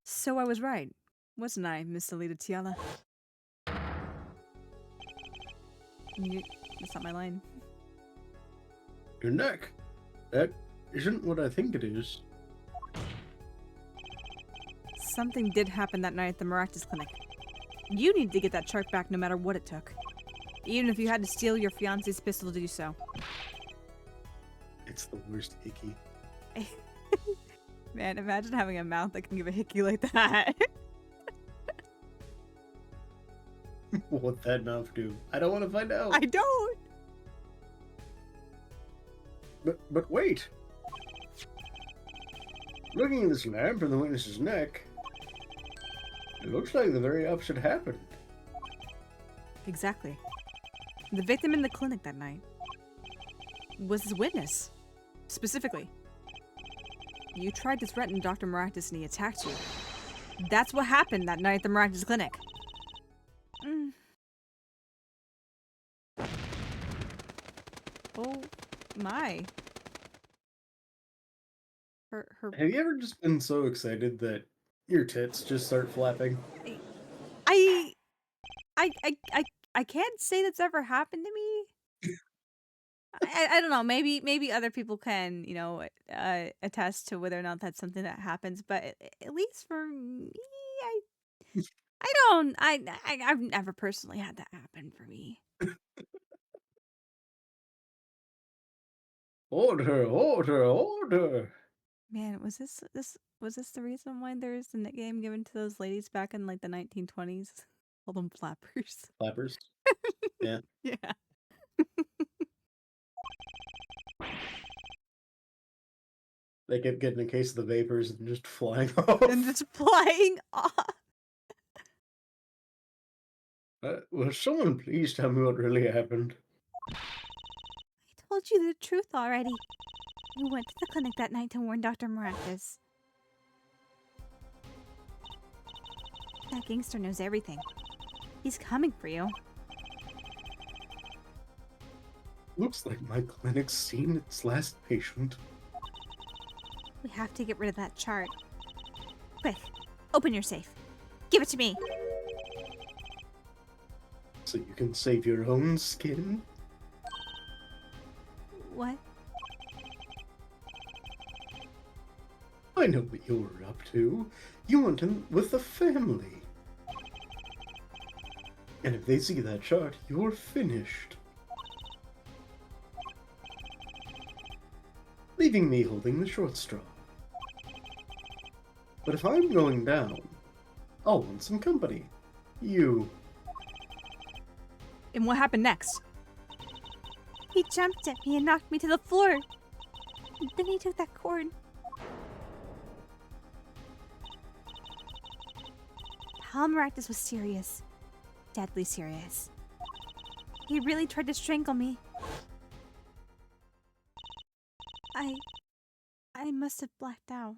S6: So I was right, wasn't I, Miss Alita Tiala? That's not my line.
S2: Your neck? That isn't what I think it is.
S6: Something did happen that night at the Maractus Clinic. You need to get that chart back no matter what it took. Even if you had to steal your fiance's pistol to do so.
S2: It's the worst hickey.
S6: Man, imagine having a mouth that can give a hickey like that.
S2: What would that mouth do? I don't want to find out.
S6: I don't!
S2: But wait! Looking at this lamp in the witness's neck, it looks like the very opposite happened.
S6: Exactly. The victim in the clinic that night was his witness. Specifically. You tried to threaten Dr. Maractus and he attacked you. That's what happened that night at the Maractus Clinic. Oh my.
S2: Have you ever just been so excited that your tits just start flapping?
S6: I can't say that's ever happened to me. I don't know. Maybe other people can, you know, attest to whether or not that's something that happens. But at least for me, I've never personally had that happen for me.
S2: Order, order, order!
S6: Man, was this the reason why there's a nickname given to those ladies back in like the 1920s? Call them flappers.
S2: Flappers? Yeah.
S6: Yeah.
S2: They kept getting a case of the vapors and just flying off.
S6: And just flying off.
S2: Will someone please tell me what really happened?
S3: I told you the truth already. You went to the clinic that night to warn Dr. Maractus. That gangster knows everything. He's coming for you.
S2: Looks like my clinic's seen its last patient.
S3: We have to get rid of that chart. Quick, open your safe. Give it to me.
S2: So you can save your own skin?
S3: What?
S2: I know what you're up to. You went in with the family. And if they see that chart, you're finished. Leaving me holding the short straw. But if I'm going down, I'll want some company. You.
S6: And what happened next?
S3: He jumped at me and knocked me to the floor. Then he took that cord. Hal Maractus was serious. Deadly serious. He really tried to strangle me. I must have blacked out.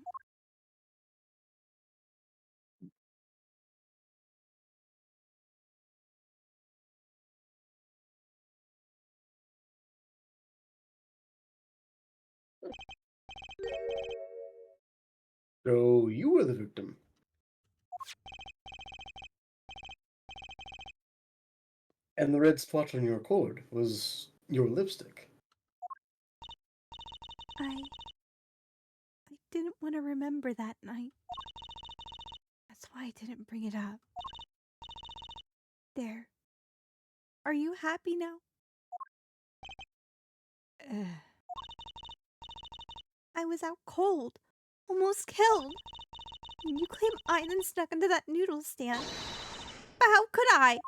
S2: So you were the victim. And the red spot on your cord was your lipstick.
S3: I didn't want to remember that night. That's why I didn't bring it up. There. Are you happy now? I was out cold. Almost killed. And you claim I then snuck into that noodle stand. But how could I?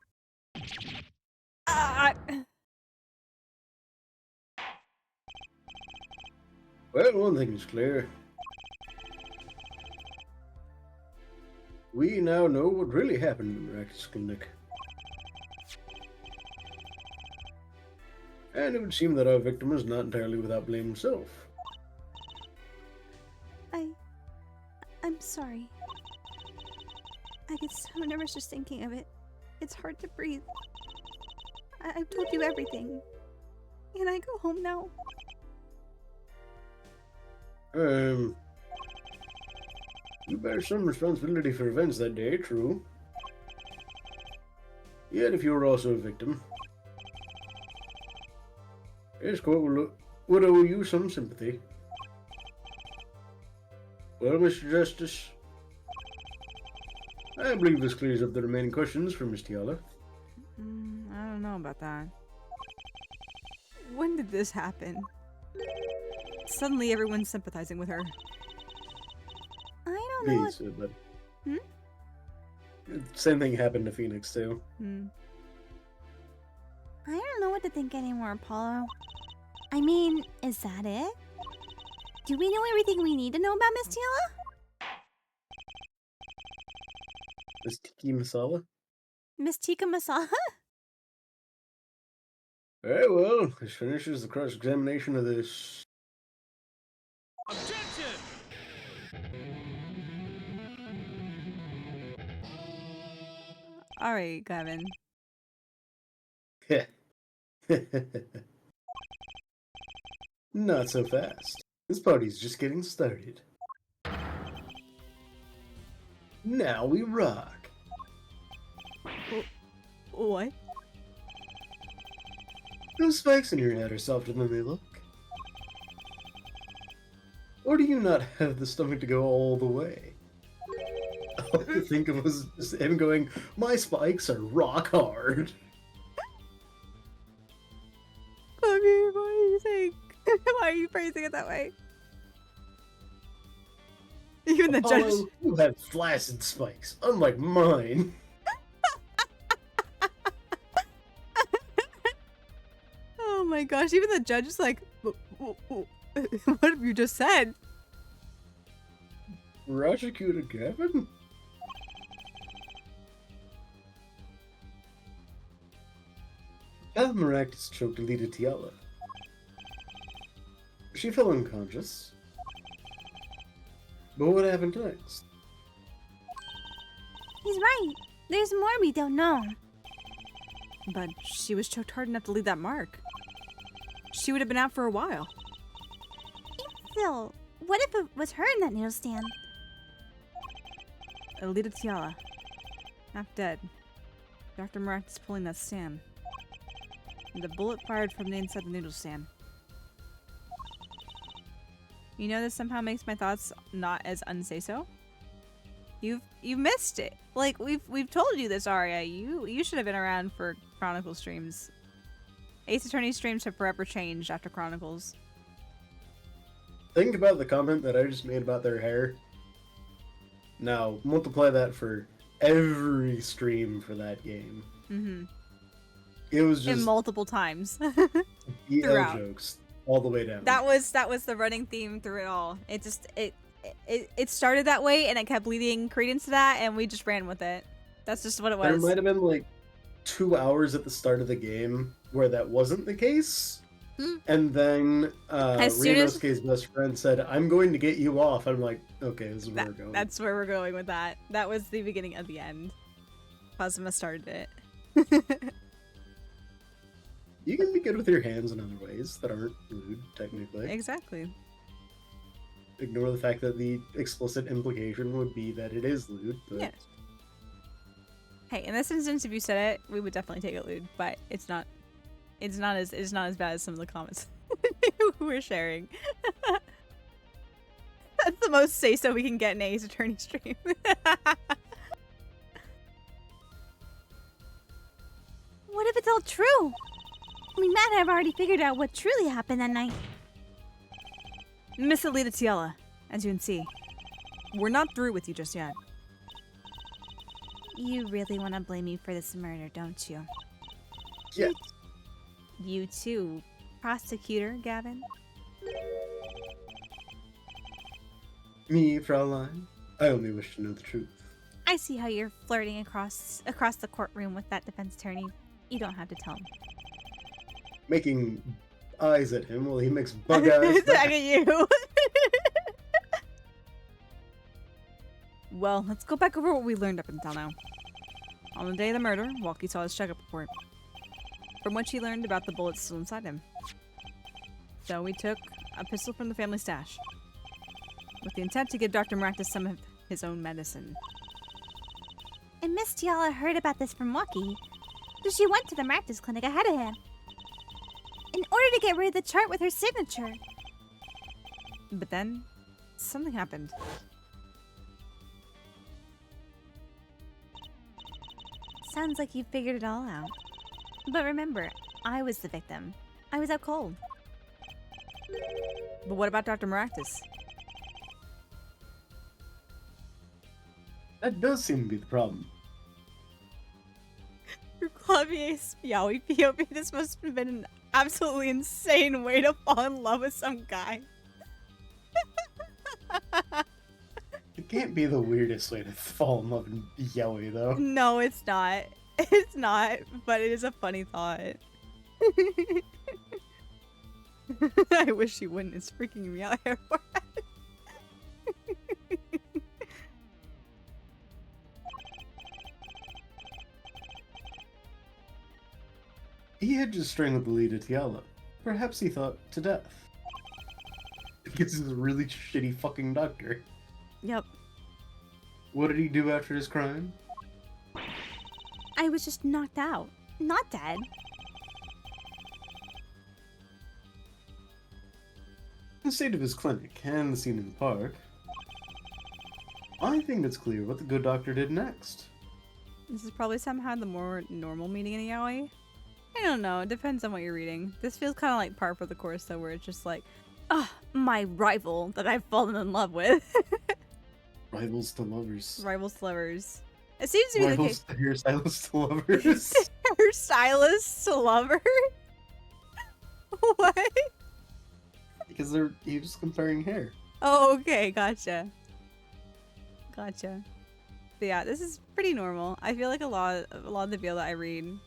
S2: Well, one thing is clear. We now know what really happened in the Maractus Clinic. And it would seem that our victim is not entirely without blame himself.
S3: I'm sorry. I get so nervous just thinking of it. It's hard to breathe. I've told you everything. Can I go home now?
S2: You bear some responsibility for events that day, true. Yet if you were also a victim, this court would owe you some sympathy. Well, Mr. Justice, I believe this clears up the remaining questions for Miss Tiala.
S6: I don't know about that. When did this happen? Suddenly everyone's sympathizing with her.
S3: I don't know.
S2: Please, but same thing happened to Phoenix too.
S3: I don't know what to think anymore, Apollo. I mean, is that it? Do we know everything we need to know about Miss Tiala?
S2: Miss Tiki Masala?
S3: Miss Tikka Masala?
S2: Very well, this finishes the cross-examination of this.
S4: Objection!
S6: Alright, Gavin.
S2: Not so fast. This party's just getting started. Now we rock.
S6: What?
S2: Those spikes in your head are softer than they look. Or do you not have the stomach to go all the way? All I could think of was just him going, my spikes are rock hard.
S6: Okay, what are you saying? Why are you phrasing it that way? Even the judge.
S2: Apollo, you have flaccid spikes, unlike mine.
S6: Oh my gosh, even the judge is like, what have you just said?
S2: Prosecutor Gavin? Maractus choked Alita Tiala. She fell unconscious. But what happened next?
S3: He's right. There's more we don't know.
S6: But she was choked hard enough to leave that mark. She would have been out for a while.
S3: Still, what if it was her in that needle stand?
S6: Alita Tiala, half dead. Dr. Maractus pulling that stand. And the bullet fired from the inside the noodle stand. You know, this somehow makes my thoughts not as unsay-so. You've missed it. Like we've told you this, Arya. You should have been around for Chronicle streams. Ace Attorney streams have forever changed after Chronicles.
S2: Think about the comment that I just made about their hair. Now, multiply that for every stream for that game.
S6: Mm-hmm.
S2: It was just
S6: multiple times.
S2: BL
S6: throughout.
S2: jokes all the way down.
S6: That was the running theme through it all. It started that way and it kept leading credence to that and we just ran with it. That's just what it
S2: There
S6: was.
S2: might have been like 2 hours at the start of the game where that wasn't the case. And then Rinosuke's best friend said, I'm going to get you off. I'm like, okay, this is where we're going.
S6: That's where we're going with that. That was the beginning of the end. Kazuma started it.
S2: You can be good with your hands in other ways that aren't lewd, technically.
S6: Exactly.
S2: Ignore the fact that the explicit implication would be that it is lewd, but
S6: Yeah. Hey, in this instance, if you said it, we would definitely take it lewd, but it's not as bad as some of the comments we're sharing. That's the most say-so we can get in Ace Attorney stream.
S3: What if it's all true? We might have already figured out what truly happened that night.
S6: Miss Alita Tiala, as you can see, we're not through with you just yet.
S3: You really want to blame me for this murder, don't you?
S2: yeah.
S3: You too, prosecutor Gavin.
S2: Me, Fraulein, I only wish to know the truth.
S3: I see how you're flirting across the courtroom with that defense attorney. You don't have to tell him.
S2: Making eyes at him while he makes bug eyes
S6: Back
S2: back.
S6: at you. Well, let's go back over what we learned up until now. On the day of the murder, Walkie saw his checkup report, from which he learned about the bullets still inside him. So we took a pistol from the family stash, with the intent to give Dr. Maractus some of his own medicine.
S3: And Miss Tiala heard about this from Waki, so she went to the Maractus clinic ahead of him in order to get rid of the chart with her signature.
S6: But then, something happened.
S3: Sounds like you figured it all out. But remember, I was the victim. I was out cold.
S6: But what about Dr. Maractus?
S2: That does seem to be the problem.
S6: For Clavier's Yowie POV, this must have been an absolutely insane way to fall in love with some guy.
S2: It can't be the weirdest way to fall in love in Yowie, though.
S6: No, it's not. It's not, but it is a funny thought. I wish he wouldn't. It's freaking me out here.
S2: He had just strangled the lead of Tiala. Perhaps he thought to death. Because he's a really shitty fucking doctor.
S6: Yep.
S2: What did he do after his crime?
S3: I was just knocked out, not dead.
S2: The state of his clinic and the scene in the park. I think it's clear what the good doctor did next.
S6: This is probably somehow the more normal meaning in a yaoi. I don't know. It depends on what you're reading. This feels kind of like par for the course, though, where it's just like, my rival that I've fallen in love with.
S2: Rivals to lovers.
S6: Rivals to lovers. It seems to be
S2: Rivals to hairstylists to lovers.
S6: Hairstylist to lover? What?
S2: Because he was comparing hair.
S6: Oh, okay. Gotcha. Gotcha. But yeah, this is pretty normal. I feel like a lot of the BL that I read,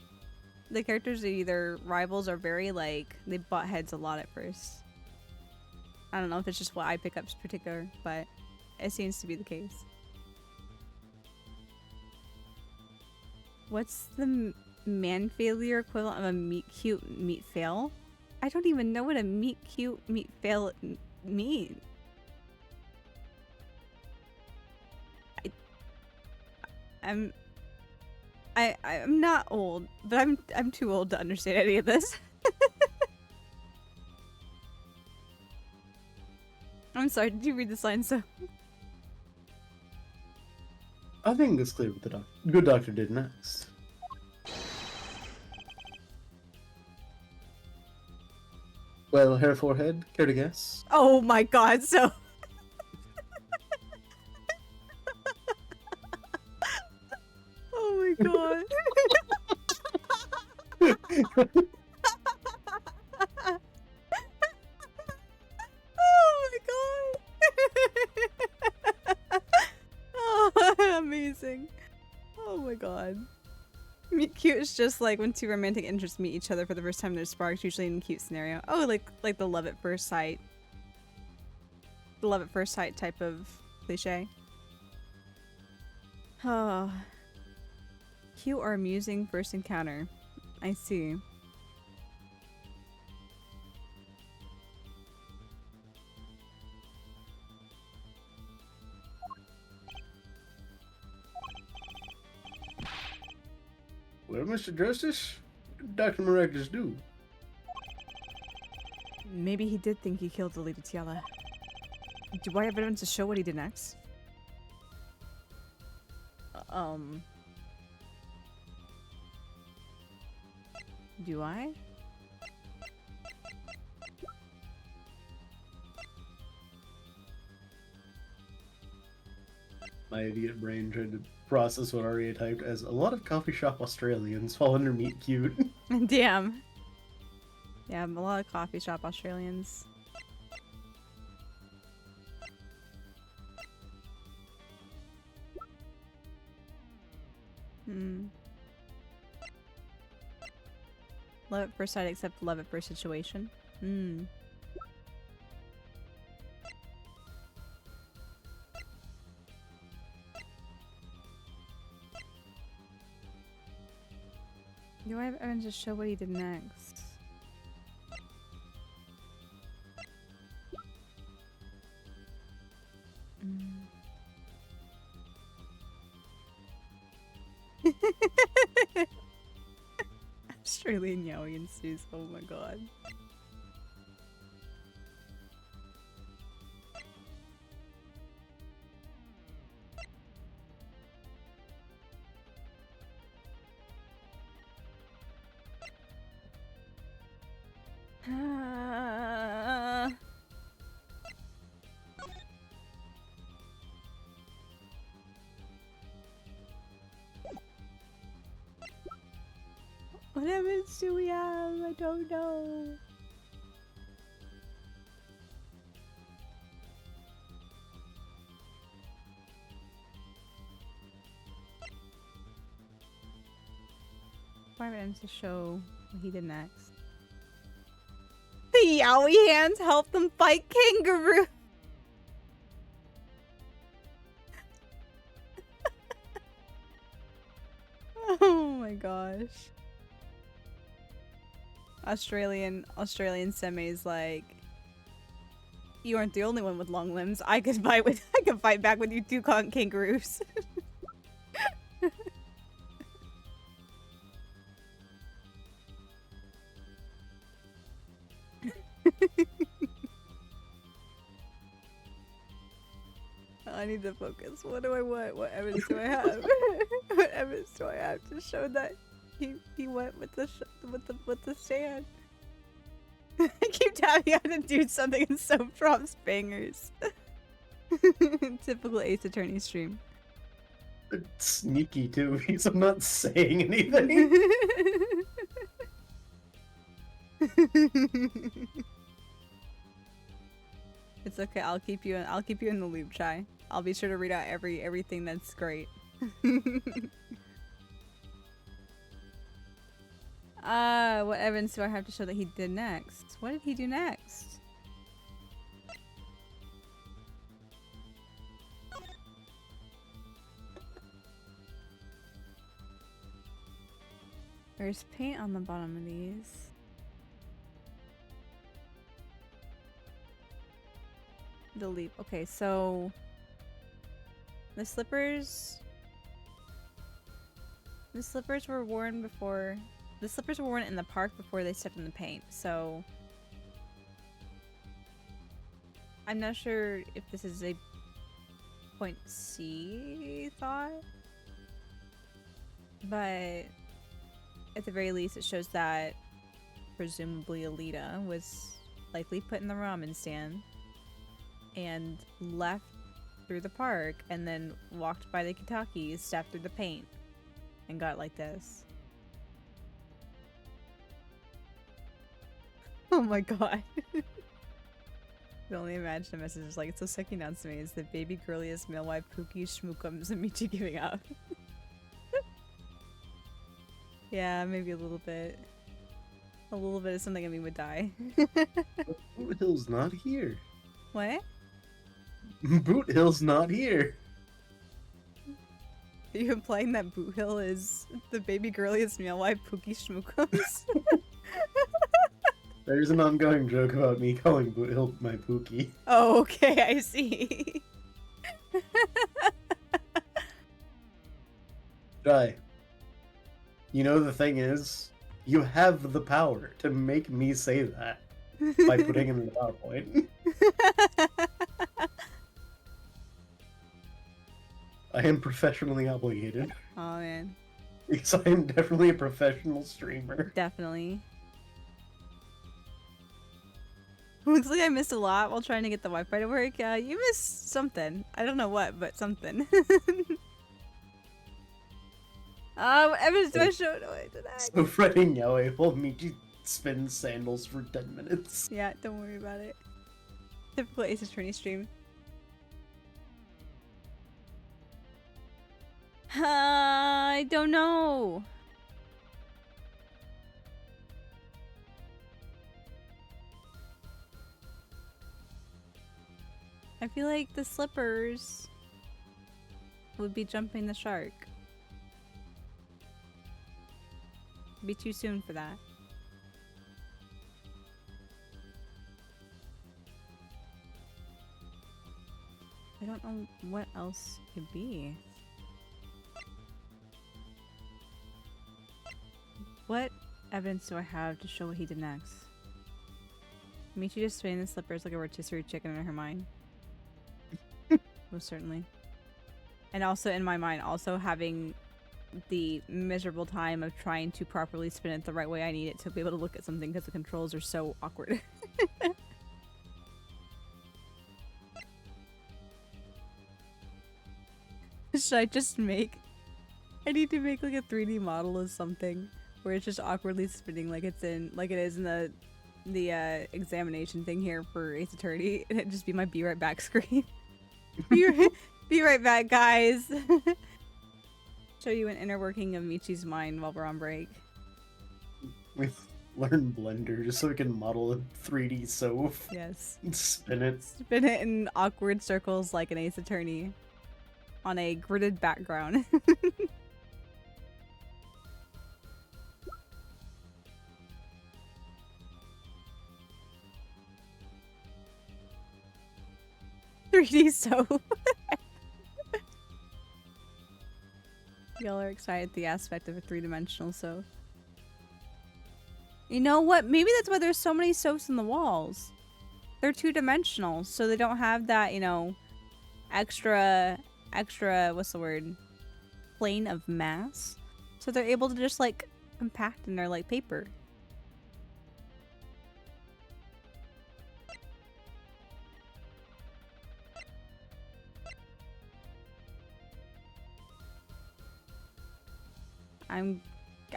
S6: the characters are either rivals or very like they butt heads a lot at first. I don't know if it's just what I pick up in particular, but it seems to be the case. What's the man failure equivalent of a meet cute meet fail? I don't even know what a meet cute meet fail means. I'm not old, but I'm too old to understand any of this. I'm sorry, did you read this line? So
S2: I think it's clear what the good doctor did next. Well, hair forehead, care to guess?
S6: oh my god, so oh my god. Oh my god. Oh, amazing. Oh my god. Meet cute is just like when two romantic interests meet each other for the first time. There's sparks, usually in a cute scenario. Oh, like the love at first sight. The love at first sight type of cliche. Oh. Cute or amusing first encounter. I see.
S2: Well, Mr. Justice, Dr. Maractus do.
S6: Maybe he did think he killed the Lady Tiala. Do I have evidence to show what he did next? Do I?
S2: My idiot brain tried to process what Aria typed as a lot of coffee shop Australians fall under meet cute.
S6: Damn. Yeah, a lot of coffee shop Australians. Love at first sight except love at first situation. Do I have evidence to show what he did next? Australian yaoi ensues. Oh my god. What evidence do we have? I don't know. What evidence to show what he did next? The yaoi hands help them fight kangaroo. Oh my gosh. Australian Semi's like, you aren't the only one with long limbs. I could fight back with you two kangaroos. I need to focus. What do I want? What evidence do I have? What evidence do I have to show that he went with the stand? I keep tapping out to do something and Soph drops bangers. Typical Ace Attorney stream.
S2: It's sneaky too, because I'm not saying anything.
S6: It's okay. I'll keep you in the loop, Chai. I'll be sure to read out everything that's great. What evidence do I have to show that he did next? What did he do next? There's paint on the bottom of these. The leap. Okay, so the slippers were worn before. The slippers were worn in the park before they stepped in the paint. So I'm not sure if this is a point C thought, but at the very least, it shows that presumably Alita was likely put in the ramen stand and left through the park and then walked by the Kitakis, stepped through the paint, and got like this. Oh my god. I can only imagine a message is like, it's so sucking down to me. Is the baby girliest male wife Pookie Schmookums and Michi giving up? Yeah, maybe a little bit. A little bit of something in me would die.
S2: Boot Hill's not here.
S6: What?
S2: Boot Hill's not here.
S6: Are you implying that Boot Hill is the baby girliest male wife Pookie Schmookums?
S2: There's an ongoing joke about me calling Boot Hill my Pookie.
S6: Oh, okay, I see.
S2: Jai, you know the thing is, you have the power to make me say that by putting it in the PowerPoint. I am professionally obligated.
S6: Oh man.
S2: Because I am definitely a professional streamer.
S6: Definitely. Looks like I missed a lot while trying to get the Wi-Fi to work. You missed something. I don't know what, but something. What evidence do I show? No, I did
S2: So fretting yaoi will make you spin sandals for 10 minutes.
S6: Yeah, don't worry about it. Typical Ace Attorney stream. I don't know. I feel like the slippers would be jumping the shark. It'd be too soon for that. I don't know what else could be. What evidence do I have to show what he did next? Michi just spinning the slippers like a rotisserie chicken in her mind. Most certainly. And also in my mind, also having the miserable time of trying to properly spin it the right way I need it to be able to look at something because the controls are so awkward. Should I just make... I need to make like a 3D model of something where it's just awkwardly spinning like it's in... like it is in the examination thing here for Ace Attorney, and it'd just be my be right back screen. Be right back, guys. Show you an inner working of Michi's mind while we're on break.
S2: We learn Blender just so we can model a 3D Soph.
S6: Yes.
S2: And spin it.
S6: Spin it in awkward circles like an Ace Attorney on a gridded background. "3D Soap." Y'all are excited at the aspect of a three-dimensional soap. You know what? Maybe that's why there's so many soaps in the walls. They're two-dimensional, so they don't have that, you know, extra, what's the word? Plane of mass. So they're able to just, like, compact in their, like, paper.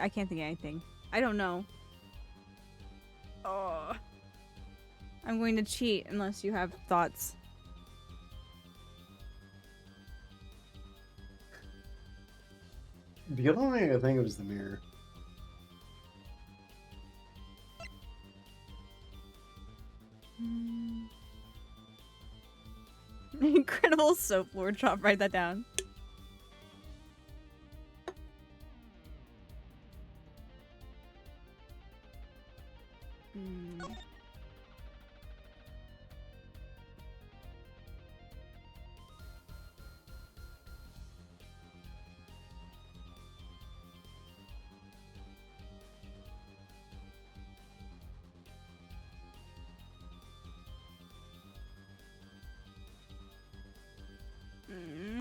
S6: I can't think of anything. I don't know. Oh. I'm going to cheat unless you have thoughts.
S2: The only thing I think of is the mirror.
S6: Incredible soap lord drop. Write that down.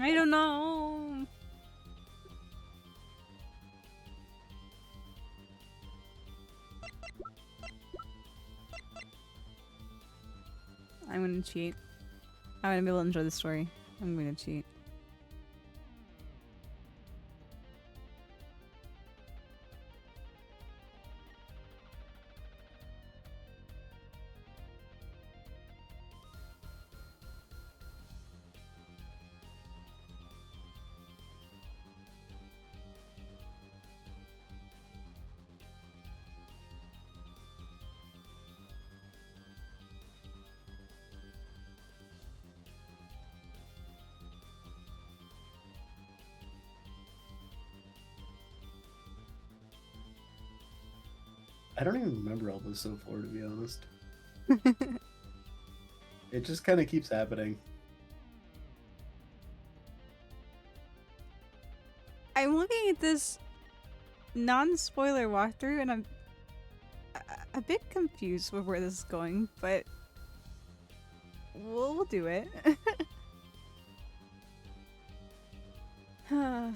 S6: I don't know. I'm gonna cheat. I'm gonna be able to enjoy the story. I'm gonna cheat.
S2: I don't even remember all this so far, to be honest. It just kind of keeps happening.
S6: I'm looking at this non-spoiler walkthrough and I'm a bit confused with where this is going, but we'll do it.
S2: I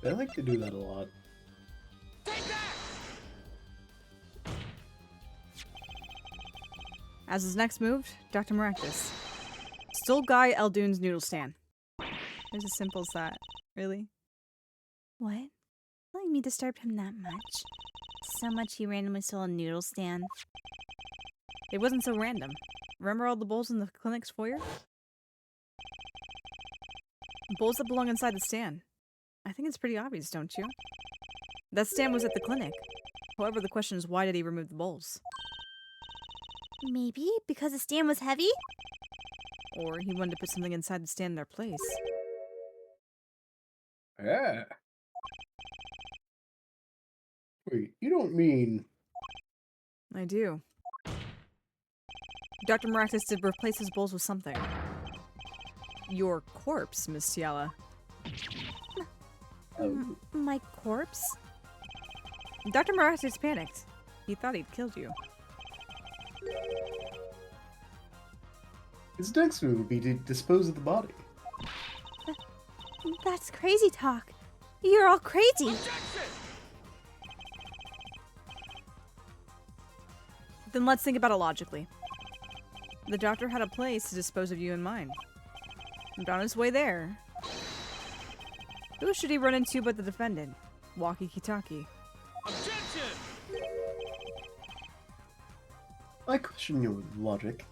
S2: like to do that a lot.
S6: As his next move, Dr. Maractus. Still Guy Eldoon's noodle stand. It's as simple as that. Really?
S3: What? Letting me disturb him that much? So much he randomly stole a noodle stand.
S6: It wasn't so random. Remember all the bowls in the clinic's foyer? Bowls that belong inside the stand. I think it's pretty obvious, don't you? That stand was at the clinic. However, the question is, why did he remove the bowls?
S3: Maybe because the stand was heavy?
S6: Or he wanted to put something inside the stand in their place.
S2: Yeah. Wait, you don't mean...
S6: I do. Dr. Maractus did replace his bowls with something. Your corpse, Miss Tiala.
S3: my corpse?
S6: Dr. Maractus panicked. He thought he'd killed you.
S2: His next move would be to dispose of the body.
S3: That's crazy talk. You're all crazy.
S4: Objection!
S6: Then let's think about it logically. The doctor had a place to dispose of you in mind. And on his way there, who should he run into but the defendant, Waki Kitaki?
S4: Objection!
S2: I question your logic.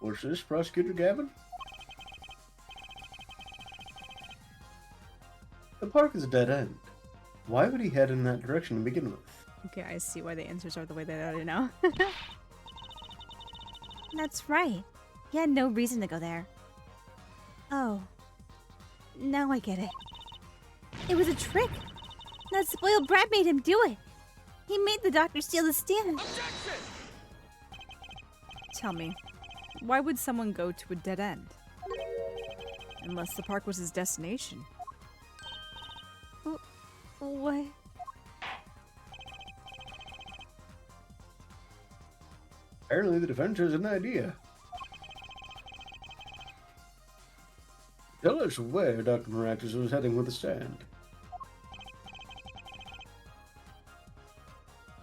S2: What's this, Prosecutor Gavin? The park is a dead end. Why would he head in that direction to begin with?
S6: Okay, I see why the answers are the way they are now.
S3: That's right. He had no reason to go there. Oh. Now I get it. It was a trick. That spoiled brat made him do it. He made the doctor steal the stand.
S4: Objection!
S6: Tell me, why would someone go to a dead end? Unless the park was his destination.
S3: What?
S2: Apparently the defense has an idea. Tell us where Dr. Maractus was heading with the stand.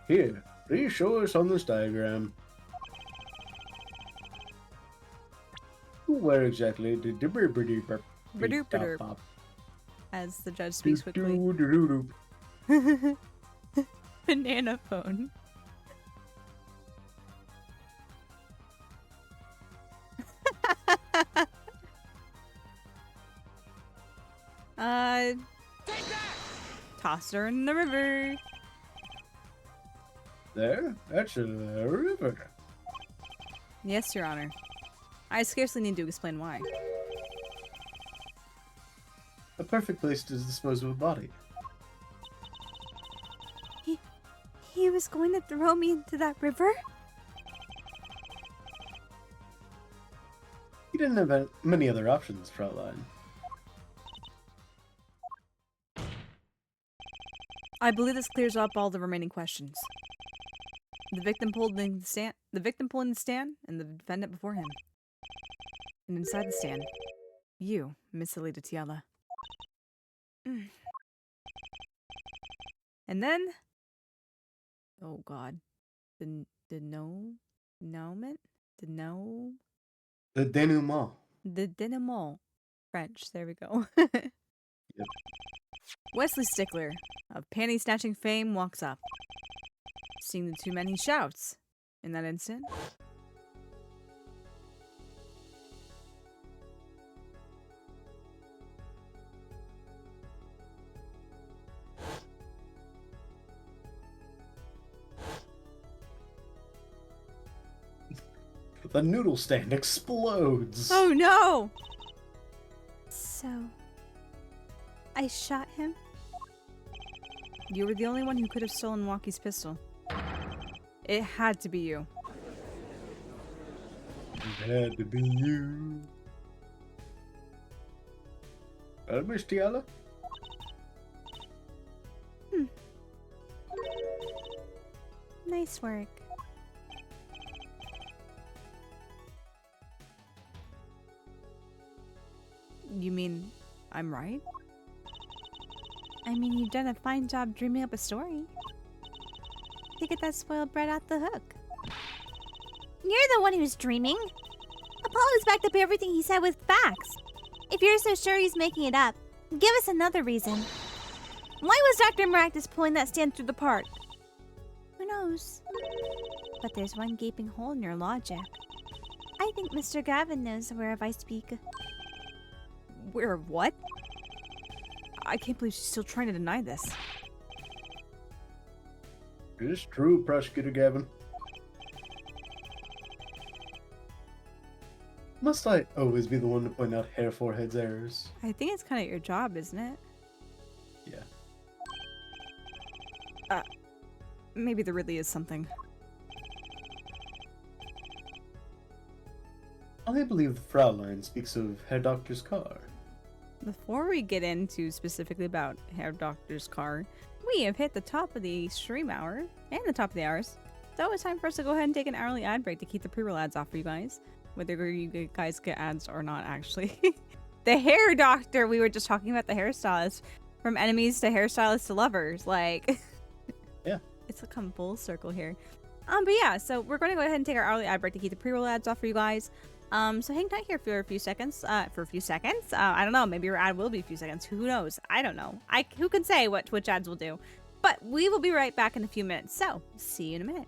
S2: Here, please show us on this diagram. Where exactly did the
S6: Berdoop-a-doop. As the judge speaks quickly. Banana phone. Toss her in the river.
S2: There? That's a river.
S6: Yes, Your Honor. I scarcely need to explain why.
S2: A perfect place to dispose of a body.
S3: He was going to throw me into that river?
S2: He didn't have many other options, Fraulein.
S6: I believe this clears up all the remaining questions. The victim pulling the stand, and the defendant before him. And inside the stand, you, Miss Alita Tiala. And then, oh God, the denouement. The denouement. French. There we go.
S2: Yep.
S6: Wesley Stickler, of panty snatching fame, walks up. Seeing the two men, he shouts. In that instant,
S2: The noodle stand explodes.
S6: oh no!
S3: So... I shot him?
S6: You were the only one who could have stolen Waki's pistol. It had to be you.
S2: It had to be you. Miss Tiala?
S3: Nice work.
S6: You mean I'm right?
S3: I mean, you've done a fine job dreaming up a story. To get that spoiled brat out the hook. You're the one who's dreaming. Apollo's backed up everything he said with facts. If you're so sure he's making it up, give us another reason. Why was Dr. Maractus pulling that stand through the park? Who knows? But there's one gaping hole in your logic. I think Mr. Gavin knows whereof I speak.
S6: Where what? I can't believe she's still trying to deny this.
S2: It is true, Prosecutor Gavin. Must I always be the one to point out Hair Forehead's errors?
S6: I think it's kind of your job, isn't it?
S2: Yeah.
S6: Maybe there really is something.
S2: I believe the Fraulein speaks of Herr Doctor's car.
S6: Before we get into specifically about Hair Doctor's car, we have hit the top of the stream hour and the top of the hours. So it's time for us to go ahead and take an hourly ad break to keep the pre-roll ads off for you guys. Whether you guys get ads or not, actually. The Hair Doctor, we were just talking about the hairstylist. From enemies to hairstylists to lovers. Like,
S2: yeah.
S6: It's come full circle here. But yeah, so we're going to go ahead and take our hourly ad break to keep the pre-roll ads off for you guys. So hang tight here for a few seconds. I don't know. Maybe your ad will be a few seconds. Who knows? I don't know. Who can say what Twitch ads will do? But we will be right back in a few minutes. So see you in a minute.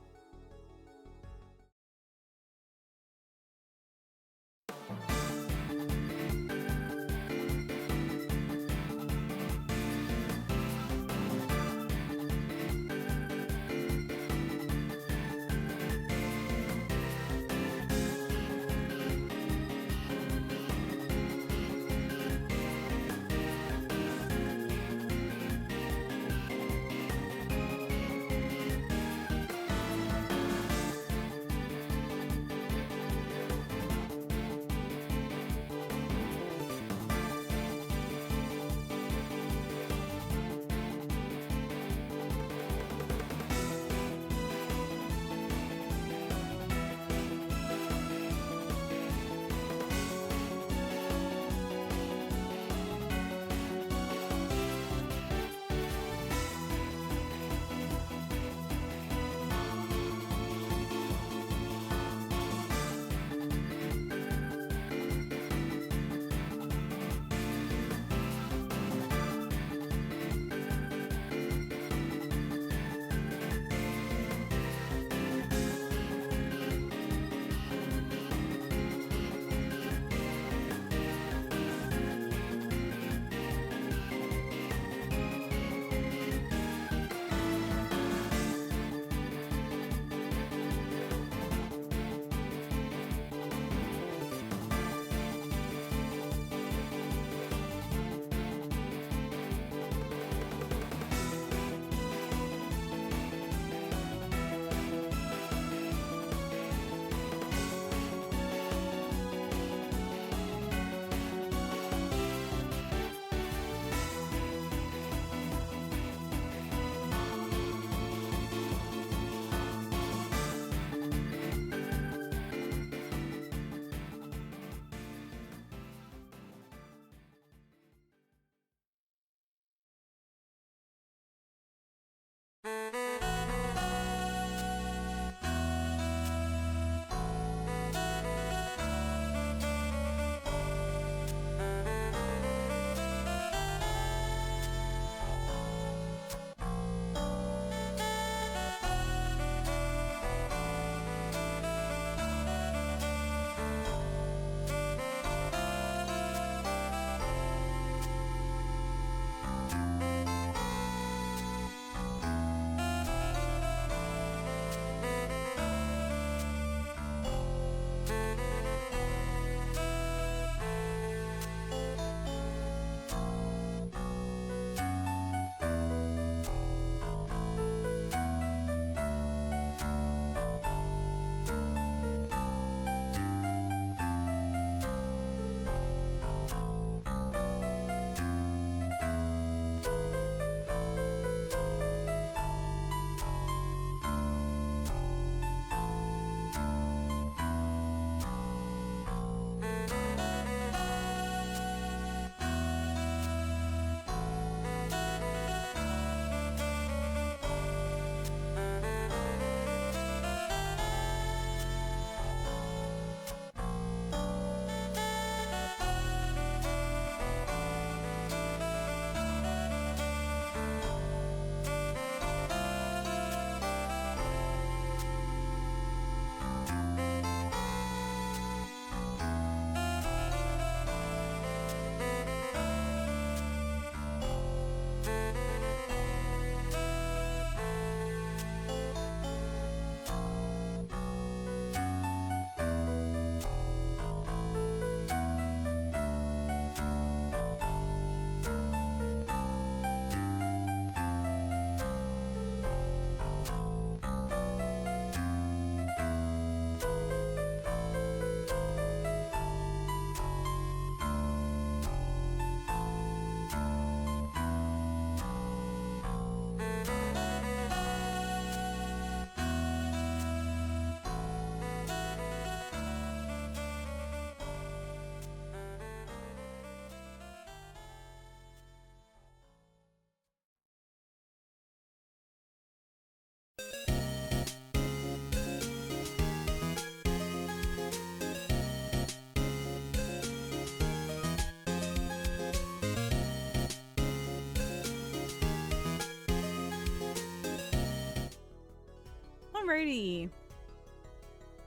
S6: Alrighty.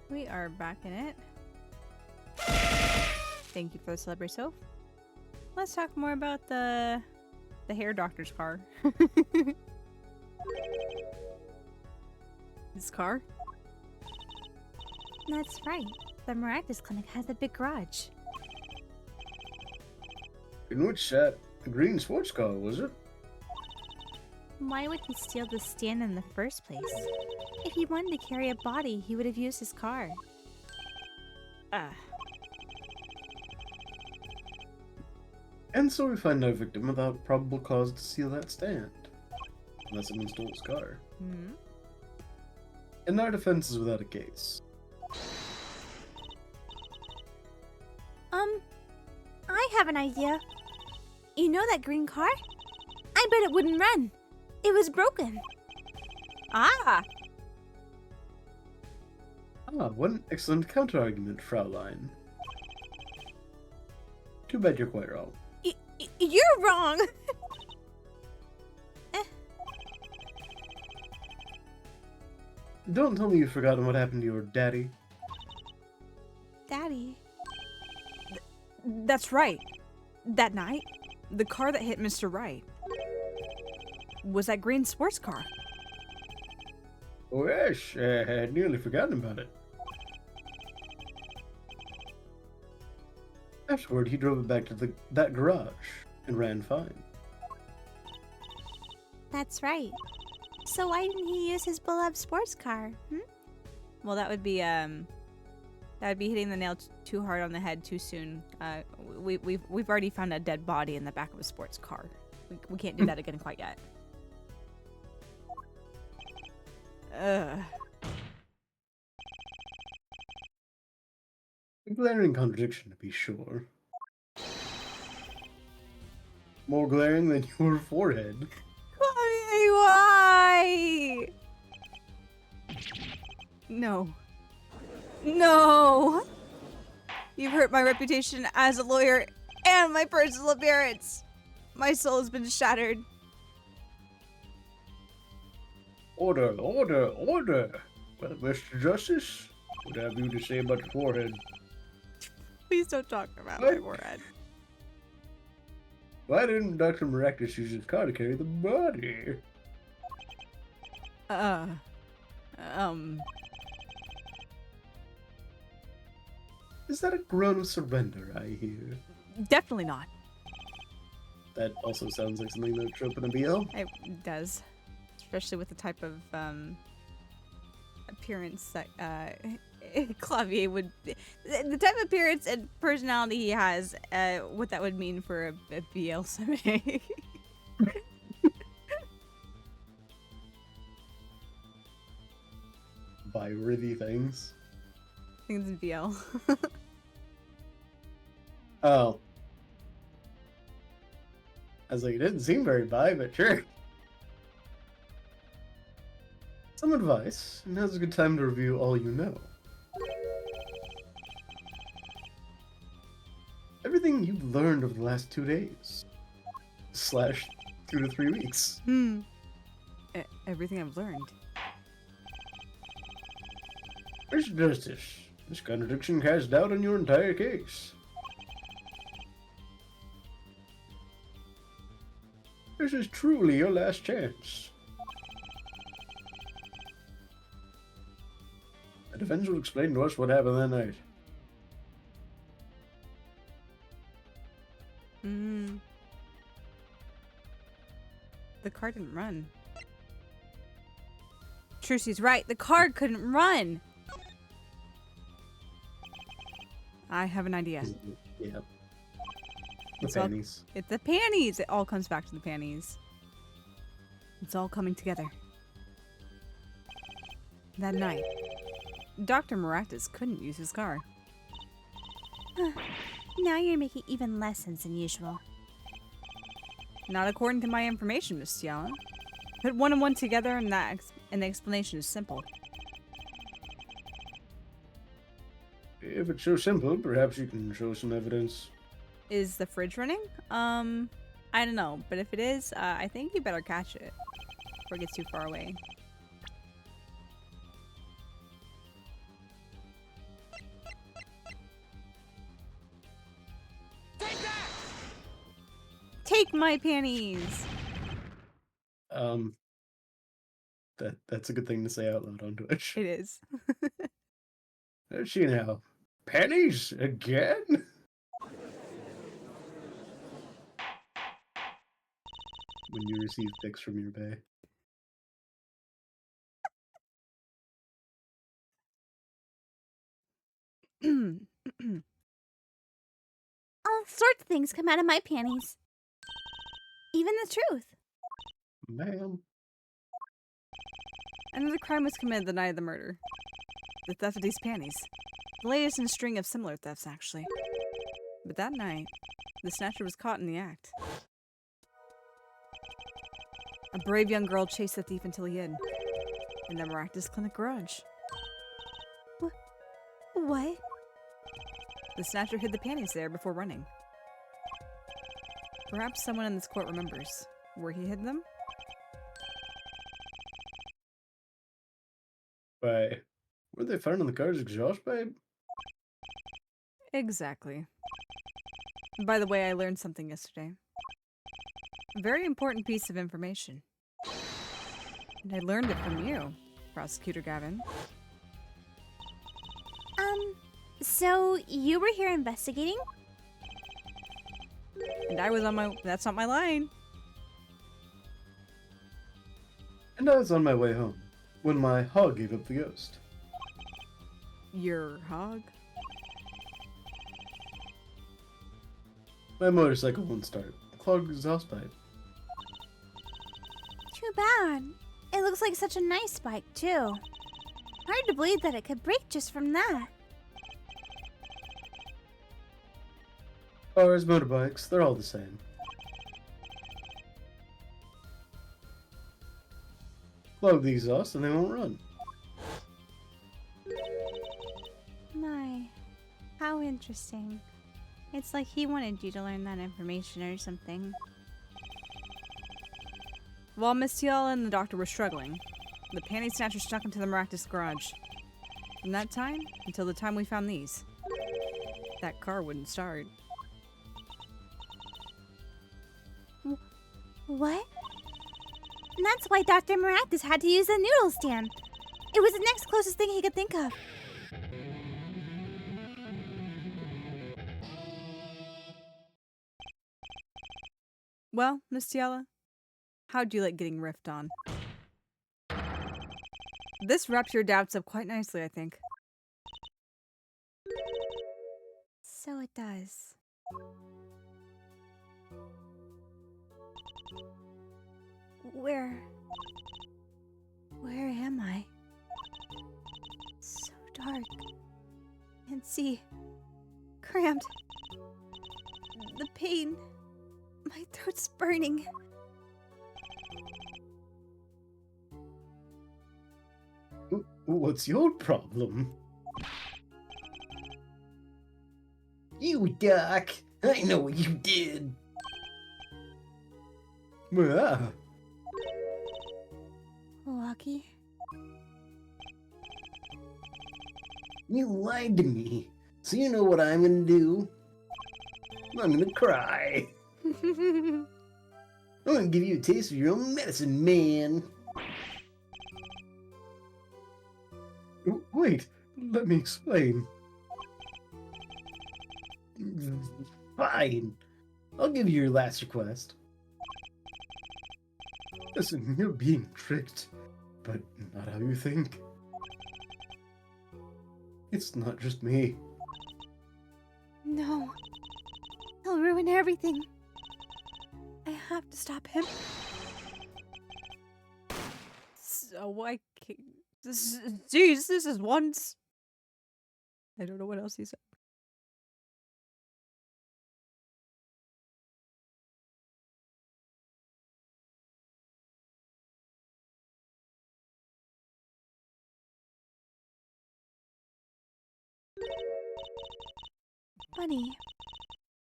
S6: We are back in it. Thank you for the celebrity, Soph. Let's talk more about the hair doctor's car. This car?
S3: That's right. The Maractus Clinic has a big garage.
S2: In which set? A green sports car, was it?
S3: Why would he steal the stand in the first place? If he wanted to carry a body, he would have used his car.
S2: And so we find our victim without probable cause to steal that stand. Unless someone stole his car.
S6: Hmm.
S2: And our defense is without a case.
S3: I have an idea. You know that green car? I bet it wouldn't run. It was broken.
S6: Ah!
S2: One excellent counter-argument, Fraulein. Too bad you're quite wrong.
S3: You're wrong.
S2: Don't tell me you've forgotten what happened to your daddy.
S3: Daddy.
S6: That's right. That night, the car that hit Mr. Wright was that green sports car.
S2: Oh yes, I had nearly forgotten about it. Afterward, he drove it back to that garage and ran fine.
S3: That's right. So why didn't he use his beloved sports car?
S6: Well, that would be hitting the nail too hard on the head too soon. We've already found a dead body in the back of a sports car. We can't do that again quite yet. Ugh.
S2: A glaring contradiction, to be sure. More glaring than your forehead.
S6: Why? No. No! You've hurt my reputation as a lawyer and my personal appearance. My soul has been shattered.
S2: Order, order, order! Well, Mr. Justice, what have you to say about your forehead?
S6: Please don't talk about
S2: What?
S6: my forehead.
S2: Why didn't Dr. Maractus use his car to carry the body? Is that a groan of surrender I hear?
S6: Definitely not.
S2: That also sounds like something that would show up in a BL.
S6: It does. Especially with the type of, appearance that, Clavier would... The type of appearance and personality he has, what that would mean for a BL semi.
S2: By Rivi things.
S6: I think it's BL.
S2: Oh. I was like, it didn't seem very bi, but sure. Some advice. Now's a good time to review all you know. Everything you've learned over the last 2 days. / 2 to 3 weeks.
S6: Everything I've learned.
S2: Mr. Justice, this contradiction casts doubt on your entire case. This is truly your last chance. The defense will explain to us what happened that night.
S6: The car didn't run. Trucy's right. The car couldn't run. I have an idea.
S2: Yeah. The
S6: It's all-
S2: panties.
S6: It's the panties. It all comes back to the panties. It's all coming together. That night, Dr. Maractus couldn't use his car.
S3: Now you're making even less sense than usual.
S6: Not according to my information, Miss Tiala. Put one and one together, and and the explanation is simple.
S2: If it's so simple, perhaps you can show some evidence.
S6: Is the fridge running? I don't know, but if it is, I think you better catch it before it gets too far away. Take my panties!
S2: That's a good thing to say out loud on Twitch.
S6: It is.
S2: There's she now. Pennies again? When you receive pics from your bae.
S3: All sorts of things come out of my panties. Even the truth.
S2: Ma'am.
S6: Another crime was committed the night of the murder. The theft of these panties. The latest in a string of similar thefts, actually. But that night, the snatcher was caught in the act. A brave young girl chased the thief until he hid in the miraculous clinic garage.
S3: What?
S6: The snatcher hid the panties there before running. Perhaps someone in this court remembers where he hid them?
S2: Why? Were they found in the car's exhaust pipe?
S6: Exactly. By the way, I learned something yesterday. A very important piece of information. And I learned it from you, Prosecutor Gavin.
S3: So you were here investigating?
S6: And I was on my... That's not my line.
S2: And I was on my way home when my hog gave up the ghost.
S6: Your hog?
S2: My motorcycle won't start. Clogged exhaust pipe.
S3: Too bad. It looks like such a nice bike, too. Hard to believe that it could break just from that.
S2: Cars, motorbikes, they're all the same. Plug the exhaust and they won't run.
S3: My, how interesting. It's like he wanted you to learn that information or something.
S6: While Miss Tiala and the doctor were struggling, the panty snatcher snuck into the miraculous garage. From that time, until the time we found these, that car wouldn't start.
S3: What? And that's why Dr. Maractus had to use the noodle stand. It was the next closest thing he could think of.
S6: Well, Miss Tiala, how'd you like getting riffed on? This wraps your doubts up quite nicely, I think.
S3: So it does. Where am I? So dark. Can't see. Cramped. The pain. My throat's burning.
S2: What's your problem? You, Doc. I know what you did. Ah.
S3: Lucky.
S2: You lied to me. So you know what I'm gonna do? I'm gonna cry. I'm gonna give you a taste of your own medicine, man. Wait, let me explain. Fine. I'll give you your last request. Listen, you're being tricked, but not how you think. It's not just me.
S3: No. He'll ruin everything. I have to stop him.
S6: So I can't... Jeez, this is once... I don't know what else he said.
S3: Bunny,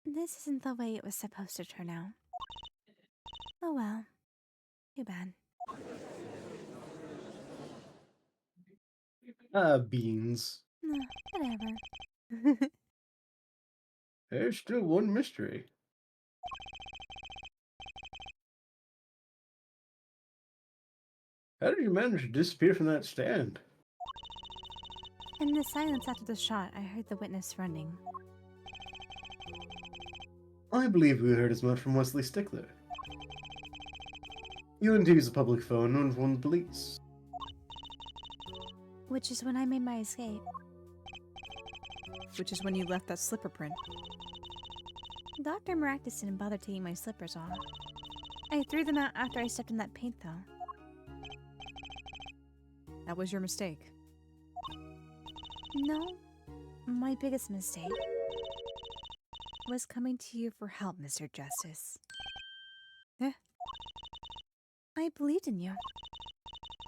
S3: this isn't the way it was supposed to turn out. Oh well. Too bad.
S2: Beans.
S3: Whatever.
S2: There's still one mystery. How did you manage to disappear from that stand?
S3: In the silence after the shot, I heard the witness running.
S2: I believe we heard as much from Wesley Stickler. You didn't use a public phone and informed the police.
S3: Which is when I made my escape.
S6: Which is when you left that slipper print.
S3: Dr. Maractus didn't bother taking my slippers off. I threw them out after I stepped in that paint, though.
S6: That was your mistake.
S3: No, my biggest mistake was coming to you for help, Mr. Justice.
S6: Eh?
S3: I believed in you.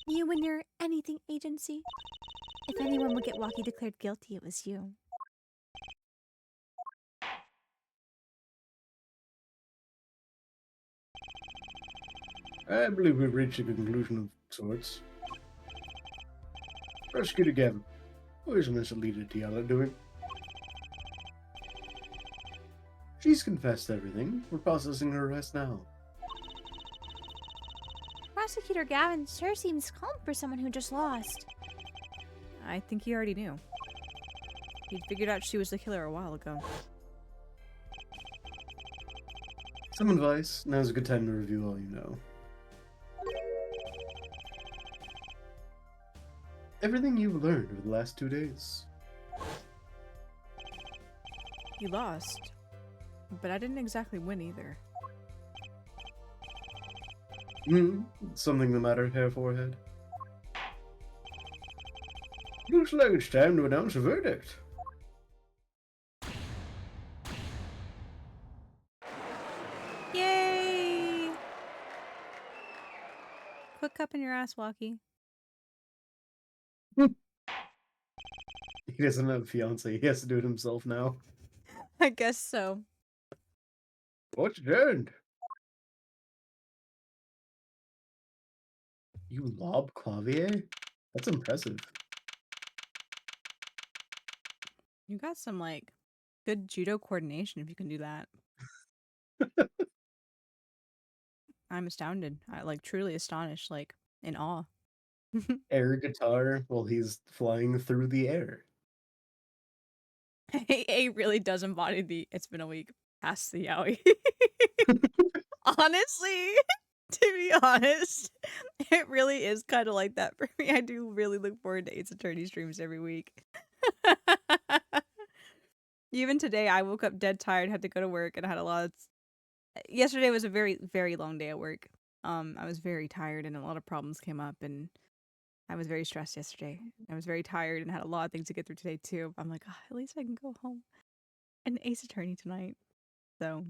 S3: You and your anything agency. If anyone would get Walkie declared guilty, it was you.
S2: I believe we've reached a conclusion of sorts. Prosecutor Gavin, what is Miss Alita Tiala doing? She's confessed everything. We're processing her arrest now.
S3: Prosecutor Gavin sure seems calm for someone who just lost.
S6: I think he already knew. He'd figured out she was the killer a while ago.
S2: Some advice. Now's a good time to review all you know. Everything you've learned over the last 2 days.
S6: You lost. But I didn't exactly win either.
S2: Something the matter, hair forehead? Looks like it's time to announce a verdict.
S6: Yay! Quit cupping your ass, Walkie.
S2: He doesn't have a fiance. He has to do it himself now.
S6: I guess so.
S2: What's turned? You lob Clavier? That's impressive.
S6: You got some, like, good judo coordination if you can do that. I'm astounded. I, like, truly astonished, like, in awe.
S2: Air guitar while he's flying through the air.
S6: A really does embody the "it's been a week" past the yaoi. Honestly, to be honest, it really is kind of like that for me. I do really look forward to Ace Attorney streams every week. Even today, I woke up dead tired, had to go to work, and I had a lot of... Yesterday was a very, very long day at work. I was very tired, and a lot of problems came up, and I was very stressed yesterday. I was very tired and had a lot of things to get through today, too. I'm like, at least I can go home and Ace Attorney tonight. So...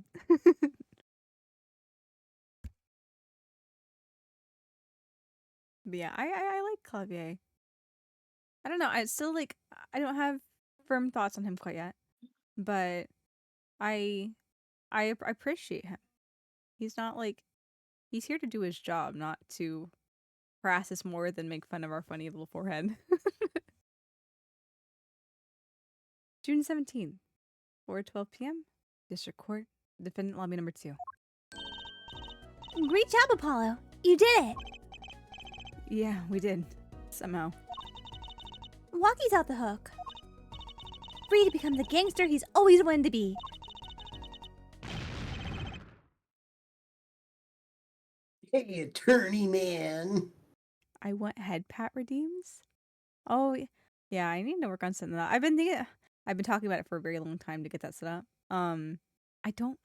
S6: But yeah, I like Clavier. I don't know. I still like. I don't have firm thoughts on him quite yet, but I appreciate him. He's not like he's here to do his job, not to harass us more than make fun of our funny little forehead. June 17th, 4:12 p.m. District Court, Defendant Lobby Number 2.
S3: Great job, Apollo. You did it.
S6: Yeah, we did. Somehow.
S3: Walkie's out the hook. Free to become the gangster he's always wanted to be.
S2: Hey, attorney man.
S6: I want head pat redeems. Oh, yeah, I need to work on something that I've been talking about it for a very long time to get that set up. I don't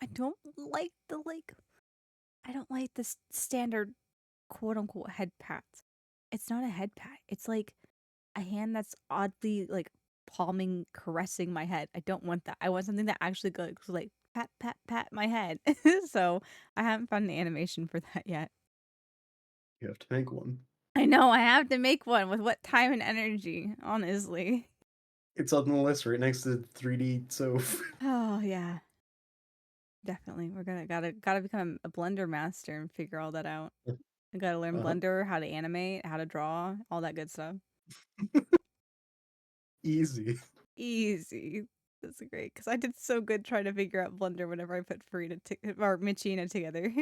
S6: like the standard quote unquote head pats. It's not a head pat. It's like a hand that's oddly like palming, caressing my head. I don't want that. I want something that actually goes like pat, pat, pat my head. So I haven't found an animation for that yet.
S2: You have to make one.
S6: I know, I have to make one with what time and energy, honestly.
S2: It's on the list right next to 3D Soph.
S6: Oh yeah, definitely. We're gonna gotta become a Blender master and figure all that out. I gotta learn Blender, how to animate, how to draw, all that good stuff.
S2: Easy.
S6: Easy. That's great because I did so good trying to figure out Blender whenever I put Farina or Michina together.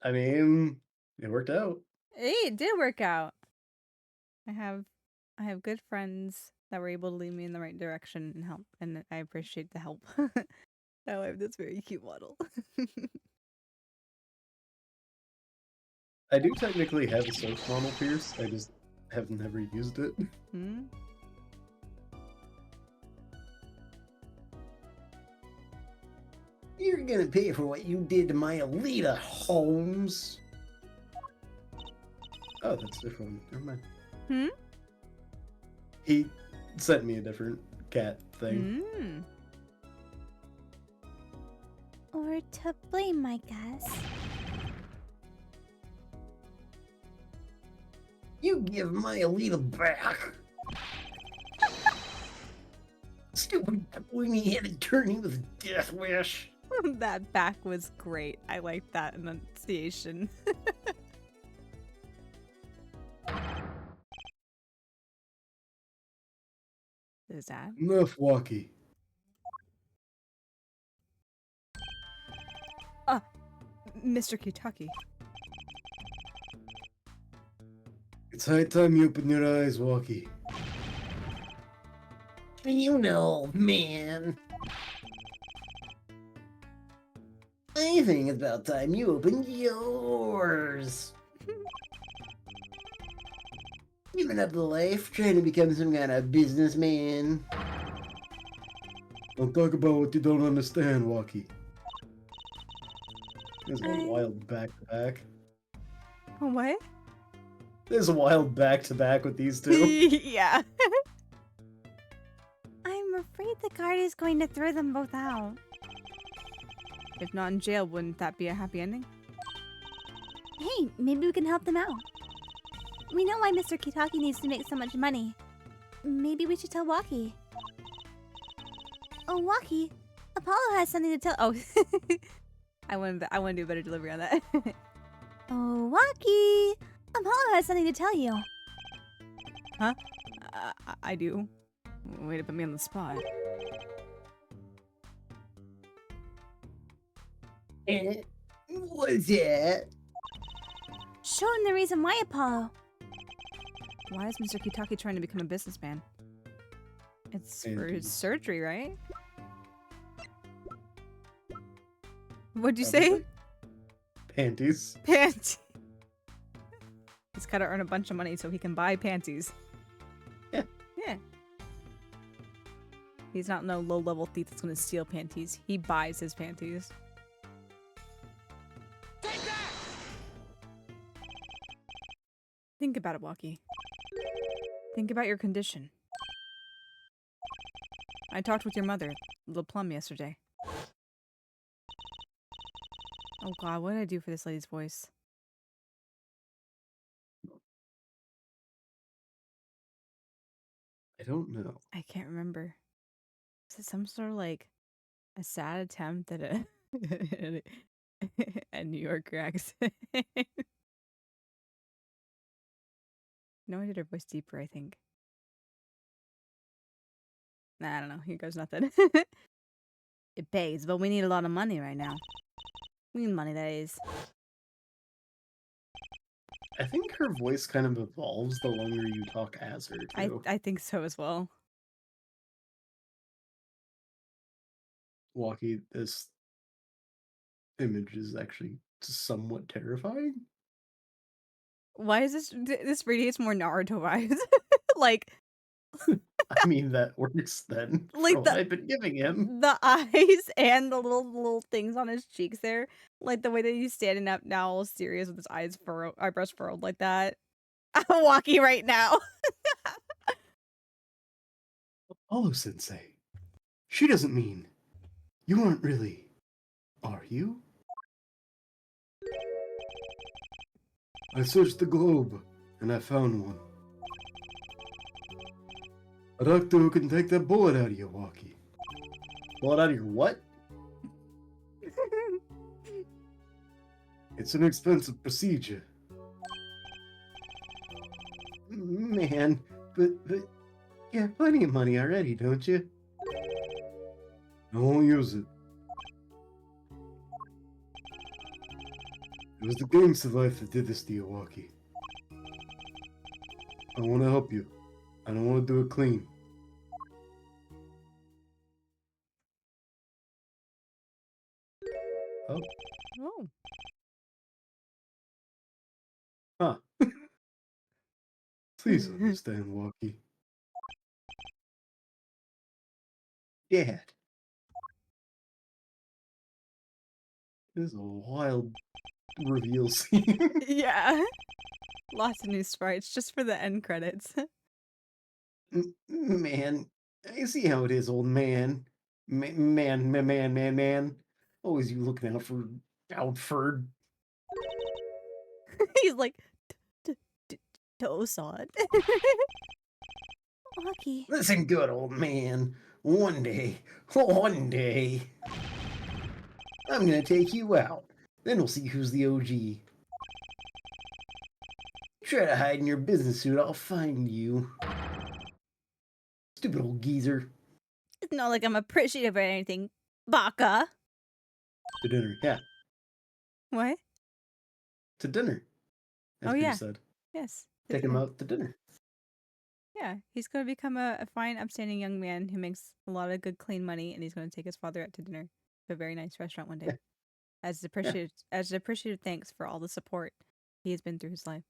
S2: I mean, it worked out.
S6: Hey, it did work out. I have good friends that were able to lead me in the right direction and help, and I appreciate the help. Now I have this very cute model.
S2: I do technically have a Soph model pierce. I just have never used it.
S6: Hmm?
S2: You're gonna pay for what you did to my Alita, Holmes. Oh, that's different. Never mind.
S6: Hmm?
S2: He sent me a different cat thing.
S6: Hmm.
S3: Or to blame, I guess.
S2: You give my Alita back. Stupid pointy-headed attorney with a death wish.
S6: That back was great. I like that enunciation. Is that?
S2: Enough walkie.
S6: Mr. Kitaki.
S2: It's high time you open your eyes, Walkie. You know, man. I think it's about time you opened yours. Giving up the life, trying to become some kind of businessman. Don't talk about what you don't understand, Walkie. There's a wild back-to-back.
S6: What?
S2: There's a wild back-to-back with these two.
S6: Yeah.
S3: I'm afraid the guard is going to throw them both out.
S6: If not in jail, wouldn't that be a happy ending?
S3: Hey, maybe we can help them out. We know why Mr. Kitaki needs to make so much money. Maybe we should tell Waki. Oh, Waki, Apollo has something to tell.
S6: Oh, I want to do a better delivery on that.
S3: Oh, Waki, Apollo has something to tell you.
S6: Huh? I do. Way to put me on the spot.
S2: What's that?
S3: Show him the reason why, Apollo.
S6: Why is Mr. Kitaki trying to become a businessman? It's for his surgery, right? What'd you say?
S2: Panties.
S6: Panties. He's gotta earn a bunch of money so he can buy panties.
S2: Yeah.
S6: Yeah. He's not no low-level thief that's gonna steal panties. He buys his panties.
S4: Take that!
S6: Think about it, Walkie. Think about your condition. I talked with your mother, Little Plum, yesterday. Oh god, what did I do for this lady's voice?
S2: I don't know.
S6: I can't remember. Is it some sort of like a sad attempt at a New Yorker accent? No, I did her voice deeper, I think. Nah, I don't know. Here goes nothing. It pays, but we need a lot of money right now. We need money, that is.
S2: I think her voice kind of evolves the longer you talk as her, too.
S6: I think so as well.
S2: Walkie, this image is actually somewhat terrifying.
S6: Why is this radiates more Naruto vibes? Like,
S2: I mean, that works then.
S6: Like
S2: for what I've been giving him.
S6: the eyes and the little things on his cheeks there, like the way that he's standing up now, all serious with his eyebrows furrowed like that. I'm walking right now.
S2: Apollo Sensei. She doesn't mean you aren't really, are you? I searched the globe and I found one. A doctor who can take that bullet out of you, Walkie. Bullet out of your what? It's an expensive procedure. Man, but you have plenty of money already, don't you? I won't use it. It was the gangster life that did this to you, Walkie. I want to help you. I don't want to do it clean. Oh.
S6: Oh.
S2: Huh. Please understand, Walkie. Dad. This is a wild reveal scene.
S6: Yeah. Lots of new sprites just for the end credits.
S2: Man, I see how it is, old man. Man. Always you looking out for.
S6: He's like, Tosan.
S3: Lucky.
S2: Listen good, old man. One day, I'm gonna take you out. Then we'll see who's the OG. Try to hide in your business suit, I'll find you. Stupid old geezer.
S3: It's not like I'm appreciative or anything, Baka.
S2: To dinner, yeah.
S6: What?
S2: To dinner. As
S6: Oh,
S2: Peter
S6: yeah.
S2: said.
S6: Yes.
S2: Take him out to dinner.
S6: Yeah, he's going to become a fine, upstanding young man who makes a lot of good, clean money, and he's going to take his father out to dinner to a very nice restaurant one day.
S2: Yeah.
S6: As an appreciative thanks for all the support he has been through his life.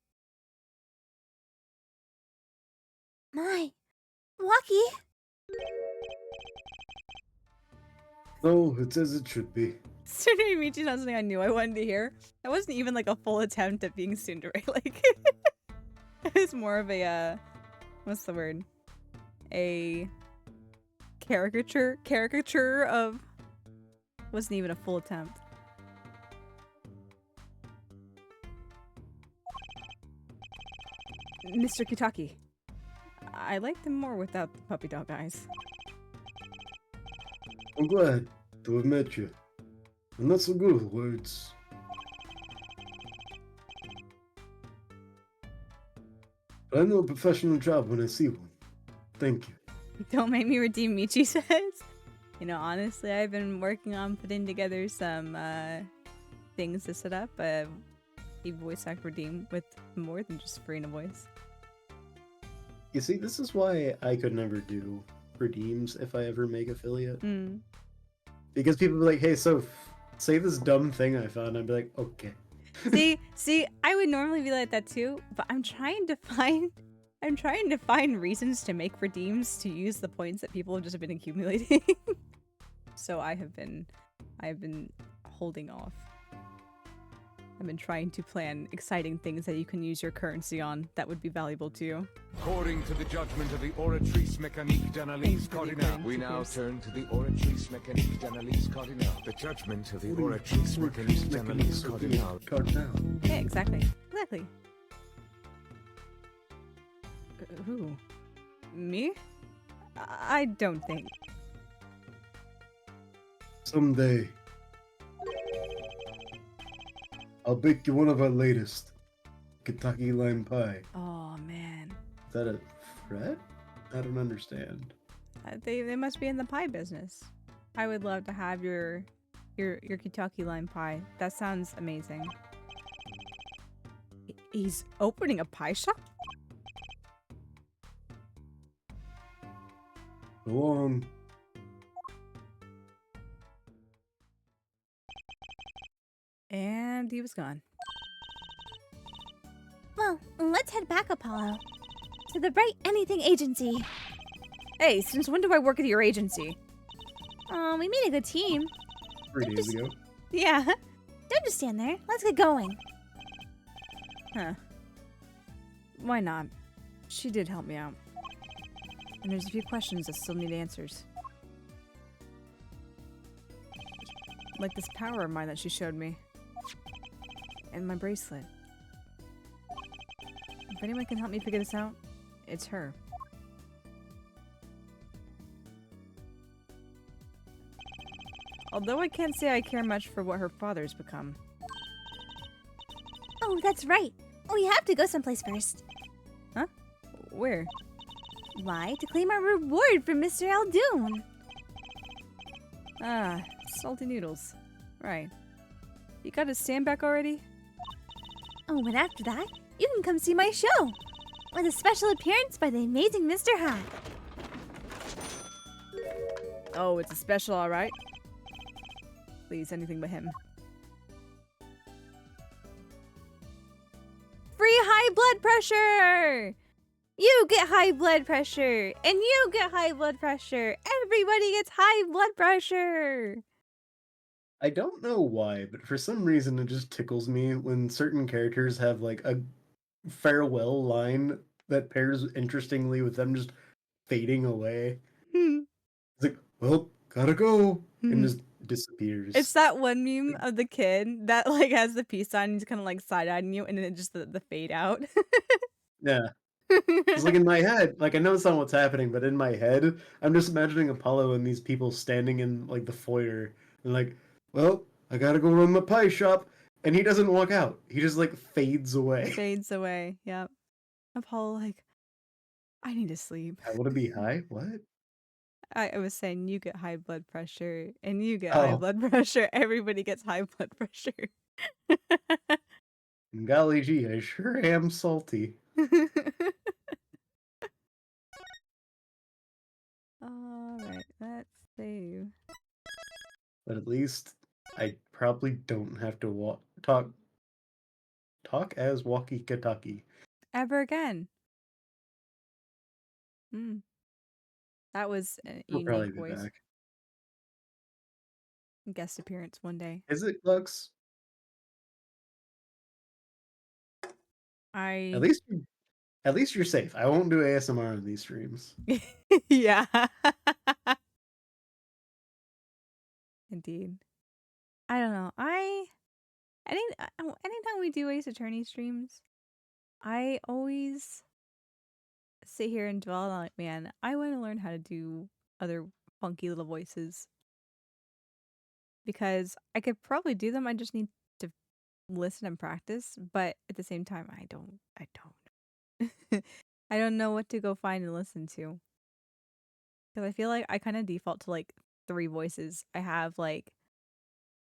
S3: My. Lucky.
S2: No, it's as it should be.
S6: Tsundere Michi not something I knew I wanted to hear. That wasn't even like a full attempt at being tsundere. Like, it was more of a, what's the word? A caricature of, wasn't even a full attempt. Mr. Kitaki. I liked him more without the puppy dog eyes.
S2: I'm glad to have met you. I'm not so good with words. But I know a professional job when I see one. Thank you.
S6: Don't make me redeem, Michi says. You know, honestly, I've been working on putting together some things to set up a voice act redeem with more than just Farina voice.
S2: You see, this is why I could never do redeems if I ever make affiliate. Because people be like, hey, Soph, say this dumb thing I found. I'd be like, okay.
S6: See, I would normally be like that too, but I'm trying to find reasons to make redeems to use the points that people have just been accumulating. So I've been holding off. I've been trying to plan exciting things that you can use your currency on that would be valuable to you.
S5: According to the judgment of the Oratrice Mécanique d'Analyse Cardinale, we now turn to the Oratrice Mécanique d'Analyse Cardinale. The judgment of the Oratrice Mécanique d'Analyse Cardinale.
S6: Yeah, exactly. Who? Me? I don't think.
S2: Someday, I'll bake you one of our latest Kentucky lime pie.
S6: Oh man.
S2: Is that a threat? I don't understand.
S6: They must be in the pie business. I would love to have your Kentucky lime pie. That sounds amazing. He's opening a pie shop?
S2: Go on.
S6: And he was gone.
S3: Well, let's head back, Apollo. To the Bright Anything Agency.
S6: Hey, since when do I work at your agency?
S3: We made a good team.
S2: 3 days ago.
S6: Yeah.
S3: Don't just stand there. Let's get going.
S6: Huh. Why not? She did help me out. And there's a few questions that still need answers. Like this power of mine that she showed me. And my bracelet. If anyone can help me figure this out, it's her. Although I can't say I care much for what her father's become.
S3: Oh, that's right. We have to go someplace first.
S6: Huh? Where?
S3: Why? To claim our reward from Mr. Aldoon.
S6: Ah, salty noodles. Right. You got his stand back already?
S3: Oh, and after that, you can come see my show. With a special appearance by the amazing Mr. Hat.
S6: Oh, it's a special, alright. Please, anything but him.
S3: Free high blood pressure! You get high blood pressure, and you get high blood pressure. Everybody gets high blood pressure.
S2: I don't know why, but for some reason it just tickles me when certain characters have like a farewell line that pairs interestingly with them just fading away. It's like, well, gotta go, and just disappears.
S6: It's that one meme of the kid that like has the peace sign and he's kind of like side-eyeing you and then it just the fade out.
S2: Yeah. It's like in my head, like I know it's not what's happening, but in my head, I'm just imagining Apollo and these people standing in like the foyer and like, well, I gotta go run my pie shop, and he doesn't walk out. He just like fades away.
S6: Fades away. Yep. Apollo like, I need to sleep.
S2: I want to be high. What?
S6: I was saying you get high blood pressure and you get high
S2: Oh,
S6: blood pressure. Everybody gets high blood pressure.
S2: golly gee, I sure am salty.
S6: Alright, let's save.
S2: But at least I probably don't have to talk as walkie-talkie.
S6: Ever again. That was a
S2: We'll probably
S6: unique
S2: be
S6: voice.
S2: back.
S6: Guest appearance one day.
S2: Is it, Lux?
S6: I
S2: At least you're safe. I won't do ASMR on these streams.
S6: yeah. Indeed. I don't know. Anytime we do Ace Attorney streams, I always sit here and dwell on like, man, I want to learn how to do other funky little voices. Because I could probably do them, I just need to listen and practice, but at the same time I don't I don't know what to go find and listen to. Because I feel like I kind of default to like 3 voices. I have like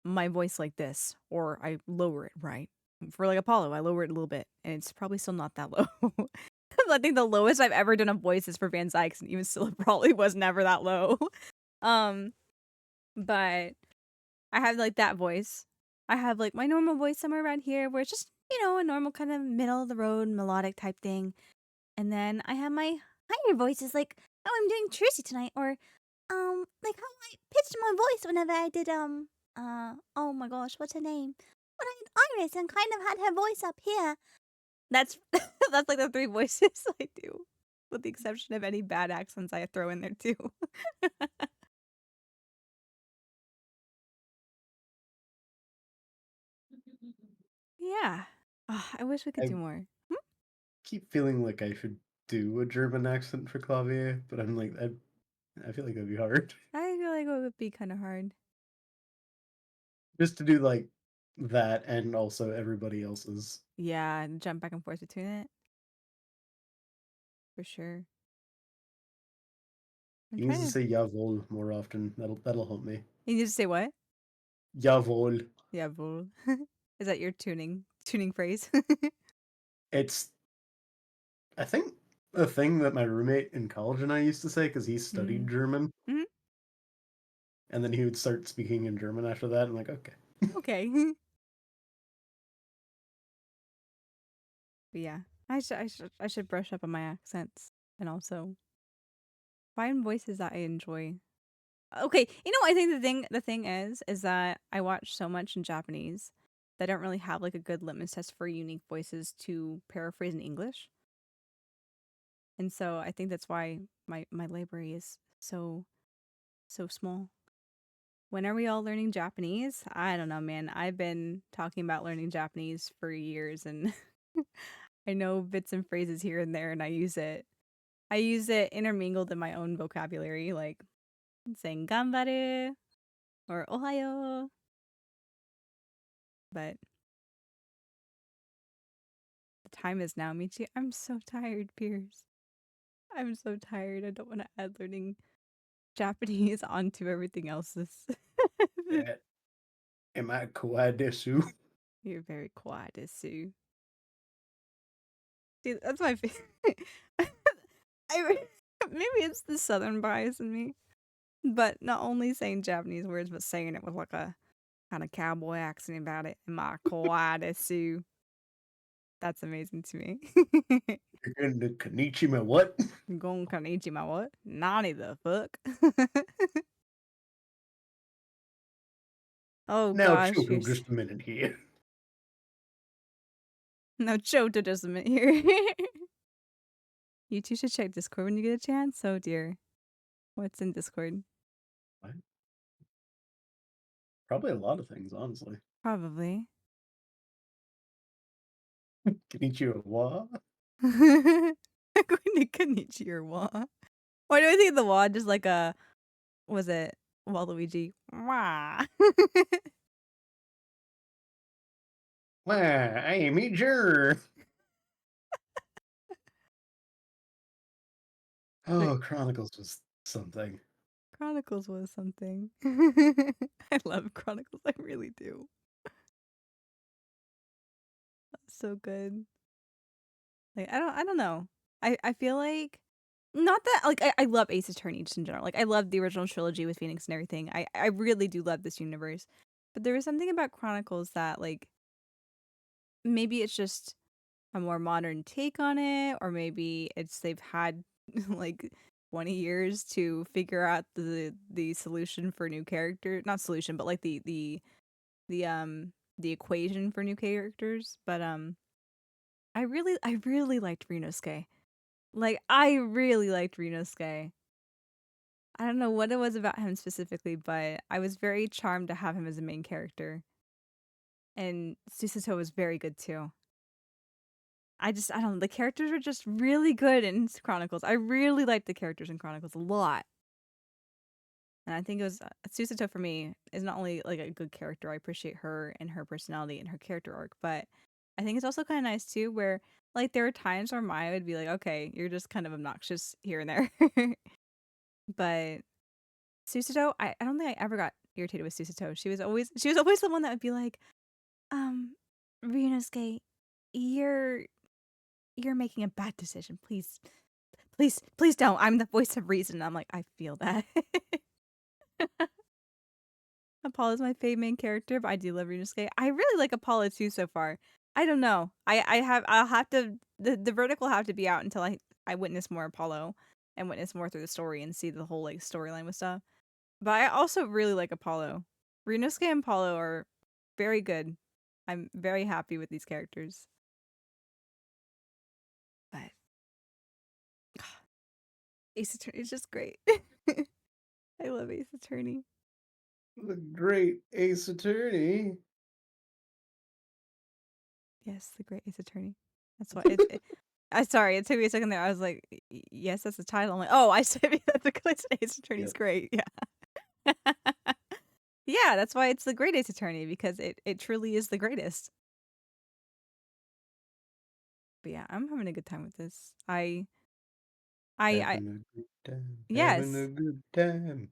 S6: my voice like this, or I lower it, right? For like Apollo, I lower it a little bit, and it's probably still not that low. I think the lowest I've ever done a voice is for Van Zykes, and even still, it probably was never that low. But I have like that voice. I have like my normal voice somewhere around here, where it's just a normal kind of middle of the road melodic type thing, and then I have my higher voices, like how I'm doing Trissy tonight, or like how I pitched my voice whenever I did oh my gosh, what's her name? When I did Iris and kind of had her voice up here. That's that's like the 3 voices I do, with the exception of any bad accents I throw in there too. Yeah. I wish we could
S2: I
S6: do more.
S2: keep feeling like I should do a German accent for Clavier, but I'm like, I feel like that'd be hard.
S6: I feel like it would be kind of hard.
S2: Just to do like that and also everybody else's.
S6: Yeah, and jump back and forth between it. For sure. I'm
S2: He needs
S6: trying
S2: to
S6: to.
S2: say jawohl more often. That'll help me.
S6: You need to say what?
S2: Jawohl.
S6: Yeah, bull. Is that your tuning phrase?
S2: It's, I think, a thing that my roommate in college and I used to say because he studied German.
S6: Mhm.
S2: And then he would start speaking in German after that. I'm like, okay.
S6: Okay. But yeah, I should brush up on my accents and also find voices that I enjoy. Okay, I think the thing is that I watch so much in Japanese that I don't really have like a good litmus test for unique voices to paraphrase in English. And so I think that's why my library is so small. When are we all learning Japanese? I don't know, man. I've been talking about learning Japanese for years, and I know bits and phrases here and there, and I use it. I use it intermingled in my own vocabulary, like saying "ganbaru" or Ohio. But the time is now, Michi. I'm so tired, Pierce. I'm so tired. I don't want to add learning Japanese onto everything else.
S2: Am I kawaii desu?
S6: You're very quiet, Sue. See, that's my favorite. Maybe it's the southern bias in me, but not only saying Japanese words, but saying it with like a kind of cowboy accent about it. Am I kawaii, Sue? That's amazing to me.
S2: You're going to Konichima what?
S6: Gon konnichiwa what? Nani the fuck? Oh
S2: Now,
S6: gosh,
S2: Choco, just a minute here.
S6: no Chota doesn't mean here. You two should check Discord when you get a chance. Oh dear. What's in Discord?
S2: What? Probably a lot of things, honestly.
S6: Probably.
S2: Konnichiwa wa?
S6: I'm going to Konichi or Wa. Why do I think of the Wa just like a, was it Waluigi? Wah.
S2: Wow, I am a juror. Oh, Chronicles was something.
S6: Chronicles was something. I love Chronicles. I really do. That's so good. Like I don't know. I feel like not that like I love Ace Attorney just in general. Like I love the original trilogy with Phoenix and everything. I really do love this universe. But there is something about Chronicles that like maybe it's just a more modern take on it, or maybe it's they've had like 20 years to figure out the solution for new character, not solution, but like the equation for new characters. But I really liked Rinosuke. Like I really liked Rinosuke. I don't know what it was about him specifically, but I was very charmed to have him as a main character. And Susato was very good too. I don't know, the characters are just really good in Chronicles. I really liked the characters in Chronicles a lot. And I think it was Susato for me is not only like a good character, I appreciate her and her personality and her character arc, but I think it's also kind of nice too where like there are times where Maya would be like, okay, you're just kind of obnoxious here and there. But Susato, I don't think I ever got irritated with Susato. She was always the one that would be like, um, Ryunosuke, you're you're making a bad decision. Please don't. I'm the voice of reason. I'm like, I feel that. Apollo's my favorite main character, but I do love Ryunosuke. I really like Apollo too so far. I don't know. I'll have to the verdict will have to be out until I witness more Apollo and witness more through the story and see the whole like storyline with stuff. But I also really like Apollo. Ryunosuke and Apollo are very good. I'm very happy with these characters. But Ace Attorney is just great. I love Ace Attorney.
S2: The great Ace Attorney.
S6: Yes, the great Ace Attorney. That's why I sorry, it took me a second there. I was like, yes, that's the title. I'm like, oh, I said that's because Ace Attorney's
S2: Yep.
S6: great. Yeah. Yeah, that's why it's the great Ace Attorney, because it truly is the greatest. But yeah, I'm having a good time with this. I
S2: Having a good time.
S6: yes.
S2: Having a good time.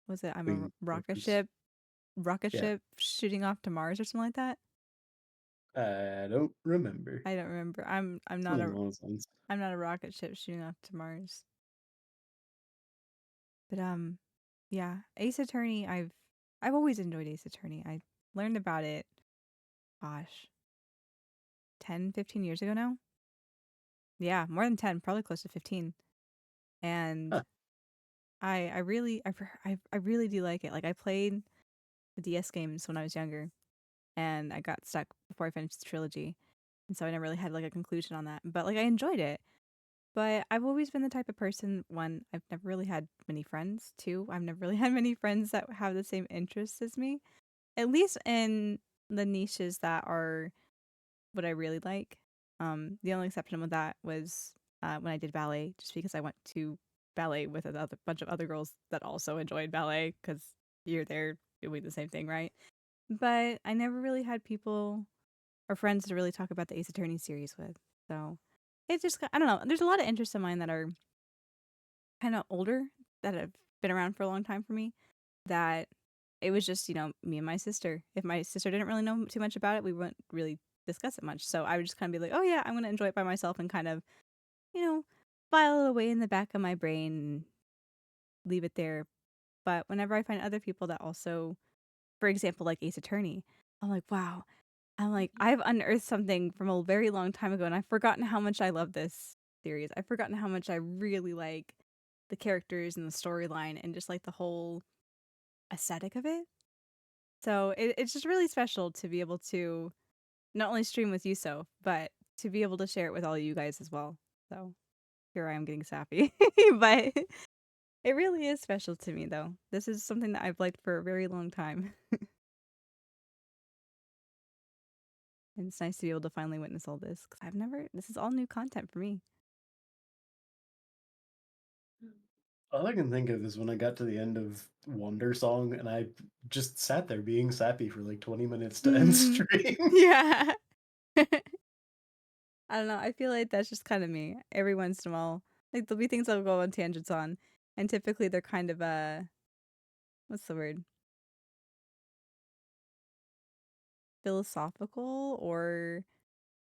S6: Was it I'm a
S2: Queen
S6: rocket
S2: Focus. Yeah.
S6: ship shooting off to Mars or something like that?
S2: I don't remember.
S6: I don't remember. I'm not
S2: Something
S6: a
S2: along those lines.
S6: I'm not a rocket ship shooting off to Mars. But yeah, Ace Attorney, I've always enjoyed Ace Attorney. I learned about it, gosh, 10, 15 years ago now. Yeah, more than 10, probably close to 15. And
S2: Huh.
S6: I really do like it. Like I played the DS games when I was younger, and I got stuck before I finished the trilogy. And so I never really had like a conclusion on that. But like I enjoyed it. But I've always been the type of person, one, I've never really had many friends. Two, I've never really had many friends that have the same interests as me. At least in the niches that are what I really like. The only exception with that was when I did ballet, just because I went to ballet with a bunch of other girls that also enjoyed ballet because you're there doing the same thing, right? But I never really had people or friends to really talk about the Ace Attorney series with. So it's just, I don't know. There's a lot of interests of mine that are kind of older that have been around for a long time for me that it was just, me and my sister. If my sister didn't really know too much about it, we wouldn't really discuss it much. So I would just kind of be like, oh yeah, I'm going to enjoy it by myself and kind of, file it away in the back of my brain and leave it there. But whenever I find other people that also, for example, like Ace Attorney, I'm like, wow. I'm like, I've unearthed something from a very long time ago and I've forgotten how much I love this series. I've forgotten how much I really like the characters and the storyline and just like the whole aesthetic of it. So it's just really special to be able to not only stream with you, Soph, but to be able to share it with all you guys as well. So here I am getting sappy. But it really is special to me, though. This is something that I've liked for a very long time. And it's nice to be able to finally witness all this because this is all new content for me.
S2: All I can think of is when I got to the end of Wonder Song and I just sat there being sappy for like 20 minutes to end stream.
S6: Yeah. I don't know. I feel like that's just kind of me. Every once in a while, like there'll be things I'll go on tangents on, and typically they're kind of what's the word? Philosophical or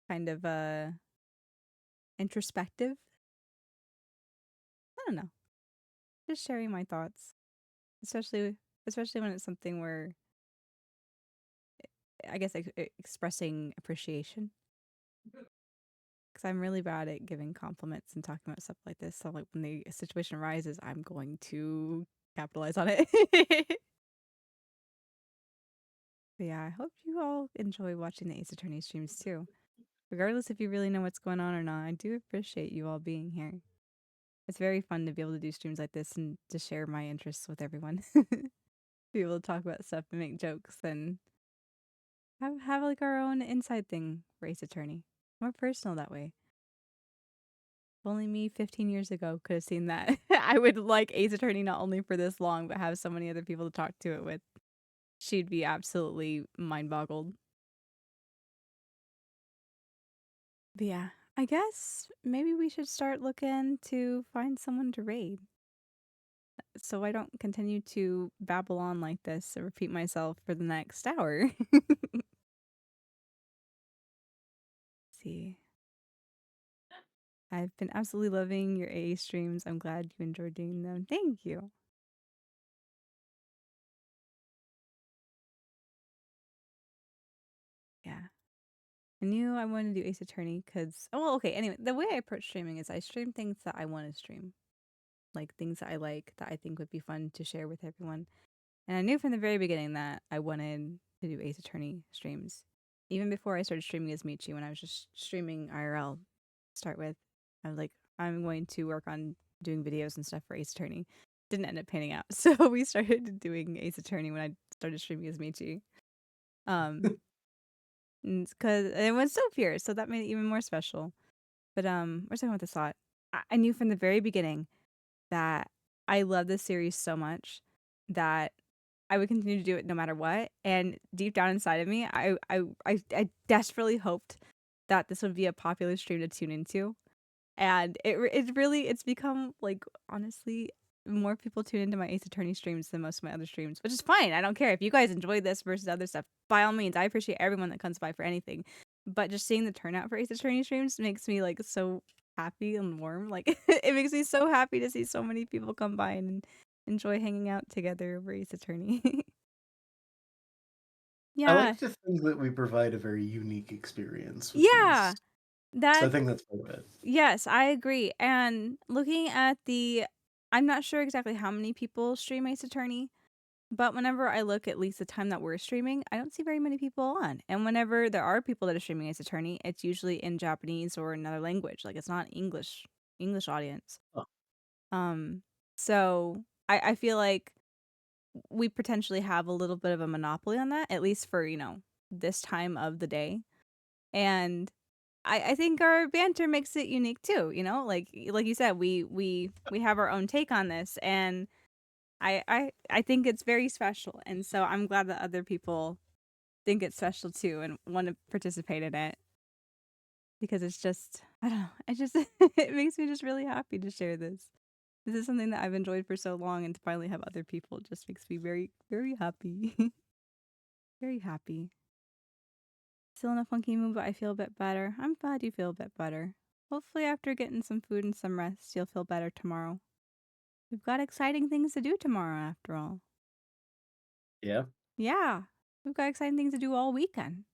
S6: kind of introspective. I don't know. Just sharing my thoughts, especially when it's something where I guess expressing appreciation. Because I'm really bad at giving compliments and talking about stuff like this. So like when the situation arises, I'm going to capitalize on it. But yeah, I hope you all enjoy watching the Ace Attorney streams too. Regardless if you really know what's going on or not, I do appreciate you all being here. It's very fun to be able to do streams like this and to share my interests with everyone. Be able to talk about stuff and make jokes and have like our own inside thing for Ace Attorney. More personal that way. If only me 15 years ago could have seen that. I would like Ace Attorney not only for this long, but have so many other people to talk to it with. She'd be absolutely mind boggled. But yeah, I guess maybe we should start looking to find someone to raid. So I don't continue to babble on like this and repeat myself for the next hour. See. I've been absolutely loving your AA streams. I'm glad you enjoyed doing them. Thank you. Yeah. I knew I wanted to do Ace Attorney because, oh, well, okay. Anyway, the way I approach streaming is I stream things that I want to stream, like things that I like that I think would be fun to share with everyone. And I knew from the very beginning that I wanted to do Ace Attorney streams. Even before I started streaming as Michi, when I was just streaming IRL to start with, I was like, I'm going to work on doing videos and stuff for Ace Attorney. Didn't end up panning out. So we started doing Ace Attorney when I started streaming as Michi. Because it was so fierce, so that made it even more special. But we're talking about this thought. I knew from the very beginning that I love this series so much that I would continue to do it no matter what. And deep down inside of me, I desperately hoped that this would be a popular stream to tune into. And it's become like honestly more people tune into my Ace Attorney streams than most of my other streams, which is fine. I don't care if you guys enjoy this versus other stuff. By all means, I appreciate everyone that comes by for anything. But just seeing the turnout for Ace Attorney streams makes me like so happy and warm. Like it makes me so happy to see so many people come by and enjoy hanging out together over Ace Attorney.
S2: I
S6: Yeah.
S2: like to think that we provide a very unique experience with
S6: Yeah.
S2: these.
S6: That
S2: So I think that's part of it.
S6: Yes, I agree. And looking at I'm not sure exactly how many people stream Ace Attorney, but whenever I look at least the time that we're streaming, I don't see very many people on. And whenever there are people that are streaming Ace Attorney, it's usually in Japanese or another language. Like it's not English audience.
S2: Oh.
S6: So I feel like we potentially have a little bit of a monopoly on that, at least for, this time of the day. And I think our banter makes it unique too, you know? Like you said, we have our own take on this, and I think it's very special. And so I'm glad that other people think it's special too and want to participate in it. Because it's just I don't know, it just it makes me just really happy to share this. This is something that I've enjoyed for so long, and to finally have other people just makes me very, very happy. Very happy. Still in a funky mood, but I feel a bit better. I'm glad you feel a bit better. Hopefully, after getting some food and some rest, you'll feel better tomorrow. We've got exciting things to do tomorrow, after all.
S2: Yeah.
S6: Yeah, we've got exciting things to do all weekend.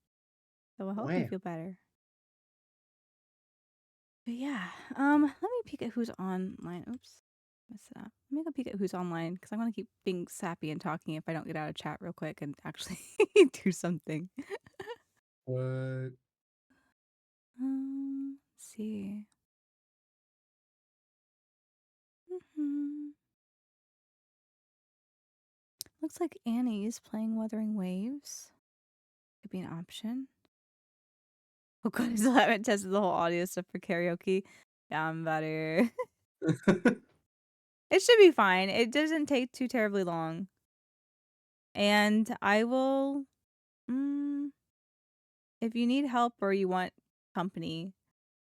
S6: So I hope you
S2: Wow.
S6: feel better. But yeah, let me peek at who's online. Oops, messed it up. Let me go peek at who's online because I'm gonna keep being sappy and talking if I don't get out of chat real quick and actually do something.
S2: What?
S6: Let's see. hmm Looks like Annie's playing Wuthering Waves. Could be an option. Oh god, I still haven't tested the whole audio stuff for karaoke. Yeah, I'm better. It should be fine. It doesn't take too terribly long. And I will. If you need help or you want company,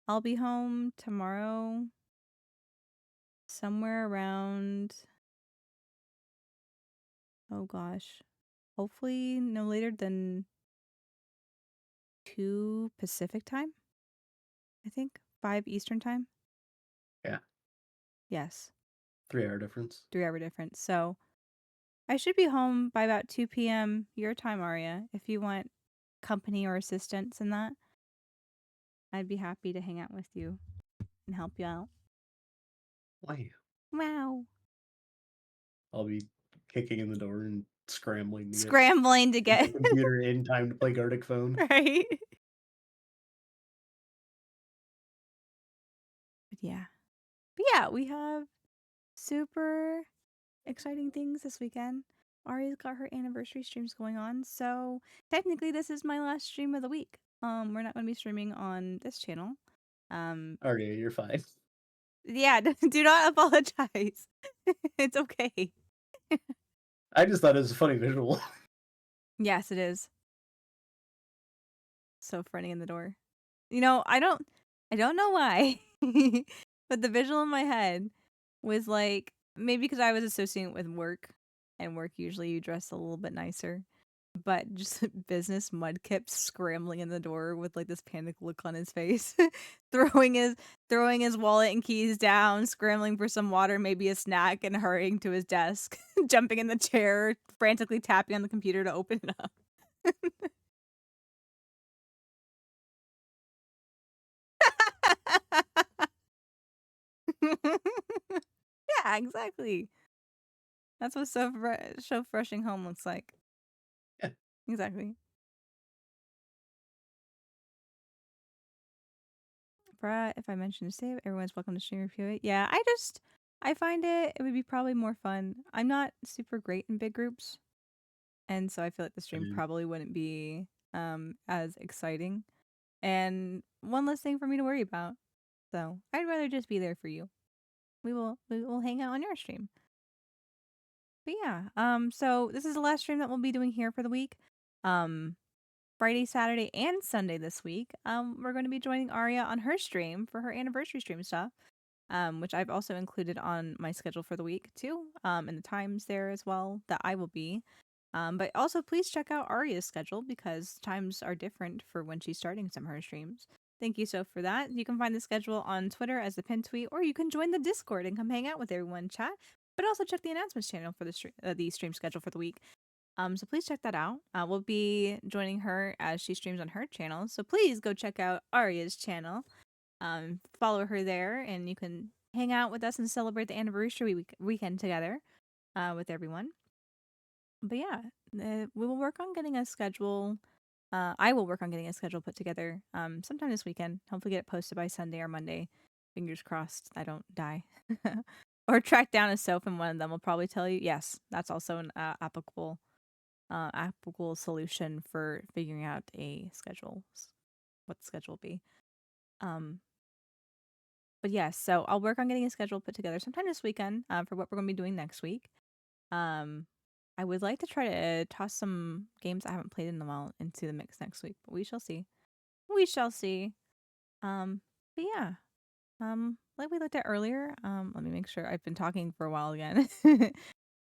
S6: I'll be home tomorrow somewhere around. Oh gosh. Hopefully no later than 2 Pacific time, I think. 5 Eastern time.
S2: Yeah.
S6: Yes.
S2: 3-hour difference.
S6: 3-hour difference. So I should be home by about 2 p.m. your time, Aria. If you want company or assistance in that, I'd be happy to hang out with you and help you out.
S2: Wow.
S6: Wow.
S2: I'll be kicking in the door and scrambling to
S6: Scrambling to
S2: get
S6: get
S2: the computer in time to play Gartic Phone.
S6: right. But yeah, we have super exciting things this weekend. Ari's got her anniversary streams going on, so technically this is my last stream of the week. We're not going to be streaming on this channel.
S2: Aria, you're fine.
S6: Yeah, do not apologize. It's okay.
S2: I just thought it was a funny visual.
S6: Yes, it is. So running in the door. You know, I don't know why, but the visual in my head was like maybe because I was associating it with work, and work usually you dress a little bit nicer. But just business Mudkip scrambling in the door with like this panic look on his face, throwing his wallet and keys down, scrambling for some water, maybe a snack, and hurrying to his desk, jumping in the chair, frantically tapping on the computer to open it up. Yeah, exactly. That's what so freshing home looks like.
S2: Yeah.
S6: Exactly. Brett, if I mentioned to save, everyone's welcome to stream review it. Yeah, I find it would be probably more fun. I'm not super great in big groups, and so I feel like the stream probably wouldn't be as exciting, and one less thing for me to worry about. So I'd rather just be there for you. We will hang out on your stream. But yeah, so this is the last stream that we'll be doing here for the week. Friday, Saturday, and Sunday this week. We're going to be joining Aria on her stream for her anniversary stream stuff, which I've also included on my schedule for the week too, and the times there as well that I will be. But also please check out Aria's schedule because times are different for when she's starting some of her streams. Thank you, Soph, for that. You can find the schedule on Twitter as the pinned tweet, or you can join the Discord and come hang out with everyone in chat. But also check the announcements channel for the stream schedule for the week. So please check that out. We'll be joining her as she streams on her channel. So please go check out Aria's channel. Follow her there, and you can hang out with us and celebrate the anniversary weekend together with everyone. But yeah, we will work on getting a schedule. I will work on getting a schedule put together sometime this weekend. Hopefully get it posted by Sunday or Monday. Fingers crossed I don't die. Or track down a Soph, and one of them will probably tell you, yes, that's also an applicable solution for figuring out a schedule, what the schedule will be. But yes, so I'll work on getting a schedule put together sometime this weekend for what we're going to be doing next week. I would like to try to toss some games I haven't played in a while into the mix next week, but we shall see. We shall see. But yeah. Like we looked at earlier, let me make sure I've been talking for a while again.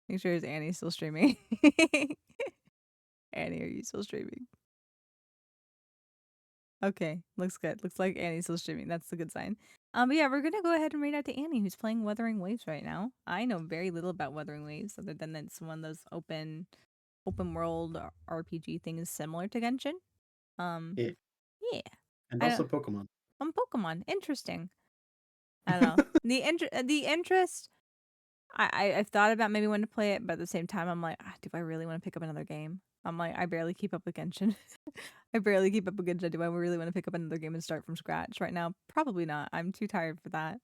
S6: Make sure is Annie still streaming. Annie, are you still streaming? Okay, looks good. Looks like Annie's still streaming. That's a good sign. But yeah, we're gonna go ahead and read out to Annie, who's playing Wuthering Waves right now. I know very little about Wuthering Waves, other than it's one of those open world RPG things similar to Genshin.
S2: Yeah.
S6: Yeah.
S2: And
S6: I
S2: also
S6: don't,
S2: Pokemon.
S6: Pokemon. Interesting. I don't know. The interest. I've thought about maybe when to play it, but at the same time, I'm like, do I really want to pick up another game? I'm like, I barely keep up with Genshin. I barely keep up with Genshin. Do I really want to pick up another game and start from scratch right now? Probably not. I'm too tired for that.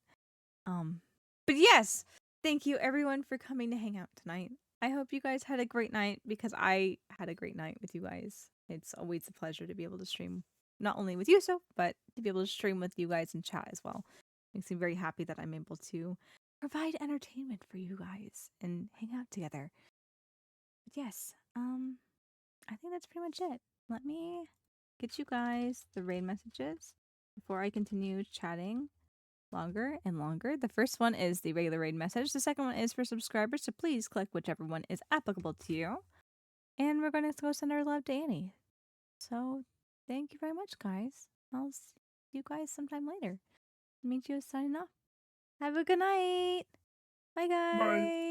S6: But yes, thank you everyone for coming to hang out tonight. I hope you guys had a great night because I had a great night with you guys. It's always a pleasure to be able to stream, not only with you, Soph, but to be able to stream with you guys and chat as well. Makes me very happy that I'm able to provide entertainment for you guys and hang out together. But yes, I think that's pretty much it. Let me get you guys the raid messages before I continue chatting longer and longer. The first one is the regular raid message. The second one is for subscribers, so please click whichever one is applicable to you. And we're going to go send our love to Annie. So thank you very much, guys. I'll see you guys sometime later. Meet you signing off. Have a good night. Bye, guys.
S2: Bye.